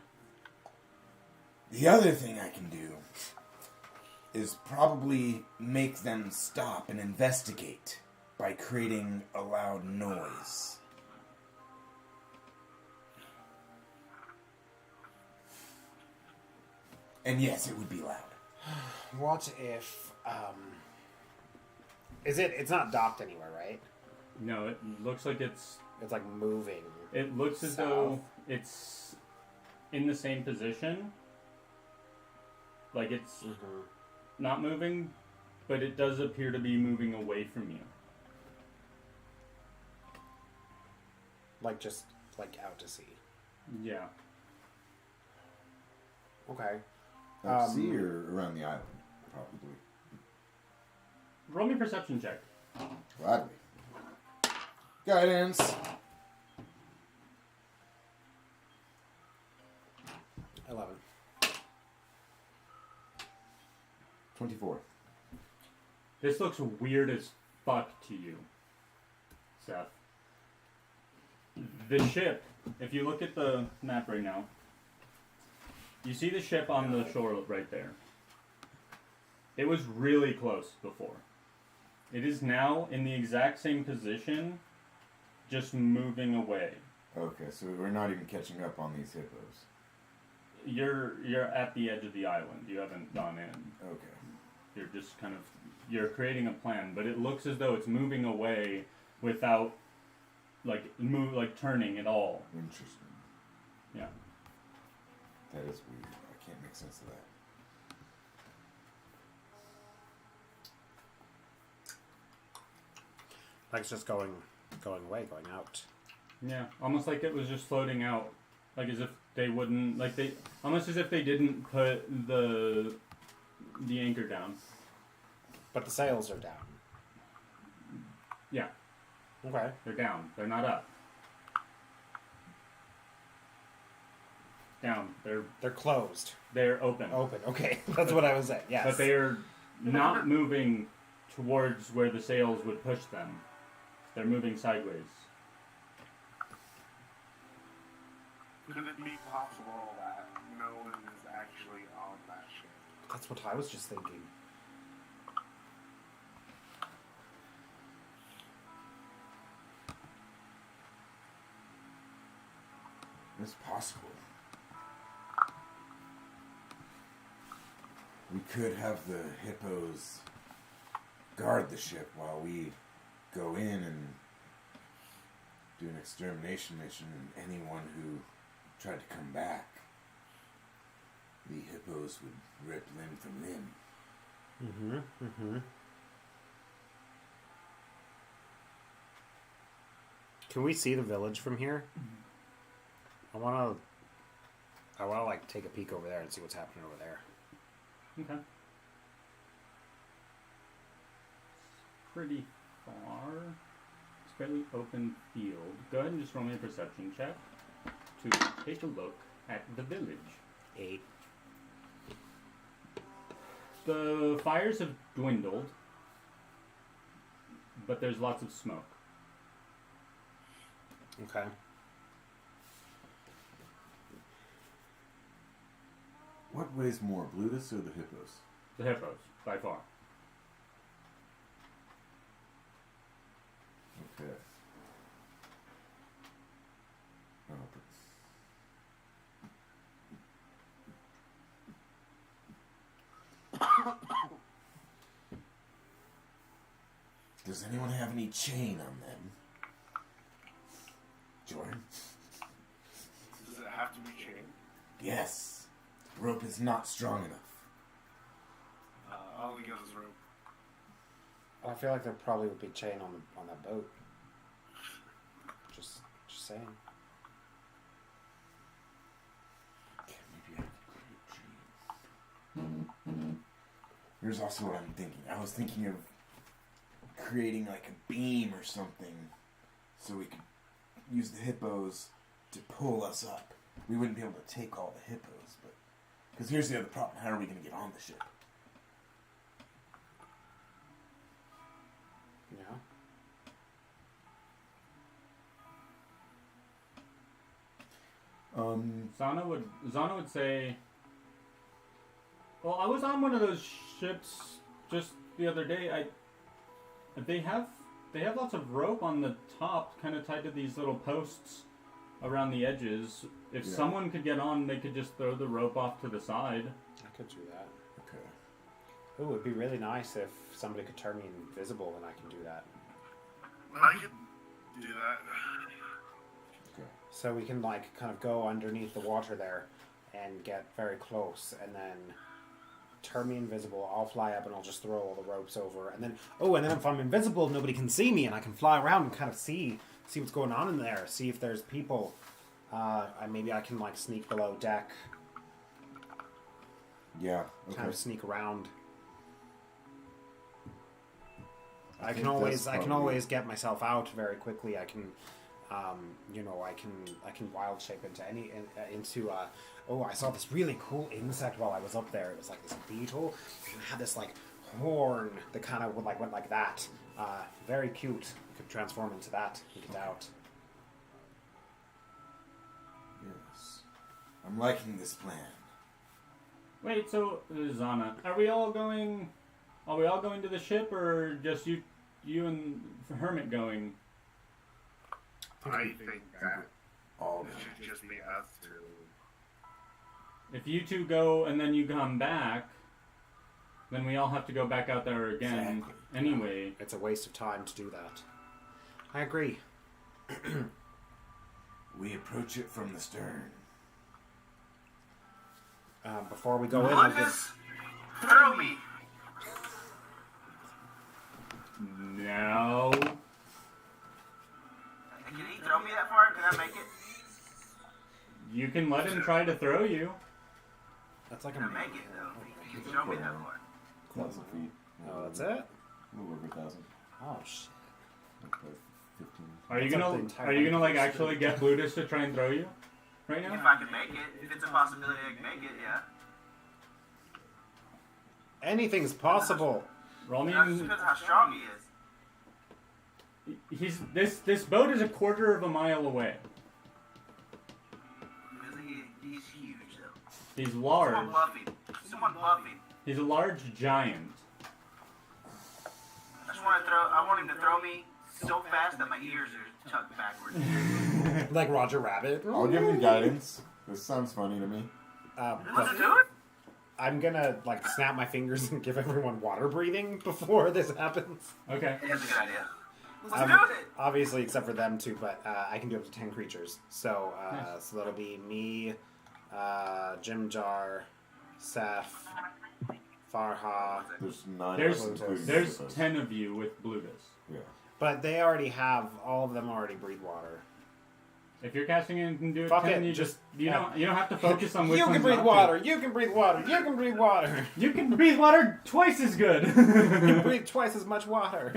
The other thing I can do is probably make them stop and investigate by creating a loud noise. And yes, it would be loud. What if it's not docked anywhere, right? No, it looks like it's like moving. It looks as though it's in the same position. Like it's not moving, but it does appear to be moving away from you. Like just like out to sea. Yeah. Okay. Out to sea or around the island, probably. Roll me perception check. Gladly. Guidance. 11. 24. This looks weird as fuck to you, Seth. The ship, if you look at the map right now, you see the ship on the shore right there. It was really close before. It is now in the exact same position, just moving away. Okay, so we're not even catching up on these hippos. You're at the edge of the island. You haven't gone in. Okay. You're just kind of you're creating a plan, but it looks as though it's moving away without like turning at all. Interesting. Yeah. That is weird. I can't make sense of that. Like it's just going away, going out. Yeah, almost like it was just floating out, like as if they wouldn't, almost as if they didn't put the anchor down. But the sails are down. Yeah, Okay. they're down. They're not up. Down. They're closed. They're open. Open. Okay. That's what I was saying. Yes. But they are not moving towards where the sails would push them. They're moving sideways. Could it be possible that no one is actually on that ship? That's what I was just thinking. It's possible. We could have the hippos guard the ship while we go in and do an extermination mission, and anyone who tried to come back, the hippos would rip limb from limb. Mm-hmm. Mm-hmm. Can we see the village from here? I wanna like take a peek over there and see what's happening over there. Okay. Pretty far. It's a fairly open field. Go ahead and just roll me a perception check to take a look at the village. 8. The fires have dwindled, but there's lots of smoke. Okay. What weighs more, Blutus or the hippos? The hippos, by far. Okay. Oh, does anyone have any chain on them? Jordan? Does it have to be chained? Yes. The rope is not strong enough. All we got is rope. I feel like there probably would be chain on that boat. Just saying. Okay, maybe I can create chain. Here's also what I'm thinking. I was thinking of creating like a beam or something so we could use the hippos to pull us up. We wouldn't be able to take all the hippos, but because here's the other problem: how are we going to get on the ship? Yeah. Zana would say, well, I was on one of those ships just the other day. They have lots of rope on the top, kind of tied to these little posts around the edges. If someone could get on, they could just throw the rope off to the side. I could do that. Okay. Ooh, it'd be really nice if somebody could turn me invisible and I can do that. I could do that. Okay. So we can like kind of go underneath the water there and get very close and then turn me invisible. I'll fly up and I'll just throw all the ropes over and then if I'm invisible nobody can see me and I can fly around and kind of see what's going on in there, see if there's people. Maybe I can like sneak below deck. Yeah. Okay. Kind of sneak around. I think can always that's probably- I can always get myself out very quickly. I can I can wild shape into I saw this really cool insect while I was up there. It was like this beetle and it had this like horn that kind of went like that. Very cute. Could transform into that and get out. Yes. I'm liking this plan. Wait, so Zana, are we all going to the ship, or just you and Hermit going? I think that All it should just be us two. If you two go and then you come back, then we all have to go back out there again Exactly. anyway. It's a waste of time to do that. I agree. We approach it from the stern. Before we go in, I'll give... Lucas, throw me. No. Can he throw me that far? Can I make it? You can let him try to throw you. That's like Can I make it though? He can throw me that far. 1,000 feet. Oh, that's it? A little over 1,000. Oh, shit. Like 15. Are you That's like gonna the entire Are you gonna like language. actually get Blutus to try and throw you right If now? I can make it, if it's a possibility I can make it, yeah. Anything's possible. Roll me. That just depends how strong he is. He's this boat is a quarter of a mile away. Because he's huge though. He's Someone large. buff him. Someone buff him. He's a large giant. I want him to throw me so fast that my ears are tucked backwards. Like Roger Rabbit. I'll give you guidance. This sounds funny to me. Let's But do it. I'm gonna like snap my fingers and give everyone water breathing before this happens. Okay. That's a good idea. Let's Um, do it. Obviously, except for them two, but I can do up to 10 creatures. So, so that'll be me, Jim Jar, Seth, Farha. There's 9 There's of us, including there's Hippos. 10 of you with Blutus. Yeah. But they already have, all of them already breathe water. If you're casting it and can do it, Fuck 10, it, you just- you don't have to focus on which You can one's breathe not to. water, you can breathe water, you can breathe water. You can breathe water twice as good. You can breathe twice as much water.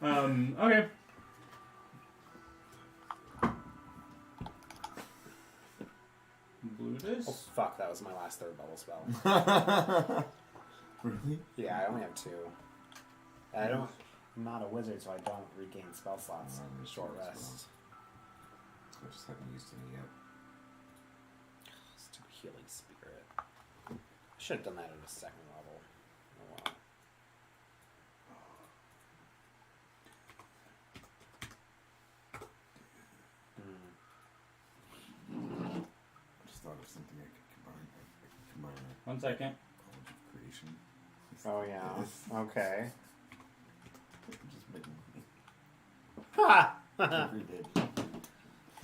Okay. Blutus? Oh, fuck, that was my last third bubble spell. Really? Yeah, I only have 2. I'm not a wizard, so I don't regain spell slots. Short rest. I just haven't used any yet. Stupid healing spirit. I should have done that at a 2nd level. Oh well. I just thought of something I could combine. One second. Knowledge of creation. Oh yeah. Okay. Just making Ha! every day.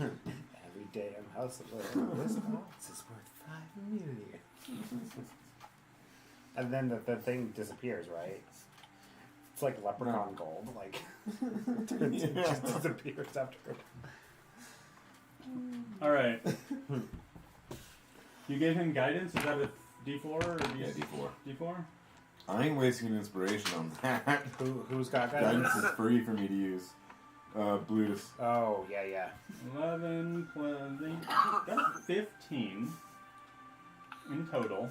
Every day I'm House of Lord. This box is worth 5 million. And then the thing disappears, right? It's like leprechaun gold, like it just disappears after. All right. You gave him guidance. Is that a D4 or Yeah, D4. D4? I ain't wasting inspiration on that. Who's got guidance? Guidance is free for me to use. Blutus. Oh yeah. 11 plus 8. That's 15 in total.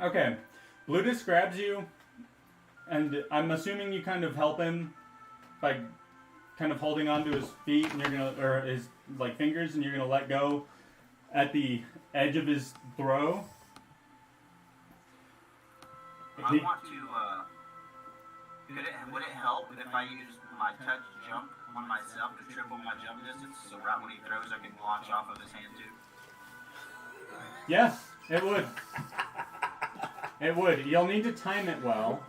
Okay. Blutus grabs you, and I'm assuming you kind of help him by kind of holding onto his feet, and you're gonna, or his like fingers, and you're gonna let go at the edge of his throw. I want to, would it help if I use my touch jump on myself to triple my jump distance, so right when he throws I can launch off of his hand too? Yeah, it would. It would. You'll need to time it well.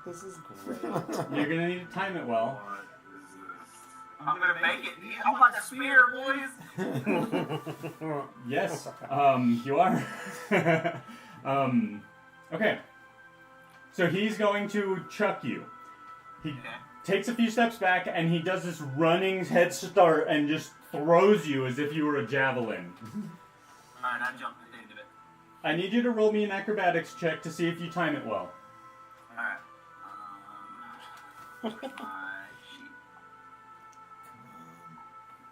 This is great. You're gonna need to time it well. What is this? I'm gonna make it. I'm like a spear, boys. Yes, you are. Okay. So he's going to chuck you. He takes a few steps back and he does this running head start and just throws you as if you were a javelin. Alright, I jumped into it. I need you to roll me an acrobatics check to see if you time it well. Alright. My sheet.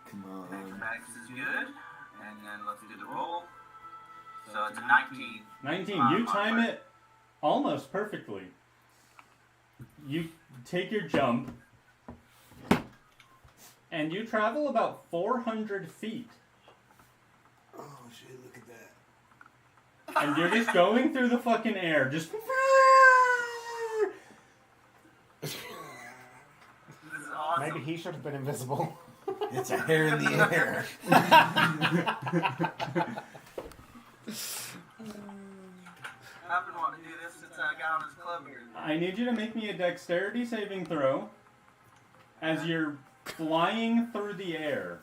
Come on. Acrobatics is good. And then let's do the roll. So it's a 19. 19. You time it almost perfectly. You take your jump and you travel about 400 feet. Oh shit, look at that. And you're just going through the fucking air, just... This is awesome. Maybe he should have been invisible. It's a hair in the air. I've been wanting to do this since I got on this club here. I need you to make me a dexterity saving throw as you're flying through the air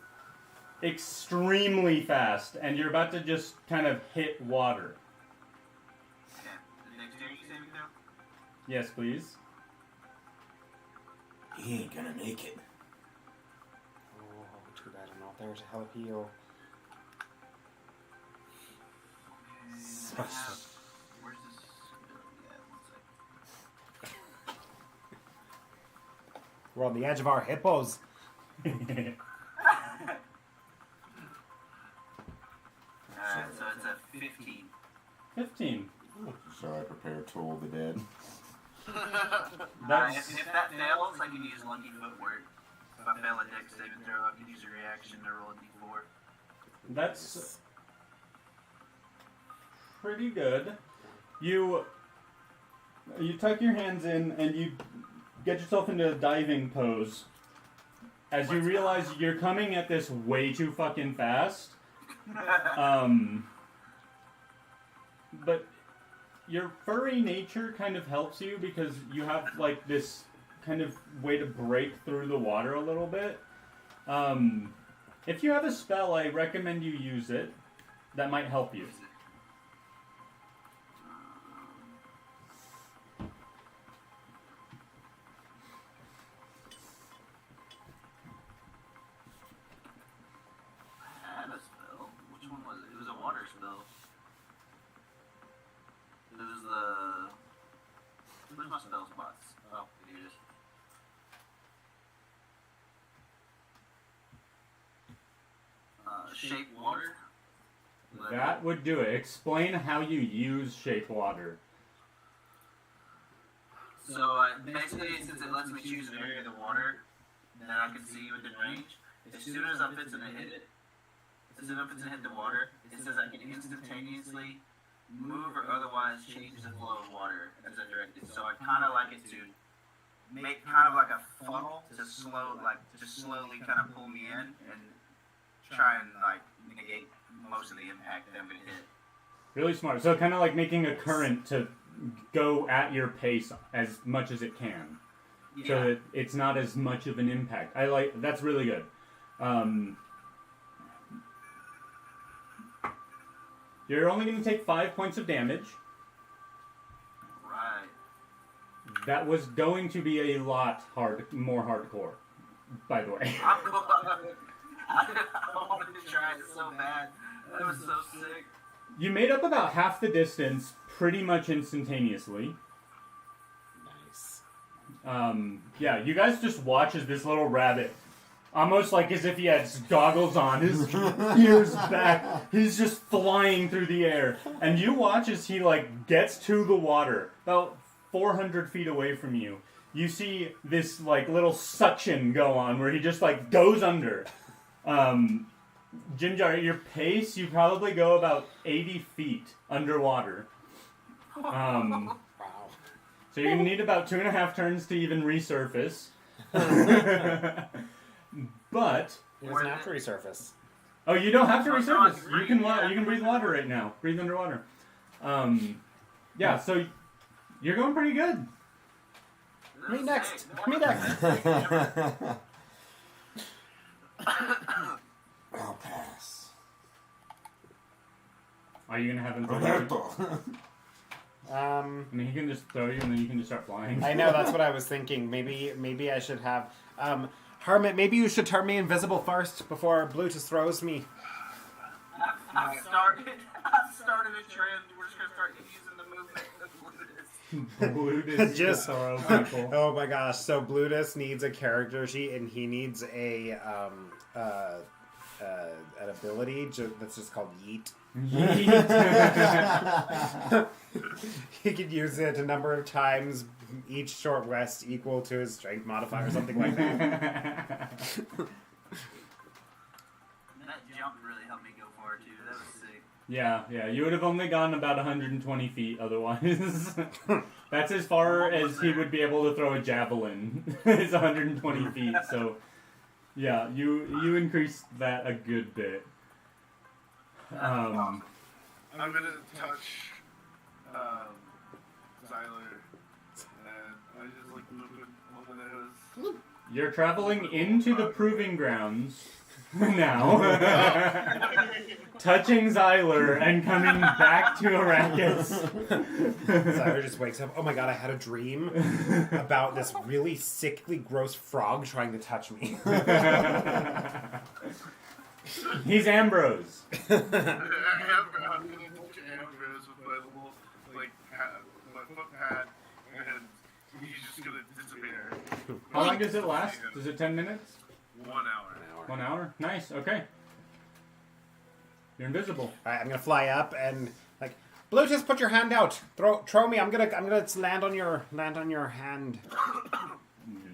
extremely fast and you're about to just kind of hit water. Okay. The dexterity saving throw? Yes, please. He ain't gonna make it. Oh, too bad I'm not there to help you. Where's this? Yeah, one sec. We're on the edge of our hippos. Alright, so it's a 15. 15. Shall I prepare Toll the Dead? That's If that fails, I can use Lucky Footwork. If I fail a dex saving throw, I can use a reaction to roll a d4. that's pretty good. You tuck your hands in and you get yourself into a diving pose. As you realize you're coming at this way too fucking fast. But your furry nature kind of helps you because you have like this kind of way to break through the water a little bit. If you have a spell, I recommend you use it. That might help you. I had a spell. Which one was it? It was a water spell. It was the... Where's my spell spots? Oh, here it is. Shape water? That would do it. Explain how you use shape water. So basically, since it lets me choose an area of the water that I can see within range, as soon as I fit to hit it, as soon as I fit to hit the water, it says I can instantaneously move or otherwise change the flow of water as I direct it. So I kind of like it to make kind of like a funnel to just slowly kind of pull me in and try and like negate most of the impact that I'm gonna hit. Really smart. So kind of like making a current to go at your pace as much as it can. Yeah. So that it's not as much of an impact. That's really good. You're only going to take 5 points of damage. Right. That was going to be a lot more hardcore, by the way. I wanted to try it so bad. That was so sick. You made up about half the distance pretty much instantaneously. Nice. Yeah, you guys just watch as this little rabbit, almost like as if he had goggles on, his ears back, he's just flying through the air. And you watch as he, like, gets to the water, about 400 feet away from you. You see this, like, little suction go on where he just, like, goes under. Ginger, at your pace, you probably go about 80 feet underwater. Wow. So you're going to need about 2.5 turns to even resurface. But He doesn't have to resurface. oh, you don't have to resurface. You can breathe water right now. Breathe underwater. Yeah. So you're going pretty good. Me next. Me next. I'll pass. Are you gonna have him throw you? Roberto. I mean, he can just throw you, and then you can just start flying. I know, that's what I was thinking. Maybe I should have... Hermit, maybe you should turn me invisible first before Bluetooth throws me. I've started a trend. We're just gonna start using the movement of Bluetooth. Bluetooth Just- throw people. Oh my gosh, so Blutus needs a character sheet and he needs an ability that's just called Yeet. He could use it a number of times, each short rest equal to his strength modifier or something like that. That jump really helped me go far too. That was sick. Yeah. You would have only gone about 120 feet otherwise. That's as far as he would be able to throw a javelin. It's 120 feet. So Yeah, you increased that a good bit. I'm gonna touch Zyler, and I just like look at one of those. You're traveling into the proving grounds now, touching Zyler and coming back to Arrakis. Zyler just wakes up. Oh my god, I had a dream about this really sickly, gross frog trying to touch me. He's Ambrose. I'm gonna touch Ambrose with my little my foot pad, and he's just gonna disappear. How long does it last? Is it 10 minutes? 1 hour. 1 hour? Nice, okay. You're invisible. Alright, I'm gonna fly up and like, Bluetooth, put your hand out. Throw me. I'm gonna land on your hand.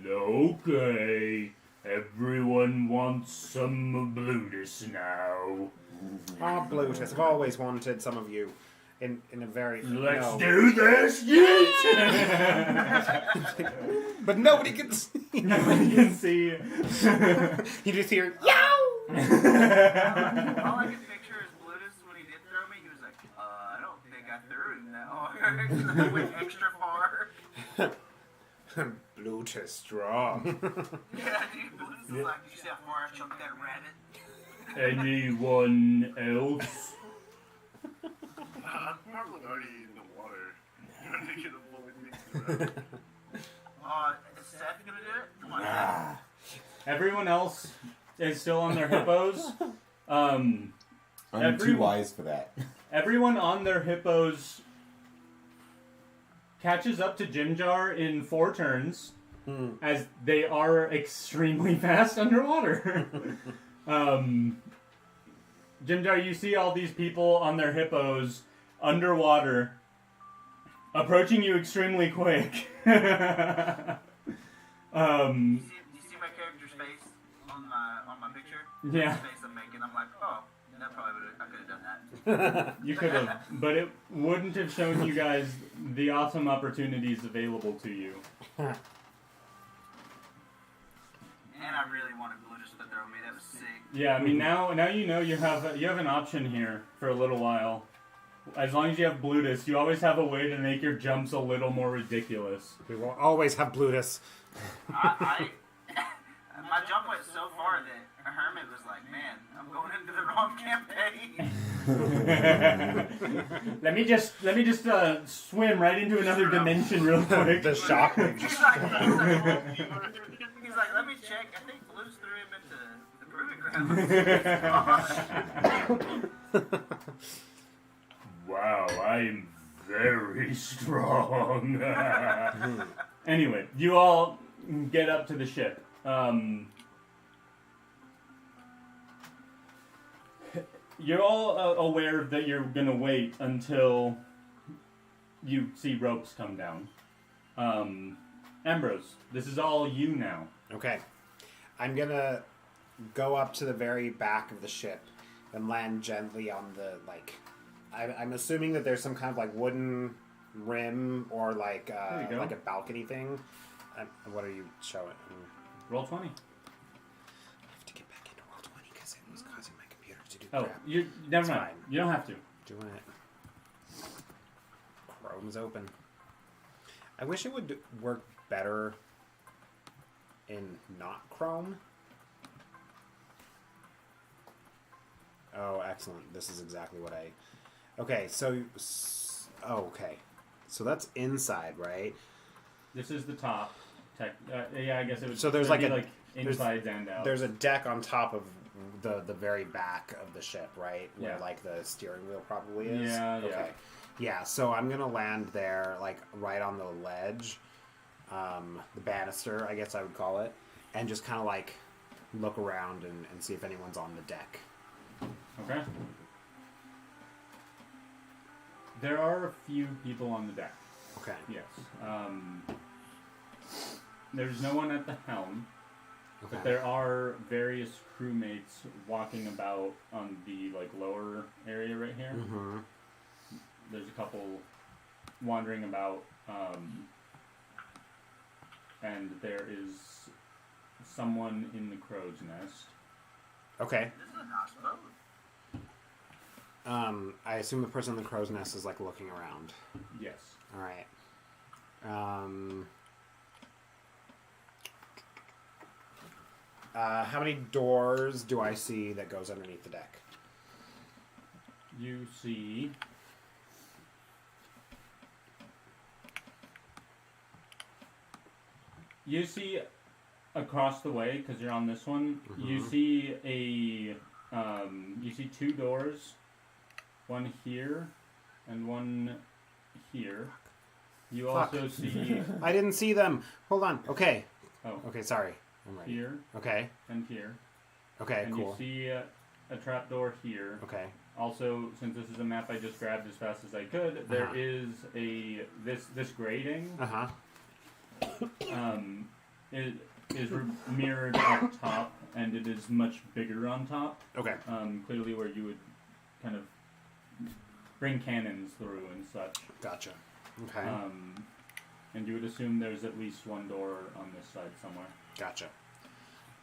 Okay. Everyone wants some Blutus now. Oh, Bluetooth, I've always wanted some of you. In a very Let's do this, yeet! But nobody can see. Nobody can see. You just hear yow. All I can picture is Blutus when he did throw me. He was like, I don't think I threw him that hard. He went extra far. Bluetooth strong. Yeah, dude. Blutus is like, did you see how far I chunked that rabbit? Anyone else? I'm probably already in the water. Trying to get avoid me. Is Seth gonna do it? Come on. Everyone else is still on their hippos. I'm too wise for that. Everyone on their hippos catches up to Jimjar in 4 turns, as they are extremely fast underwater. Jimjar, you see all these people on their hippos underwater, approaching you extremely quick. Do you see my character's face on my picture? Yeah. The face I'm making. I'm like, oh, that probably I could have done that. You could have, but it wouldn't have shown you guys the awesome opportunities available to you. And I really wanted Blutus to throw me. That was sick. Yeah, I mean now you know you have an option here for a little while. As long as you have Blutus, you always have a way to make your jumps a little more ridiculous. We will always have Blutus. My jump went so far that Hermit was like, man, I'm going into the wrong campaign. Let me just swim right into another dimension real quick. The shock. He's like, let me check. I think Blutus threw him into the proving grounds. Wow, I'm very strong. Anyway, you all get up to the ship. You're all aware that you're gonna wait until you see ropes come down. Ambrose, this is all you now. Okay. I'm gonna go up to the very back of the ship and land gently on the, like... I'm assuming that there's some kind of, like, wooden rim or, like a balcony thing. What are you showing? Roll 20. I have to get back into roll 20 because it was causing my computer to do Oh, crap. never It's mind. fine. You don't have to. Doing it. Chrome's open. I wish it would work better in not Chrome. Oh, excellent. This is exactly what I... Okay, so... Oh, okay. So that's inside, right? This is the top. Yeah, I guess it would. So there's it'd like be a... like insides and out. There's a deck on top of the very back of the ship, right? Where, Yeah. like, the steering wheel probably is? Yeah, okay. yeah. Yeah, so I'm going to land there, like, right on the ledge. The banister, I guess I would call it. And just kind of, like, look around and see if anyone's on the deck. Okay. There are a few people on the deck. Okay. Yes. There's no one at the helm, Okay. but there are various crewmates walking about on the like lower area right here. Mm-hmm. There's a couple wandering about, and there is someone in the crow's nest. Okay. This is a nice boat. I assume the person in the crow's nest is like looking around. Yes. All right. How many doors do I see that goes underneath the deck? You see. You see across the way, because you're on this one. You see you see 2 doors, one here and one here. You Fuck. also see I didn't see them. Hold on. Okay. Oh. Okay, sorry. I'm ready. here Okay. and here. Okay, And cool. you see a trapdoor here. Okay. Also, since this is a map I just grabbed as fast as I could, there Uh-huh. is this grating. Uh-huh. It is mirrored up top, and it is much bigger on top. Okay. Clearly, where you would kind of bring cannons through and such. Gotcha. Okay. And you would assume there's at least one door on this side somewhere. Gotcha.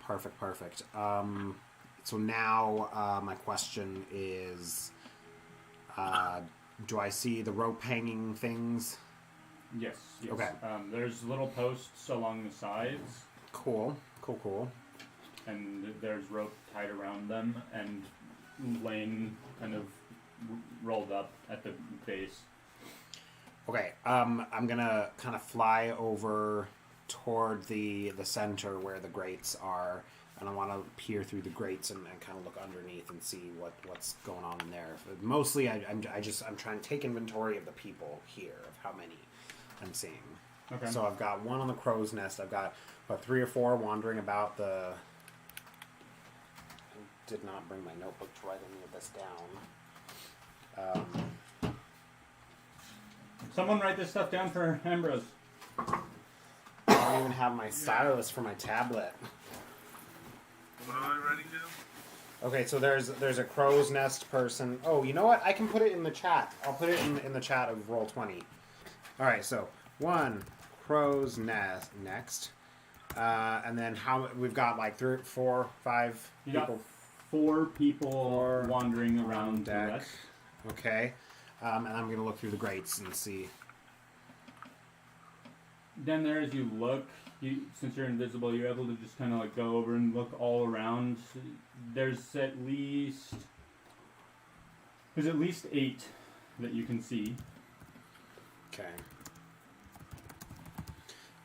Perfect. So now my question is, do I see the rope hanging things? Yes. Okay. There's little posts along the sides, Cool. and there's rope tied around them and laying kind of rolled up at the base. Okay. I'm gonna kind of fly over toward the center where the grates are, and I want to peer through the grates and kind of look underneath and see what's going on in there. Mostly, I'm trying to take inventory of the people here, of how many I'm seeing. Okay. So I've got one on the crow's nest. I've got 3 or 4 wandering about the. I did not bring my notebook to write any of this down. Someone write this stuff down for Ambrose. I don't even have my stylus for my tablet. What am I writing down? Okay, so there's a crow's nest person. Oh, you know what? I can put it in the chat. I'll put it in the chat of Roll20. All right, so 1 crow's nest next, and then how we've got like 3, 4, 5 You people. got 4 people wandering around the deck. west. Okay, and I'm gonna look through the grates and see. Then there, as you look, since you're invisible, you're able to just kind of like go over and look all around. There's at least 8 that you can see. Okay.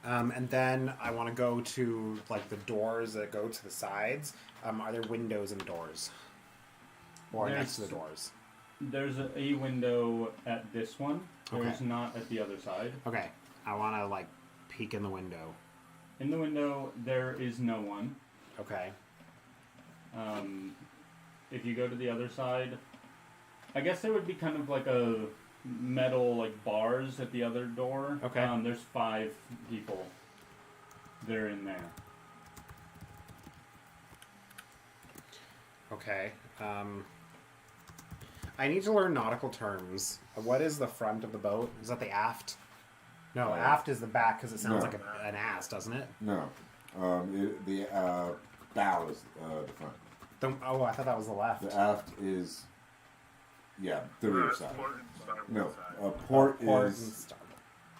And then I want to go to like the doors that go to the sides. Are there windows in the doors, or next to the doors? There's a window at this one. Okay. There's not at the other side. Okay. I want to like peek in the window. In the window, there is no one. Okay. If you go to the other side, I guess there would be kind of like a metal like bars at the other door. Okay. There's 5 people. They're in there. Okay. I need to learn nautical terms. What is the front of the boat? Is that the aft? No, aft is the back because it sounds No. like an ass, doesn't it? No. The bow is the front. Oh, I thought that was the left. The aft is, the rear side. Port and starboard No, side. port Port and is starboard.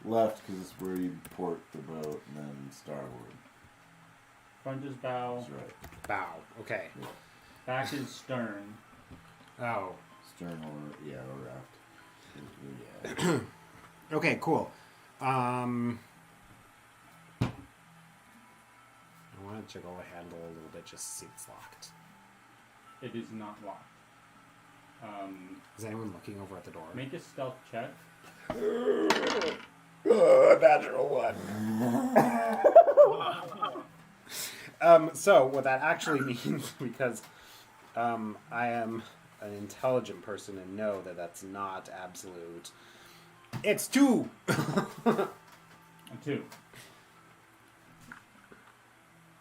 left because it's where you port the boat, and then starboard. Front is bow. That's right. Bow. Okay. Back is stern. Oh. Stern or aft. Yeah. Okay, cool. I want to jiggle the handle a little bit just to see if it's locked. It is not locked. Is anyone looking over at the door? Make a stealth check. Natural one. So what that actually means, because I am an intelligent person and know that that's not absolute. It's 2. A 2.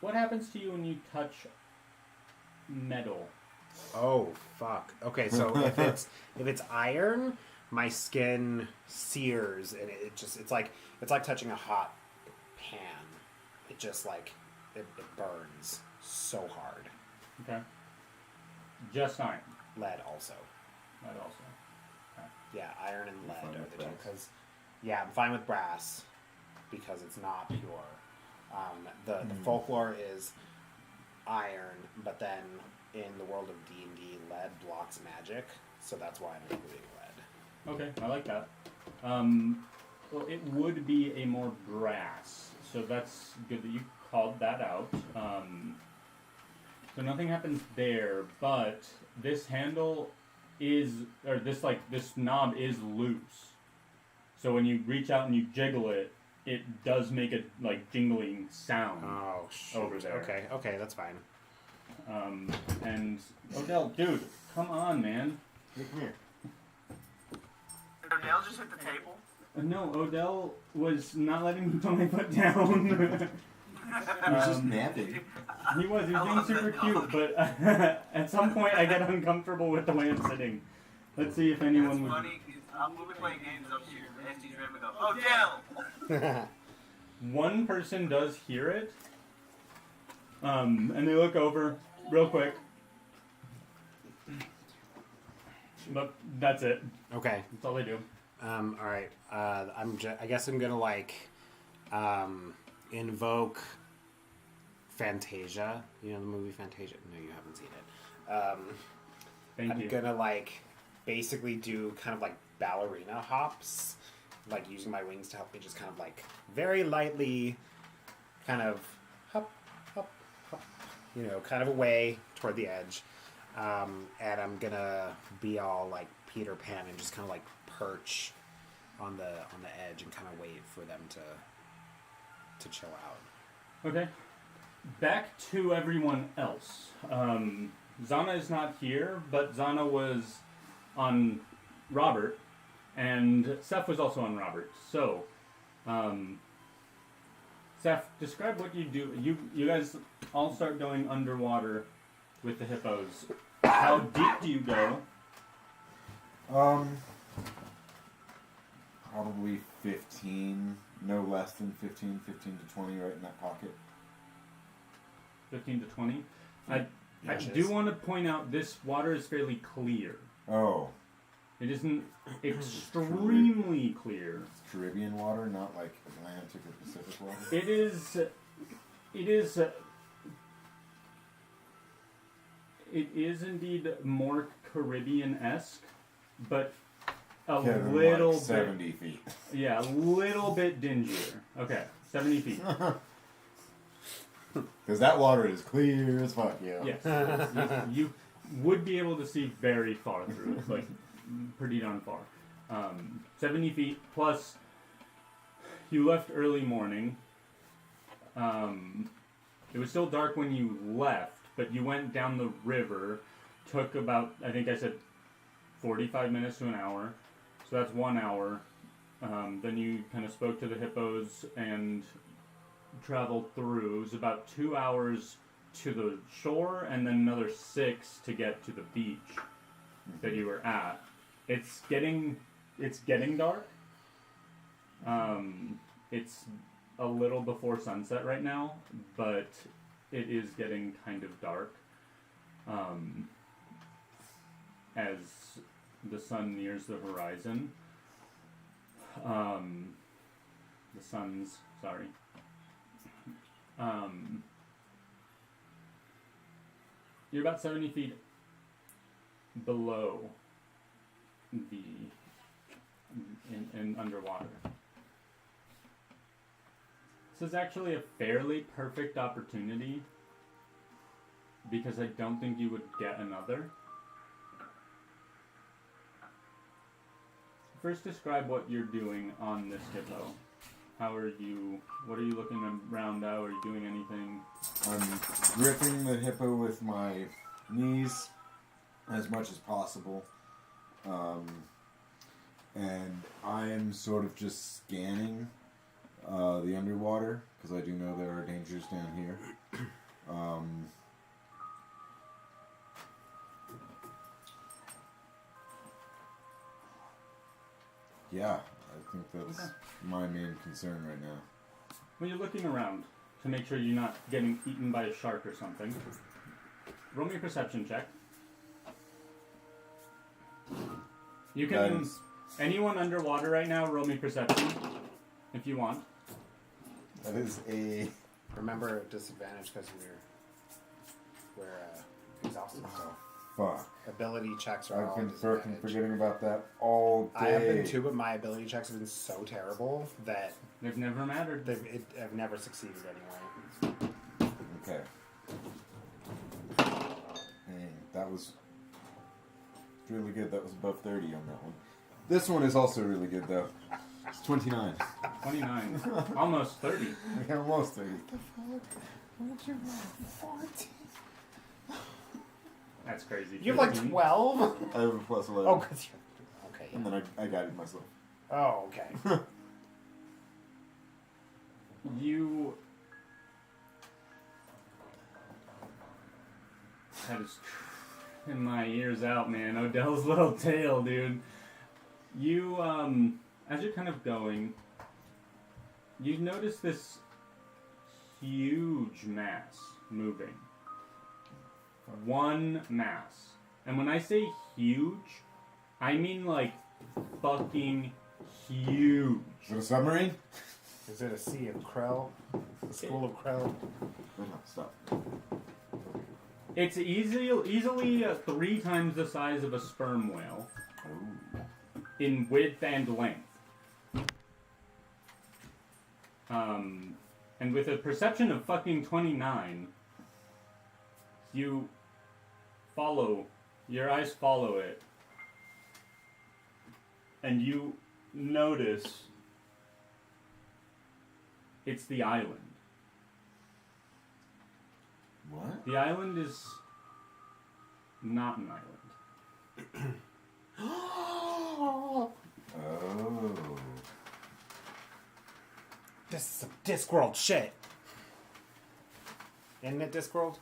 What happens to you when you touch metal? Oh fuck. Okay, so if it's iron, my skin sears and it's like touching a hot pan. It just like it burns so hard. Okay. Just iron. Lead also. That also. Yeah, iron and lead fine are with the two. brass? Because, yeah, I'm fine with brass because it's not pure. The folklore is iron, but then in the world of D&D, lead blocks magic, so that's why I'm including lead. Okay, I like that. Well, it would be a more brass, so that's good that you called that out. So nothing happens there, but this handle is, or this knob is loose. So when you reach out and you jiggle it, it does make a jingling sound. Oh, shoot. Over there. Okay, that's fine. And Odell, dude, come on, man. Hey, come here. Did Odell just hit the table? No, Odell was not letting me put my foot down. He was just napping. He was I being love super that cute, dog. but at some point I get uncomfortable with the way I'm sitting. Let's see if It's anyone would. funny, 'cause we'll be playing games upstairs, and Estes Red would go, Odell! One person does hear it, and they look over real quick. But that's it. Okay. That's all they do. All right. I guess I'm gonna invoke Fantasia. You know the movie Fantasia? No, you haven't seen it. Thank I'm you. gonna basically do kind of ballerina hops, using my wings to help me just kind of very lightly, kind of hop, hop, hop, kind of away toward the edge. And I'm gonna be all Peter Pan and just kind of perch on the edge and kind of wait for them to chill out. Okay. Back to everyone else. Zana is not here, but Zana was on Robert, and Seth was also on Robert. So, Seth, describe what you do. You guys all start going underwater with the hippos. How deep do you go? Probably 15, no less than 15 to 20 right in that pocket. 15 to 20. I Inches. do want to point out this water is fairly clear. Oh, It isn't extremely clear. it's Caribbean water, not like Atlantic or Pacific water. It is indeed more Caribbean-esque, but a Kevin, little like 70 feet. yeah, a little bit dingier. Okay, 70 feet. Because that water is clear as fuck, yeah. Yes, you would be able to see very far through it, pretty darn far. 70 feet plus. You left early morning. It was still dark when you left, but you went down the river. Took about, I think I said, 45 minutes to an hour. So that's 1 hour. Then you kind of spoke to the hippos and traveled through. It was about 2 hours to the shore and then another 6 to get to the beach that you were at. It's getting dark. It's a little before sunset right now, but it is getting kind of dark as the sun nears the horizon. The sun's, sorry. You're about 70 feet below in underwater. This is actually a fairly perfect opportunity because I don't think you would get another. First, describe what you're doing on this hippo. What are you looking around at? Are you doing anything? I'm gripping the hippo with my knees as much as possible. And I am sort of just scanning the underwater, because I do know there are dangers down here. Yeah, I think that's my main concern right now. When you're looking around, to make sure you're not getting eaten by a shark or something. Roll me a perception check. You can... Nice. Anyone underwater right now, roll me perception, if you want. That is a... Remember disadvantage because we're exhausted. So Fuck. ability checks are I've all been disadvantage. fucking forgetting about that all day. I have been too, but my ability checks have been so terrible that They've never mattered. I've never succeeded anyway. Okay. Dang, that was really good. That was above 30 on that one. This one is also really good, though. It's 29. 29. Almost 30. Almost 30. That's crazy. You have like 15. 12? I have a plus 11. Oh, because you're... Okay. And then I guided myself. Oh, okay. You... That is in my ears out, man. Odell's little tail, dude. You, as you're kind of going, you notice this huge mass moving. One mass. And when I say huge, I mean like fucking huge. Is it a submarine? Is it a sea of Krell? A school of Krell? No, stop. It's easily 3 times the size of a sperm whale Oh. in width and length. And with a perception of fucking 29, your eyes follow it, and you notice it's the island. What? The island is not an island. Oh. This is some Discworld shit. Isn't it Discworld?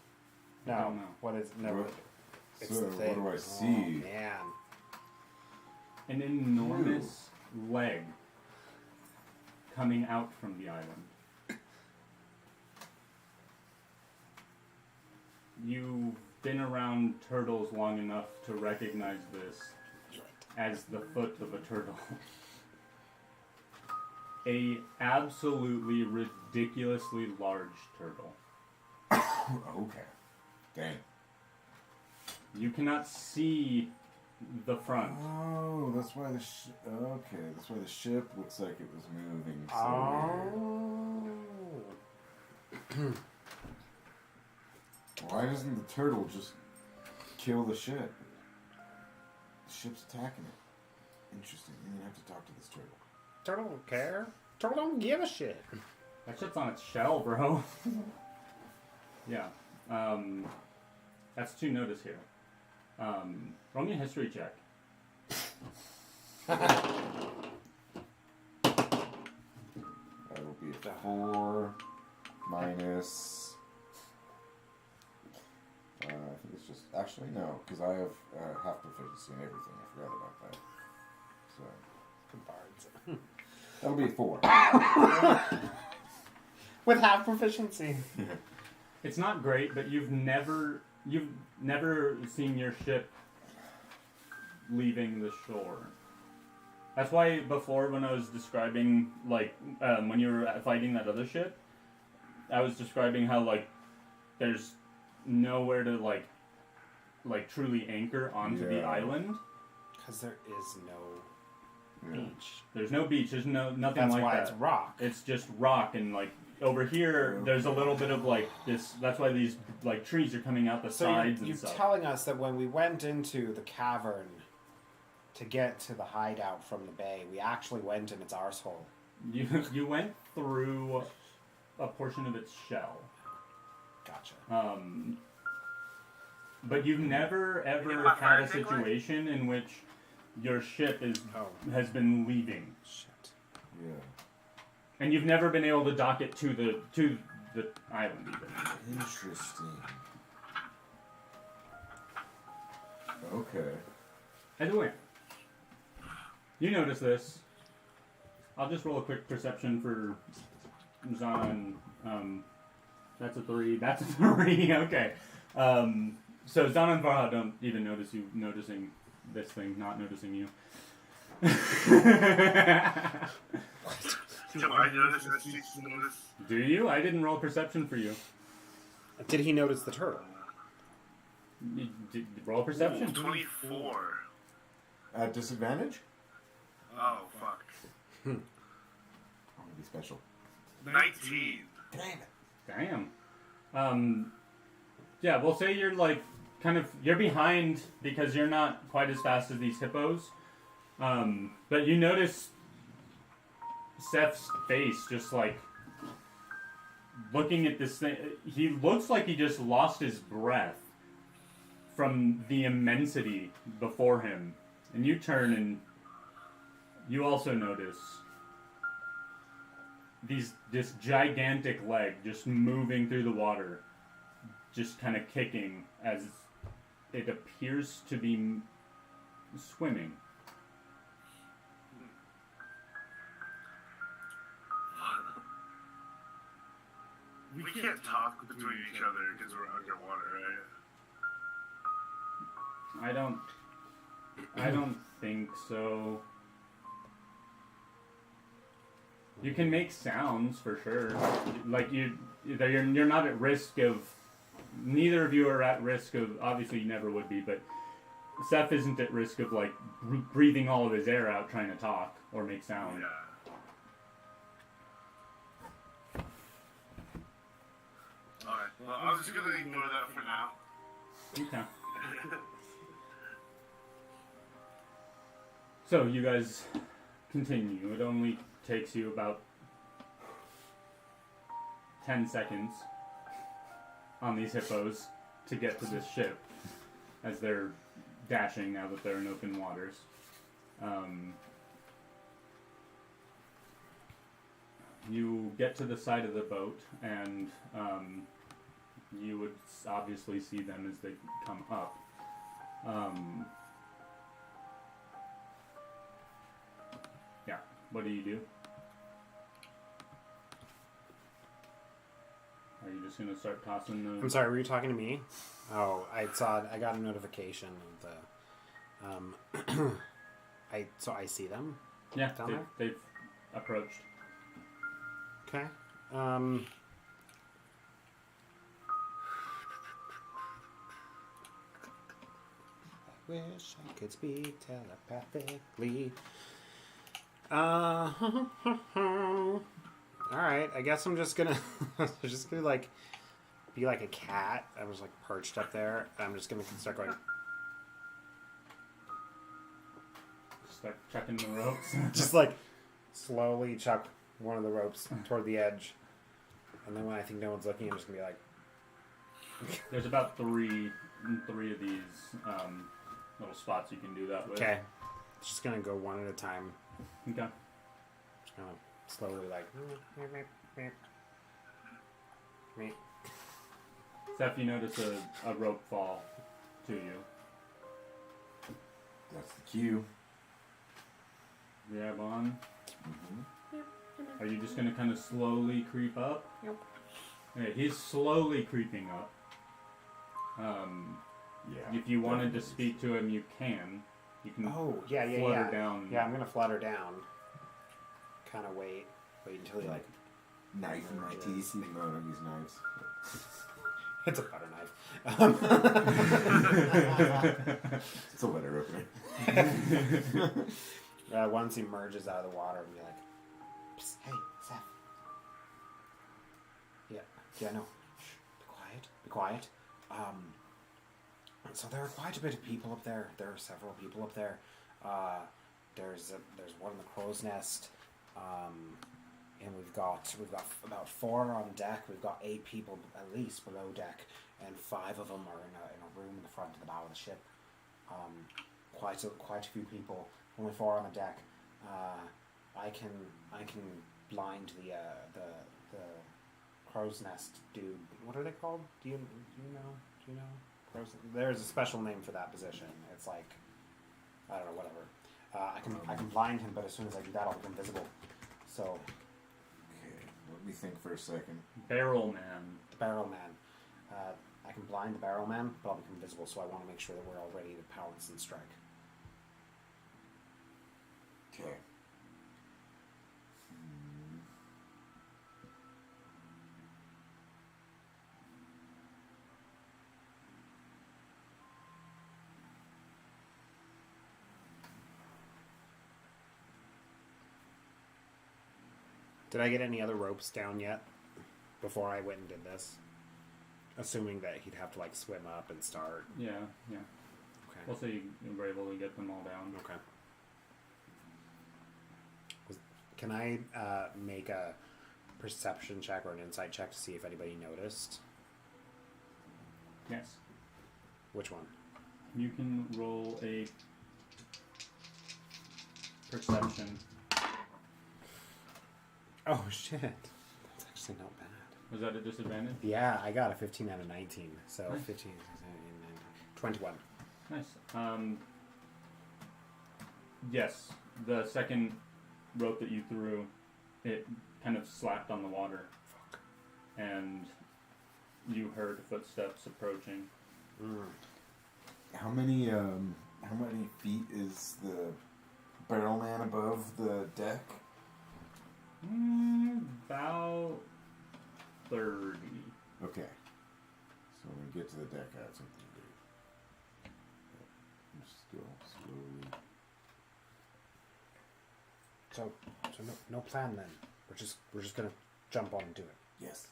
No. I don't know. What is no? What? It's So, the thing. what do I Oh, see? man. An enormous leg coming out from the island. You've been around turtles long enough to recognize this as the foot of a turtle. A absolutely ridiculously large turtle. Okay. Dang. You cannot see the front. Oh, that's why the that's why the ship looks like it was moving. So Oh. why doesn't the turtle just kill the ship? The ship's attacking it. Interesting. You're gonna have to talk to this turtle. Turtle don't care. Turtle don't give a shit. That shit's on its shell, bro. Yeah. That's 2 notice here. Roll me a history check. That will be a 4 minus. I think it's just actually no, because I have half proficiency in everything. I forgot about that. So Bards. that'll be a 4. With half proficiency. It's not great, but you've never seen your ship leaving the shore. That's why before, when I was describing, like, when you were fighting that other ship, I was describing how, like, there's nowhere to, like truly anchor onto the Yeah. island. Because there is no Yeah. beach. There's no beach. There's nothing That's like why that. it's rock. It's just rock, and like over here, there's a little bit of like this. That's why these like trees are coming out the So sides you're and stuff. telling us that when we went into the cavern to get to the hideout from the bay, we actually went in its arsehole. You went through a portion of its shell. Gotcha. But you've never ever had a situation in which your ship has been leaving, Shit. Yeah. and you've never been able to dock it to the island even. Interesting. Okay. Anyway, you notice this. I'll just roll a quick perception for Zana and That's a 3. That's a 3. Okay. So Zana and Varha don't even notice you noticing this thing, not noticing you. Do I notice as she notice? Do you? I didn't roll perception for you. Did he notice the turtle? Roll perception. 24. At disadvantage? Oh, fuck. I'm gonna be special. 19. Damn. Yeah, we'll say you're like you're behind because you're not quite as fast as these hippos. But you notice Seth's face just like looking at this thing. He looks like he just lost his breath from the immensity before him. And you turn and you also notice this gigantic leg just moving through the water, just kind of kicking as it appears to be swimming. We can't talk between each other because we're underwater, right? I don't think so. You can make sounds for sure. Like you're not at risk of. Neither of you are at risk of. Obviously, you never would be, but Seth isn't at risk of like breathing all of his air out trying to talk or make sound. Yeah. Alright, well, I'm just gonna ignore that for now. Okay. So you guys continue. It only takes you about 10 seconds on these hippos to get to this ship as they're dashing now that they're in open waters. You get to the side of the boat and you would obviously see them as they come up. Yeah, what do you do? Are you just gonna start tossing the... I'm sorry, were you talking to me? Oh, I got a notification of the, so I see them? Yeah, Down there? they've approached. Okay. I wish I could speak telepathically. Alright, I guess I'm just gonna like be like a cat. I'm just like perched up there. I'm just gonna start going. Start chucking the ropes. Just like slowly chuck one of the ropes toward the edge. And then when I think no one's looking, I'm just gonna be like. There's about three of these little spots you can do that with. Okay. Just gonna go one at a time. Okay. Just gonna slowly like. Seth, you notice a rope fall to you. That's the cue. Grab on. Mm-hmm. Are you just gonna kind of slowly creep up? Yep. Okay, he's slowly creeping up. Yeah. If you wanted to speak to him, you can. You can Oh, yeah. flutter down. Yeah, I'm gonna flutter down. Kind of wait until he like. Knife in my teeth. Even though I don't use knives. It's a butter knife. It's a letter opener. Once he emerges out of the water, and be like, "Psst, hey, Seth. Yeah, no. Shh, be quiet. So there are quite a bit of people up there. There are several people up there. There's one in the crow's nest, and we've got about 4 on deck. We've got 8 people at least below deck, and 5 of them are in a room in the front of the bow of the ship. Quite a few people. Only 4 on the deck. I can blind the crow's nest dude. What are they called? Do you know? Crow's, there's a special name for that position. It's like I don't know, whatever. I can blind him, but as soon as I do that, I'll become visible. So Okay, Let me think for a second. Barrel man. The barrel man. I can blind the barrel man, but I'll become invisible, so I want to make sure that we're all ready to pounce and strike. Okay. Did I get any other ropes down yet before I went and did this? Assuming that he'd have to like swim up and start. Yeah. Okay. We'll say you were able to get them all down. Okay. Can I make a perception check or an insight check to see if anybody noticed? Yes. Which one? You can roll a perception. Oh shit. That's actually not bad. Was that a disadvantage? Yeah, I got a 15 out of 19. So Nice. 15, 21. Nice. Yes, the second rope that you threw, it kind of slapped on the water. Fuck. And you heard footsteps approaching. How many feet is the barrel man above the deck? About 30. Okay. So when we get to the deck, I have something to do. I'm still slowly. So no plan then. We're just gonna jump on and do it. Yes.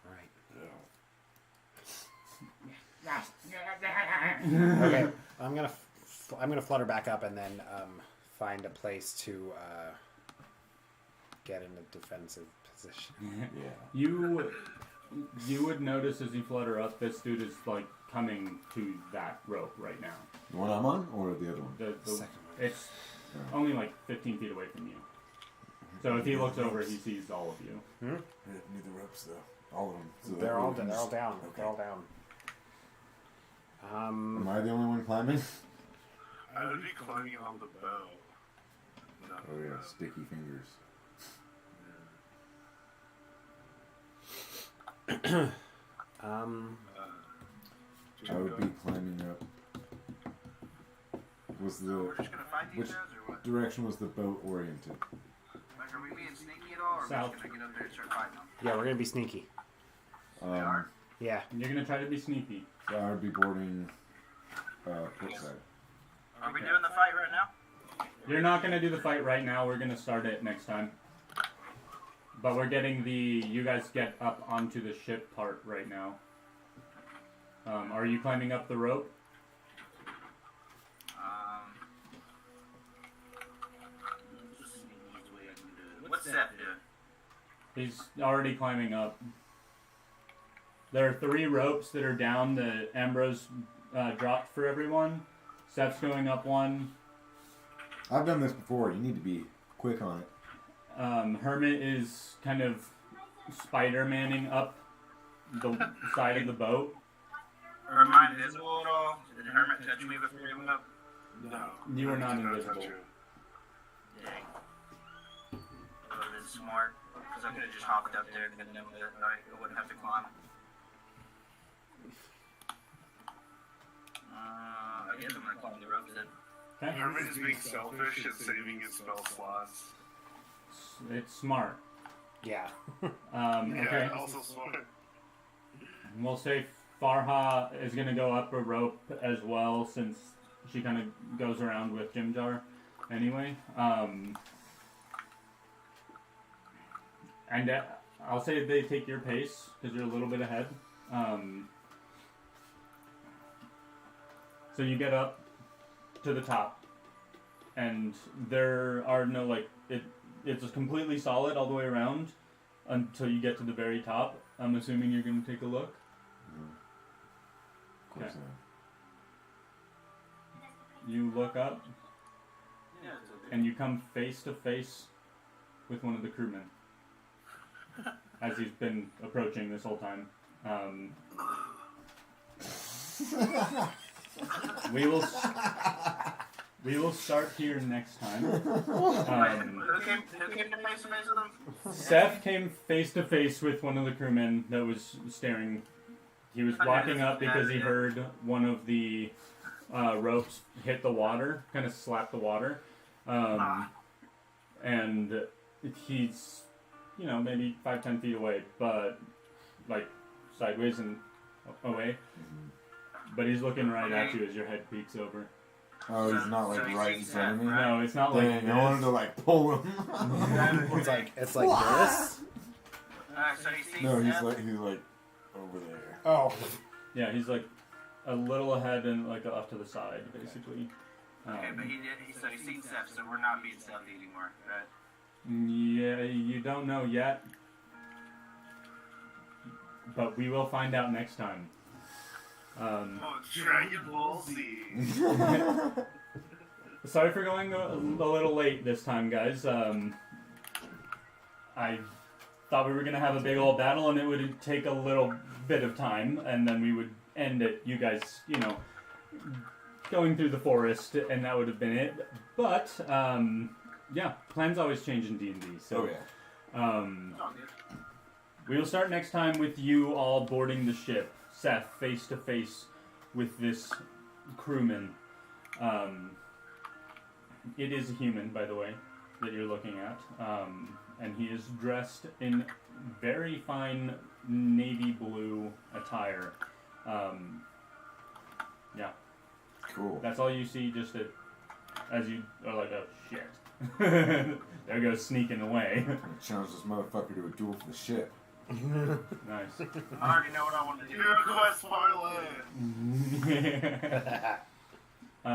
All right. Yeah. Okay. I'm gonna flutter back up and then find a place to get in a defensive position. Yeah. You would notice as you flutter up, this dude is like coming to that rope right now. The one I'm on, or the other one? The Second one. It's only like 15 feet away from you. So if he looks over, he sees all of you. I need the ropes though. All of them. So They're that all we can down. just- They're all Okay. down. Am I the only one climbing? I would be climbing on the bow. Not Oh the yeah, rope. sticky fingers. I would be climbing up. Was We're the just gonna find these which guys, or what? direction was the boat oriented? Like, are we being sneaky at all, or are South. we just gonna get up there and start fighting them? Yeah, we're gonna be sneaky. are? Yeah. You're gonna try to be sneaky. So I would be boarding port side. Are we doing the fight right now? You're not gonna do the fight right now. We're gonna start it next time. But we're getting you guys get up onto the ship part right now. Are you climbing up the rope? This is the easiest way I can do it. What's Seth doing? He's already climbing up. There are 3 ropes that are down that Ambrose dropped for everyone. Seth's going up one. I've done this before. You need to be quick on it. Hermit is kind of Spider-Manning up the side of the boat. Or am I invisible at all? Did Hermit touch me before he went up? No. You are not I did invisible. touch you. Dang. I would have been smart. Because I could have just hopped up there and then known that I wouldn't have to climb. I guess I'm gonna climb the ropes then. Okay. Hermit is being selfish and saving his spell slots. It's smart. Yeah. Okay. Yeah, also smart. We'll say Farha is going to go up a rope as well since she kind of goes around with Jim Jar anyway. And I'll say they take your pace because you're a little bit ahead. So you get up to the top and there are no it's just completely solid all the way around until you get to the very top. I'm assuming you're going to take a look. Of course Okay. I You look up Yeah, it's okay. and you come face to face with one of the crewmen as he's been approaching this whole time. We will We will start here next time. Who came to face to face with him? Seth came face to face with one of the crewmen that was staring. He was walking up because he heard one of the ropes hit the water, kind of slap the water. And he's, maybe 5-10 feet away, but like sideways and away. But he's looking right at you as your head peeks over. Oh, he's not like right in front of me. No, it's not like Dang, this. I wanted to like pull him. It's like this. So he sees No, he's Seth. like over there. Oh. Yeah, he's like a little ahead and like off to the side, basically. Okay, but he's seen Seth, so we're not being stealthy anymore, right? Yeah, you don't know yet, but we will find out next time. Dragon Ball Z. Sorry for going a little late this time, guys. I thought we were gonna have a big old battle, and it would take a little bit of time, and then we would end it. You guys, going through the forest, and that would have been it. But yeah, plans always change in D&D. So we will start next time with you all boarding the ship. Seth face to face with this crewman. It is a human, by the way, that you're looking at. And he is dressed in very fine navy blue attire. Yeah. Cool. That's all you see, just as you are like, oh shit. There goes sneaking away. I'm gonna challenge this motherfucker to a duel for the ship. Nice. I already know what I want to do. Your quest for land.